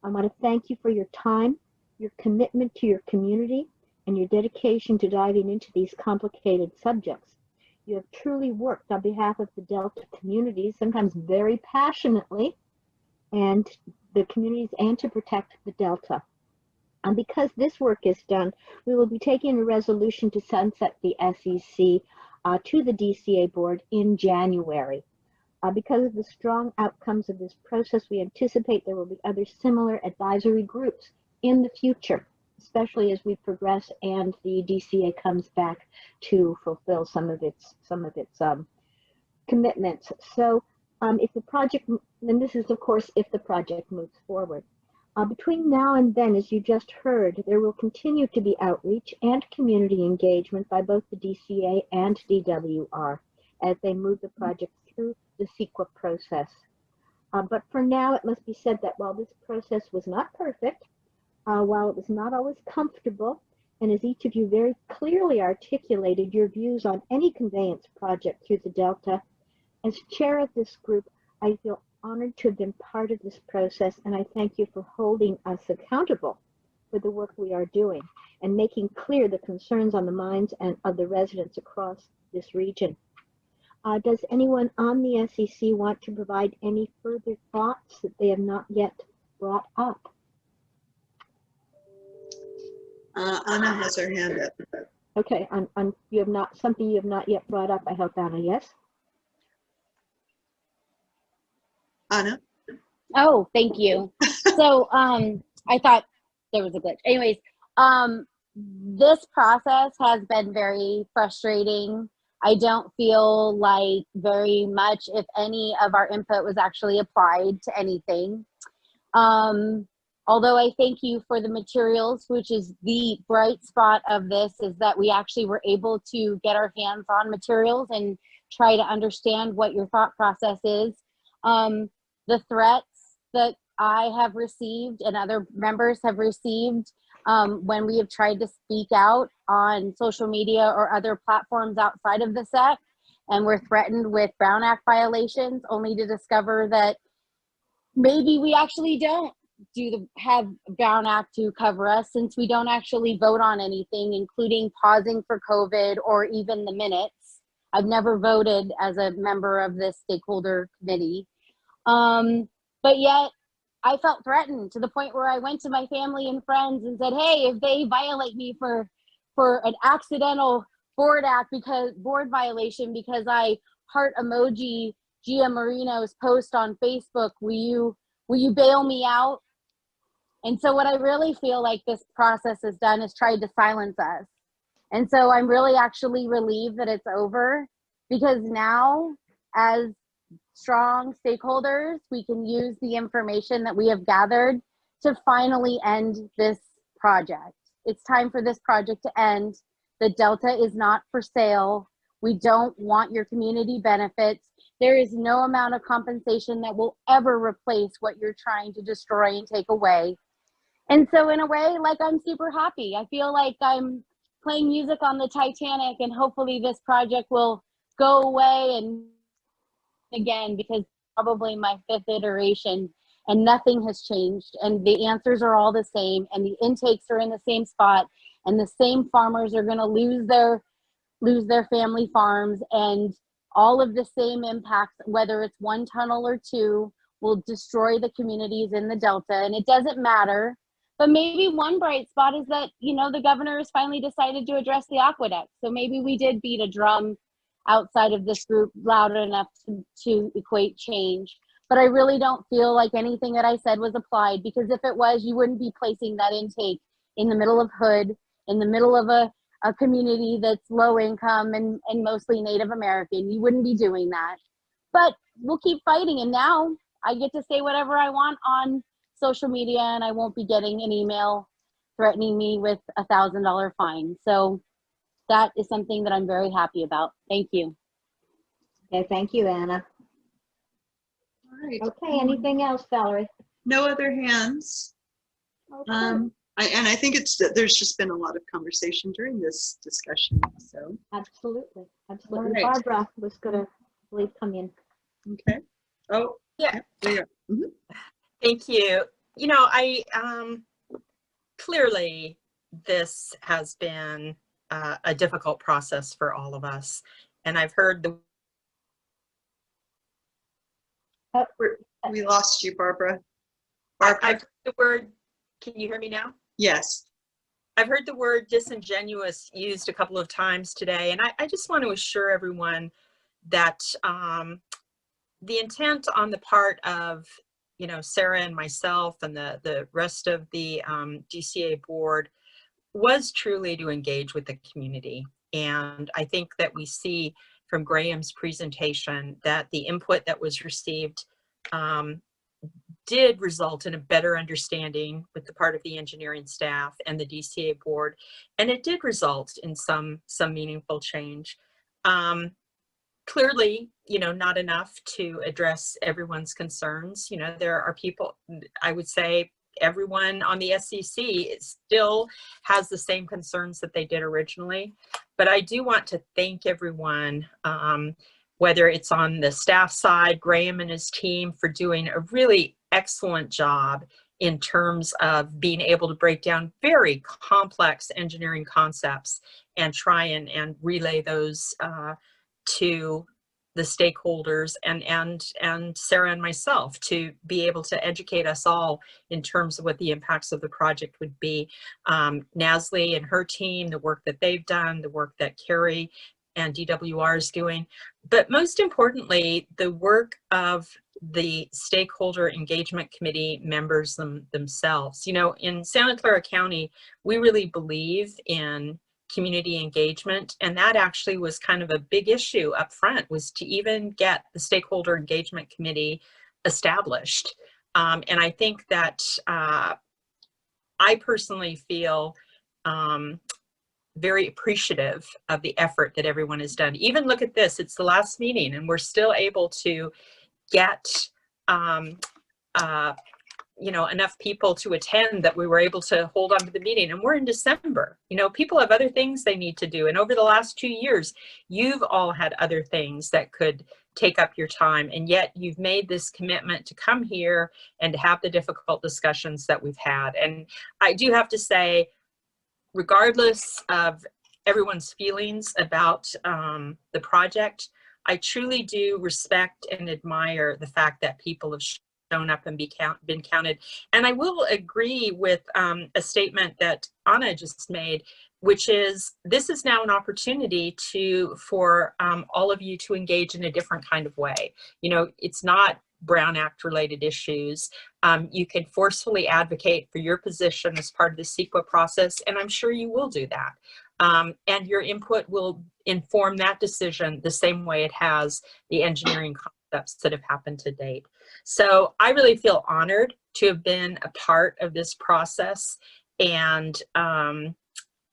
I want to thank you for your time, your commitment to your community, and your dedication to diving into these complicated subjects. You have truly worked on behalf of the Delta community, sometimes very passionately, and the communities, and to protect the Delta. And because this work is done, we will be taking a resolution to sunset the SEC to the DCA board in January. Because of the strong outcomes of this process, we anticipate there will be other similar advisory groups in the future, especially as we progress and the DCA comes back to fulfill some of its commitments. So if the project, and this is of course if the project moves forward. Between now and then, as you just heard, there will continue to be outreach and community engagement by both the DCA and DWR as they move the project through the CEQA process. But for now, it must be said that while this process was not perfect, while it was not always comfortable, and as each of you very clearly articulated your views on any conveyance project through the Delta, as chair of this group, I feel honored to have been part of this process, and I thank you for holding us accountable for the work we are doing and making clear the concerns on the minds and of the residents across this region. Does anyone on the SEC want to provide any further thoughts that they have not yet brought up? Anna has her hand up. Okay, you have not, something you have not yet brought up, I hope, Anna, yes? Anna? Oh, thank you. So I thought there was a glitch. Anyways, this process has been very frustrating. I don't feel like very much, if any, of our input was actually applied to anything. Although I thank you for the materials, which is the bright spot of this, is that we actually were able to get our hands on materials and try to understand what your thought process is. The threats that I have received and other members have received when we have tried to speak out on social media or other platforms outside of the SEC, and we're threatened with Brown Act violations, only to discover that maybe we actually don't have Brown Act to cover us, since we don't actually vote on anything, including pausing for COVID or even the minutes. I've never voted as a member of this stakeholder committee. But yet I felt threatened to the point where I went to my family and friends and said, hey, if they violate me for an accidental board violation because I heart emoji Gia Marino's post on Facebook, will you bail me out? And so what I really feel like this process has done is tried to silence us And so I'm really actually relieved that it's over, because now as strong stakeholders, we can use the information that we have gathered to finally end this project. It's time for this project to end. The Delta is not for sale. We don't want your community benefits. There is no amount of compensation that will ever replace what you're trying to destroy and take away. And so in a way, like, I'm super happy. I feel like I'm playing music on the Titanic, and hopefully this project will go away and again, because probably my 5th iteration and nothing has changed, and the answers are all the same, and the intakes are in the same spot, and the same farmers are going to lose their family farms, and all of the same impacts, whether it's 1 tunnel or 2, will destroy the communities in the Delta. And it doesn't matter. But maybe one bright spot is that, you know, the governor has finally decided to address the aqueduct. So maybe we did beat a drum outside of this group loud enough to equate change. But I really don't feel like anything that I said was applied, because if it was, you wouldn't be placing that intake in the middle of Hood, in the middle of a community that's low income and mostly Native American. You wouldn't be doing that. But we'll keep fighting. And now I get to say whatever I want on social media, and I won't be getting an email threatening me with a $1,000 fine. So that is something that I'm very happy about. Thank you. Okay, thank you, Anna. All right. Okay, anything else, Valerie? No other hands. Okay. I think there's just been a lot of conversation during this discussion. So absolutely. All right. Barbara was going to, I believe, come in. Okay. Oh, yeah. There. Mm-hmm. Thank you. You know, I clearly this has been a difficult process for all of us, and I've heard the. We lost you, Barbara. I've heard the word. Can you hear me now? Yes. I've heard the word disingenuous used a couple of times today, and I just want to assure everyone that the intent on the part of, you know, Sarah and myself and the rest of the DCA board was truly to engage with the community. And I think that we see from Graham's presentation that the input that was received did result in a better understanding with the part of the engineering staff and the DCA board, and it did result in some meaningful change. Clearly, you know, not enough to address everyone's concerns. You know, there are people, I would say everyone on the SCC still has the same concerns that they did originally, but I do want to thank everyone, whether it's on the staff side, Graham and his team, for doing a really excellent job in terms of being able to break down very complex engineering concepts and try and relay those to the stakeholders and Sarah and myself to be able to educate us all in terms of what the impacts of the project would be. Nasli and her team, the work that they've done, the work that Carrie and DWR is doing, but most importantly, the work of the Stakeholder Engagement Committee members themselves. You know, in Santa Clara County, we really believe in community engagement, and that actually was kind of a big issue up front, was to even get the Stakeholder Engagement Committee established. And I think that I personally feel very appreciative of the effort that everyone has done. Even look at this, it's the last meeting and we're still able to get you know, enough people to attend that we were able to hold on to the meeting. And we're in December. You know, people have other things they need to do. And over the last 2 years, you've all had other things that could take up your time. And yet you've made this commitment to come here and to have the difficult discussions that we've had. And I do have to say, regardless of everyone's feelings about the project, I truly do respect and admire the fact that people have shown up and been counted. And I will agree with a statement that Anna just made, which is this is now an opportunity for all of you to engage in a different kind of way. You know, it's not Brown Act related issues. You can forcefully advocate for your position as part of the CEQA process, and I'm sure you will do that. And your input will inform that decision the same way it has the engineering concepts that have happened to date. So I really feel honored to have been a part of this process, and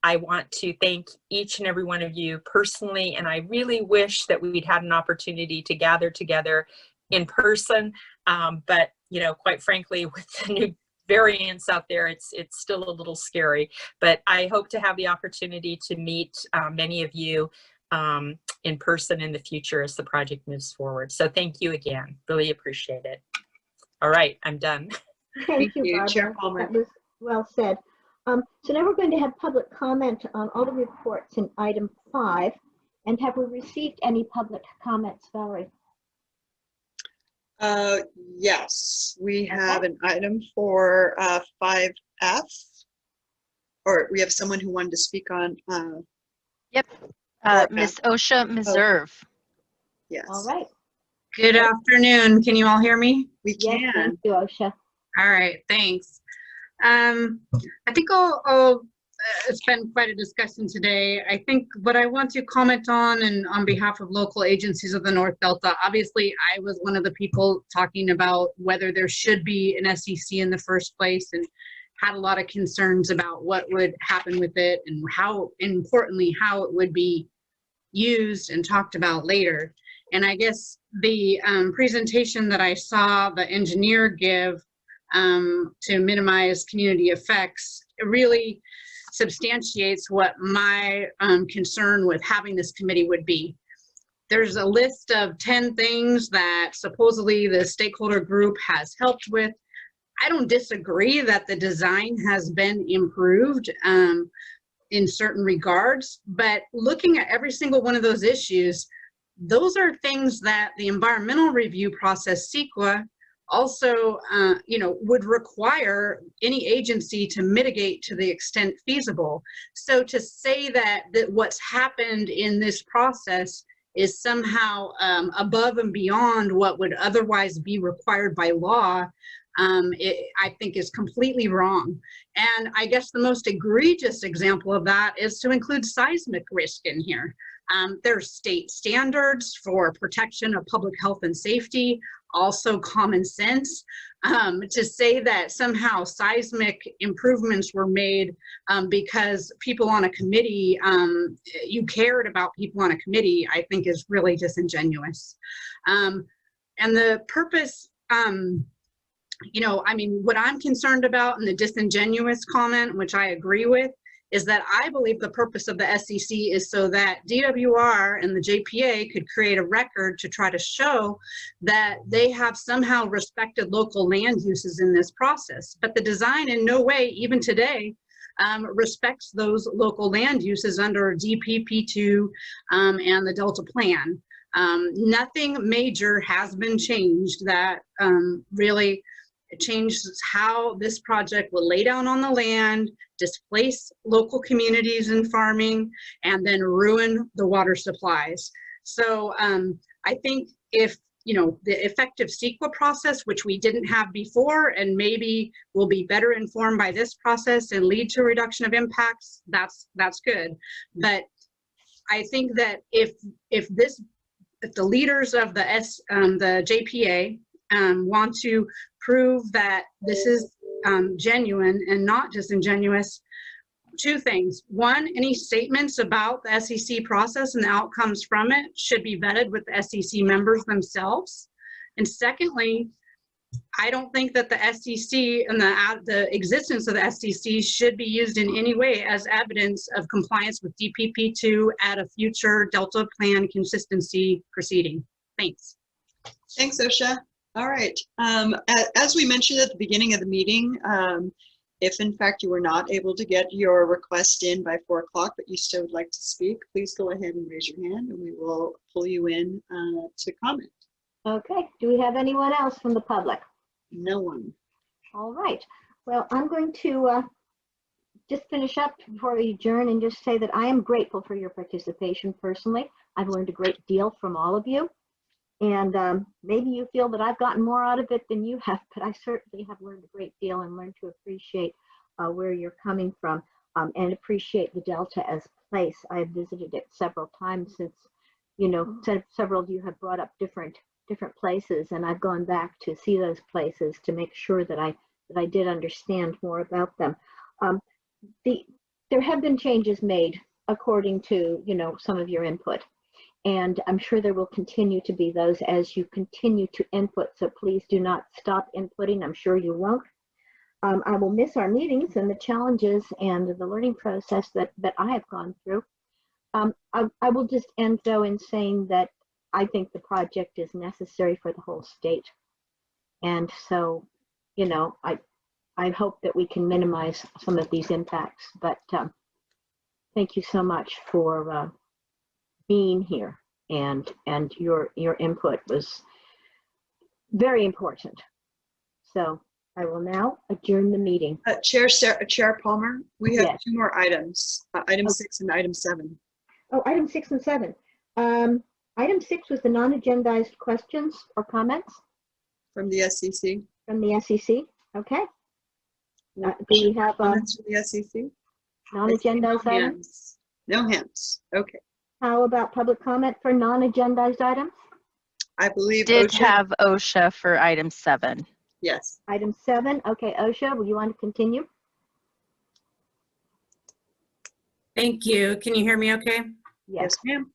I want to thank each and every one of you personally, and I really wish that we'd had an opportunity to gather together in person, but quite frankly, with the new variants out there, it's still a little scary. But I hope to have the opportunity to meet many of you in person in the future as the project moves forward. So thank you again, really appreciate it. All right, I'm done. Thank you, Barbara. Chair Palmer. That was well said. So now we're going to have public comment on all the reports in item 5. And have we received any public comments, Valerie? Yes, we have an item for 5F, or we have someone who wanted to speak on. Yep, Miss Osha Meserve. Yes. All right. Good afternoon. Can you all hear me? We Yes, can. thank you, Osha. All right, thanks. I think it's been quite a discussion today. I think what I want to comment on, and on behalf of local agencies of the North Delta, obviously I was one of the people talking about whether there should be an SEC in the first place, and had a lot of concerns about what would happen with it, and how, importantly, how it would be used and talked about later. And I guess the presentation that I saw the engineer give to minimize community effects, it really substantiates what my concern with having this committee would be. There's a list of 10 things that supposedly the stakeholder group has helped with. I don't disagree that the design has been improved in certain regards, but looking at every single one of those issues, those are things that the environmental review process, CEQA, also would require any agency to mitigate to the extent feasible. So to say that what's happened in this process is somehow above and beyond what would otherwise be required by law, I think is completely wrong. And I guess the most egregious example of that is to include seismic risk in here. There's state standards for protection of public health and safety, also common sense. To say that somehow seismic improvements were made because people on a committee, you cared about people on a committee, I think is really disingenuous. And the purpose, what I'm concerned about in the disingenuous comment, which I agree with, is that I believe the purpose of the SEC is so that DWR and the JPA could create a record to try to show that they have somehow respected local land uses in this process. But the design in no way, even today, respects those local land uses under DPP2 and the Delta Plan. Nothing major has been changed that really changes how this project will lay down on the land, displace local communities in farming, and then ruin the water supplies. So I think if the effective CEQA process, which we didn't have before and maybe will be better informed by this process and lead to a reduction of impacts, that's good. But I think that if the leaders of the JPA want to prove that this is genuine and not disingenuous, two things. One, any statements about the SEC process and the outcomes from it should be vetted with the SEC members themselves. And secondly, I don't think that the SEC and the existence of the SEC should be used in any way as evidence of compliance with DPP2 at a future Delta Plan consistency proceeding. Thanks. Thanks, Osha. All right. As we mentioned at the beginning of the meeting, if in fact you were not able to get your request in by 4 o'clock, but you still would like to speak, please go ahead and raise your hand and we will pull you in to comment. Okay. Do we have anyone else from the public? No one. All right. Well, I'm going to just finish up before we adjourn and just say that I am grateful for your participation personally. I've learned a great deal from all of you. And maybe you feel that I've gotten more out of it than you have, but I certainly have learned a great deal and learned to appreciate where you're coming from and appreciate the Delta as place. I have visited it several times since, you know, several of you have brought up different places, and I've gone back to see those places to make sure that I did understand more about them. There have been changes made according to, you know, some of your input, and I'm sure there will continue to be those as you continue to input. So please do not stop inputting. I'm sure you won't. I will miss our meetings and the challenges and the learning process that I have gone through. I will just end though in saying that I think the project is necessary for the whole state. And so, you know, I hope that we can minimize some of these impacts, but thank you so much for being here, and your input was very important. So I will now adjourn the meeting. Chair Palmer, we have Yes. 2 more items, item 6 and item 7. Oh, item 6 and 7. Item 6 was the non-agendized questions or comments From the SEC. from the SEC. Okay. Do we have comments from the SEC? non-agendized items? No hands. Okay. How about public comment for non-agendized items? I believe Did OSHA. have OSHA for item 7. Yes. Item 7. Okay, OSHA, will you want to continue? Thank you. Can you hear me okay? Yes, ma'am.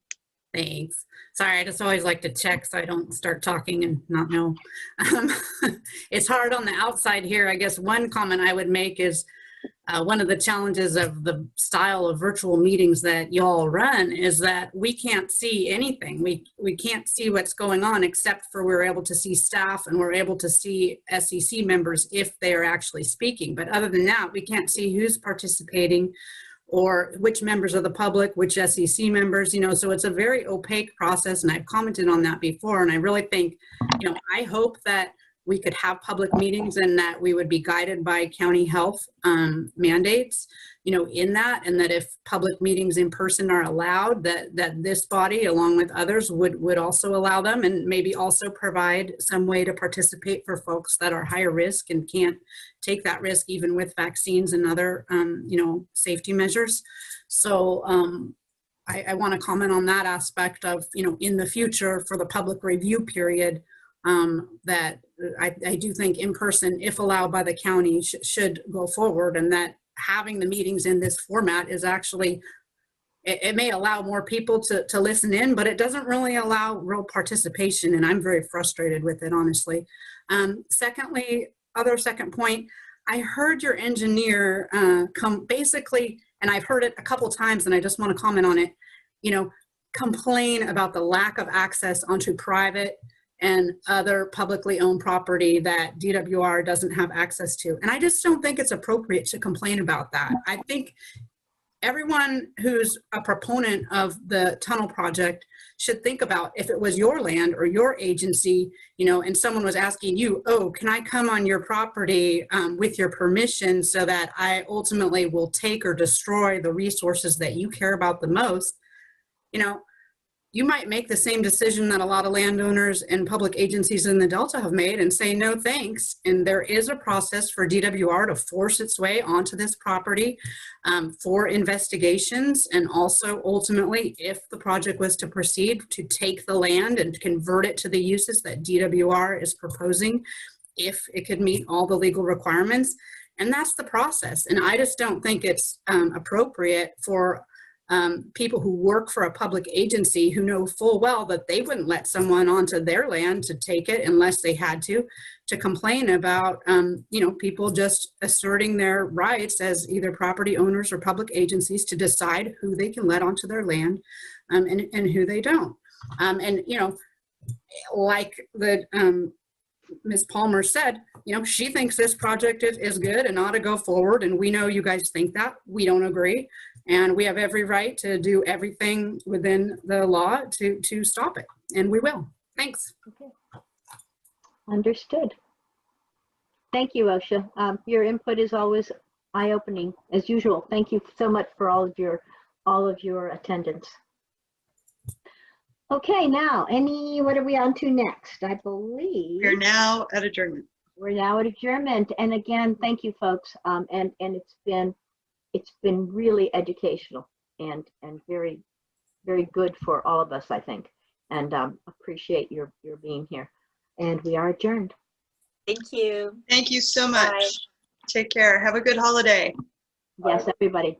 Thanks. Sorry, I just always like to check so I don't start talking and not know. It's hard on the outside here. I guess one comment I would make is one of the challenges of the style of virtual meetings that y'all run is that we can't see anything. We can't see what's going on except for we're able to see staff and we're able to see SEC members if they are actually speaking. But other than that, we can't see who's participating or which members of the public, which SEC members, you know, so it's a very opaque process, and I've commented on that before, and I really think, you know, I hope that we could have public meetings and that we would be guided by county health mandates, you know, in that, and that if public meetings in person are allowed, that this body, along with others, would also allow them, and maybe also provide some way to participate for folks that are higher risk and can't take that risk even with vaccines and other, you know, safety measures. So I want to comment on that aspect of, you know, in the future for the public review period, that I do think in person, if allowed by the county, should go forward, and that having the meetings in this format is actually, it may allow more people to listen in, but it doesn't really allow real participation, and I'm very frustrated with it, honestly. Secondly, second point, I heard your engineer basically, and I've heard it a couple times, and I just want to comment on it, you know, complain about the lack of access onto private and other publicly owned property that DWR doesn't have access to. And I just don't think it's appropriate to complain about that. I think everyone who's a proponent of the tunnel project should think about if it was your land or your agency, you know, and someone was asking you, oh, can I come on your property with your permission so that I ultimately will take or destroy the resources that you care about the most, you know, you might make the same decision that a lot of landowners and public agencies in the Delta have made and say no thanks. And there is a process for DWR to force its way onto this property for investigations, and also ultimately, if the project was to proceed, to take the land and convert it to the uses that DWR is proposing, if it could meet all the legal requirements. And that's the process. And I just don't think it's appropriate for people who work for a public agency who know full well that they wouldn't let someone onto their land to take it unless they had to complain about, you know, people just asserting their rights as either property owners or public agencies to decide who they can let onto their land and who they don't. And, you know, like the Ms. Palmer said, you know, she thinks this project is good and ought to go forward. And we know you guys think that. We don't agree. And we have every right to do everything within the law to stop it. And we will. Thanks. Okay. Understood. Thank you, OSHA. Your input is always eye-opening, as usual. Thank you so much for all of your attendance. Okay, now, what are we on to next? I believe We're now at adjournment. We're now at adjournment. And again, thank you, folks. And it's been really educational. and very, very good for all of us, I think. And appreciate your being here. And we are adjourned. Thank you. Thank you so much. Bye. Take care. Have a good holiday. Yes, everybody.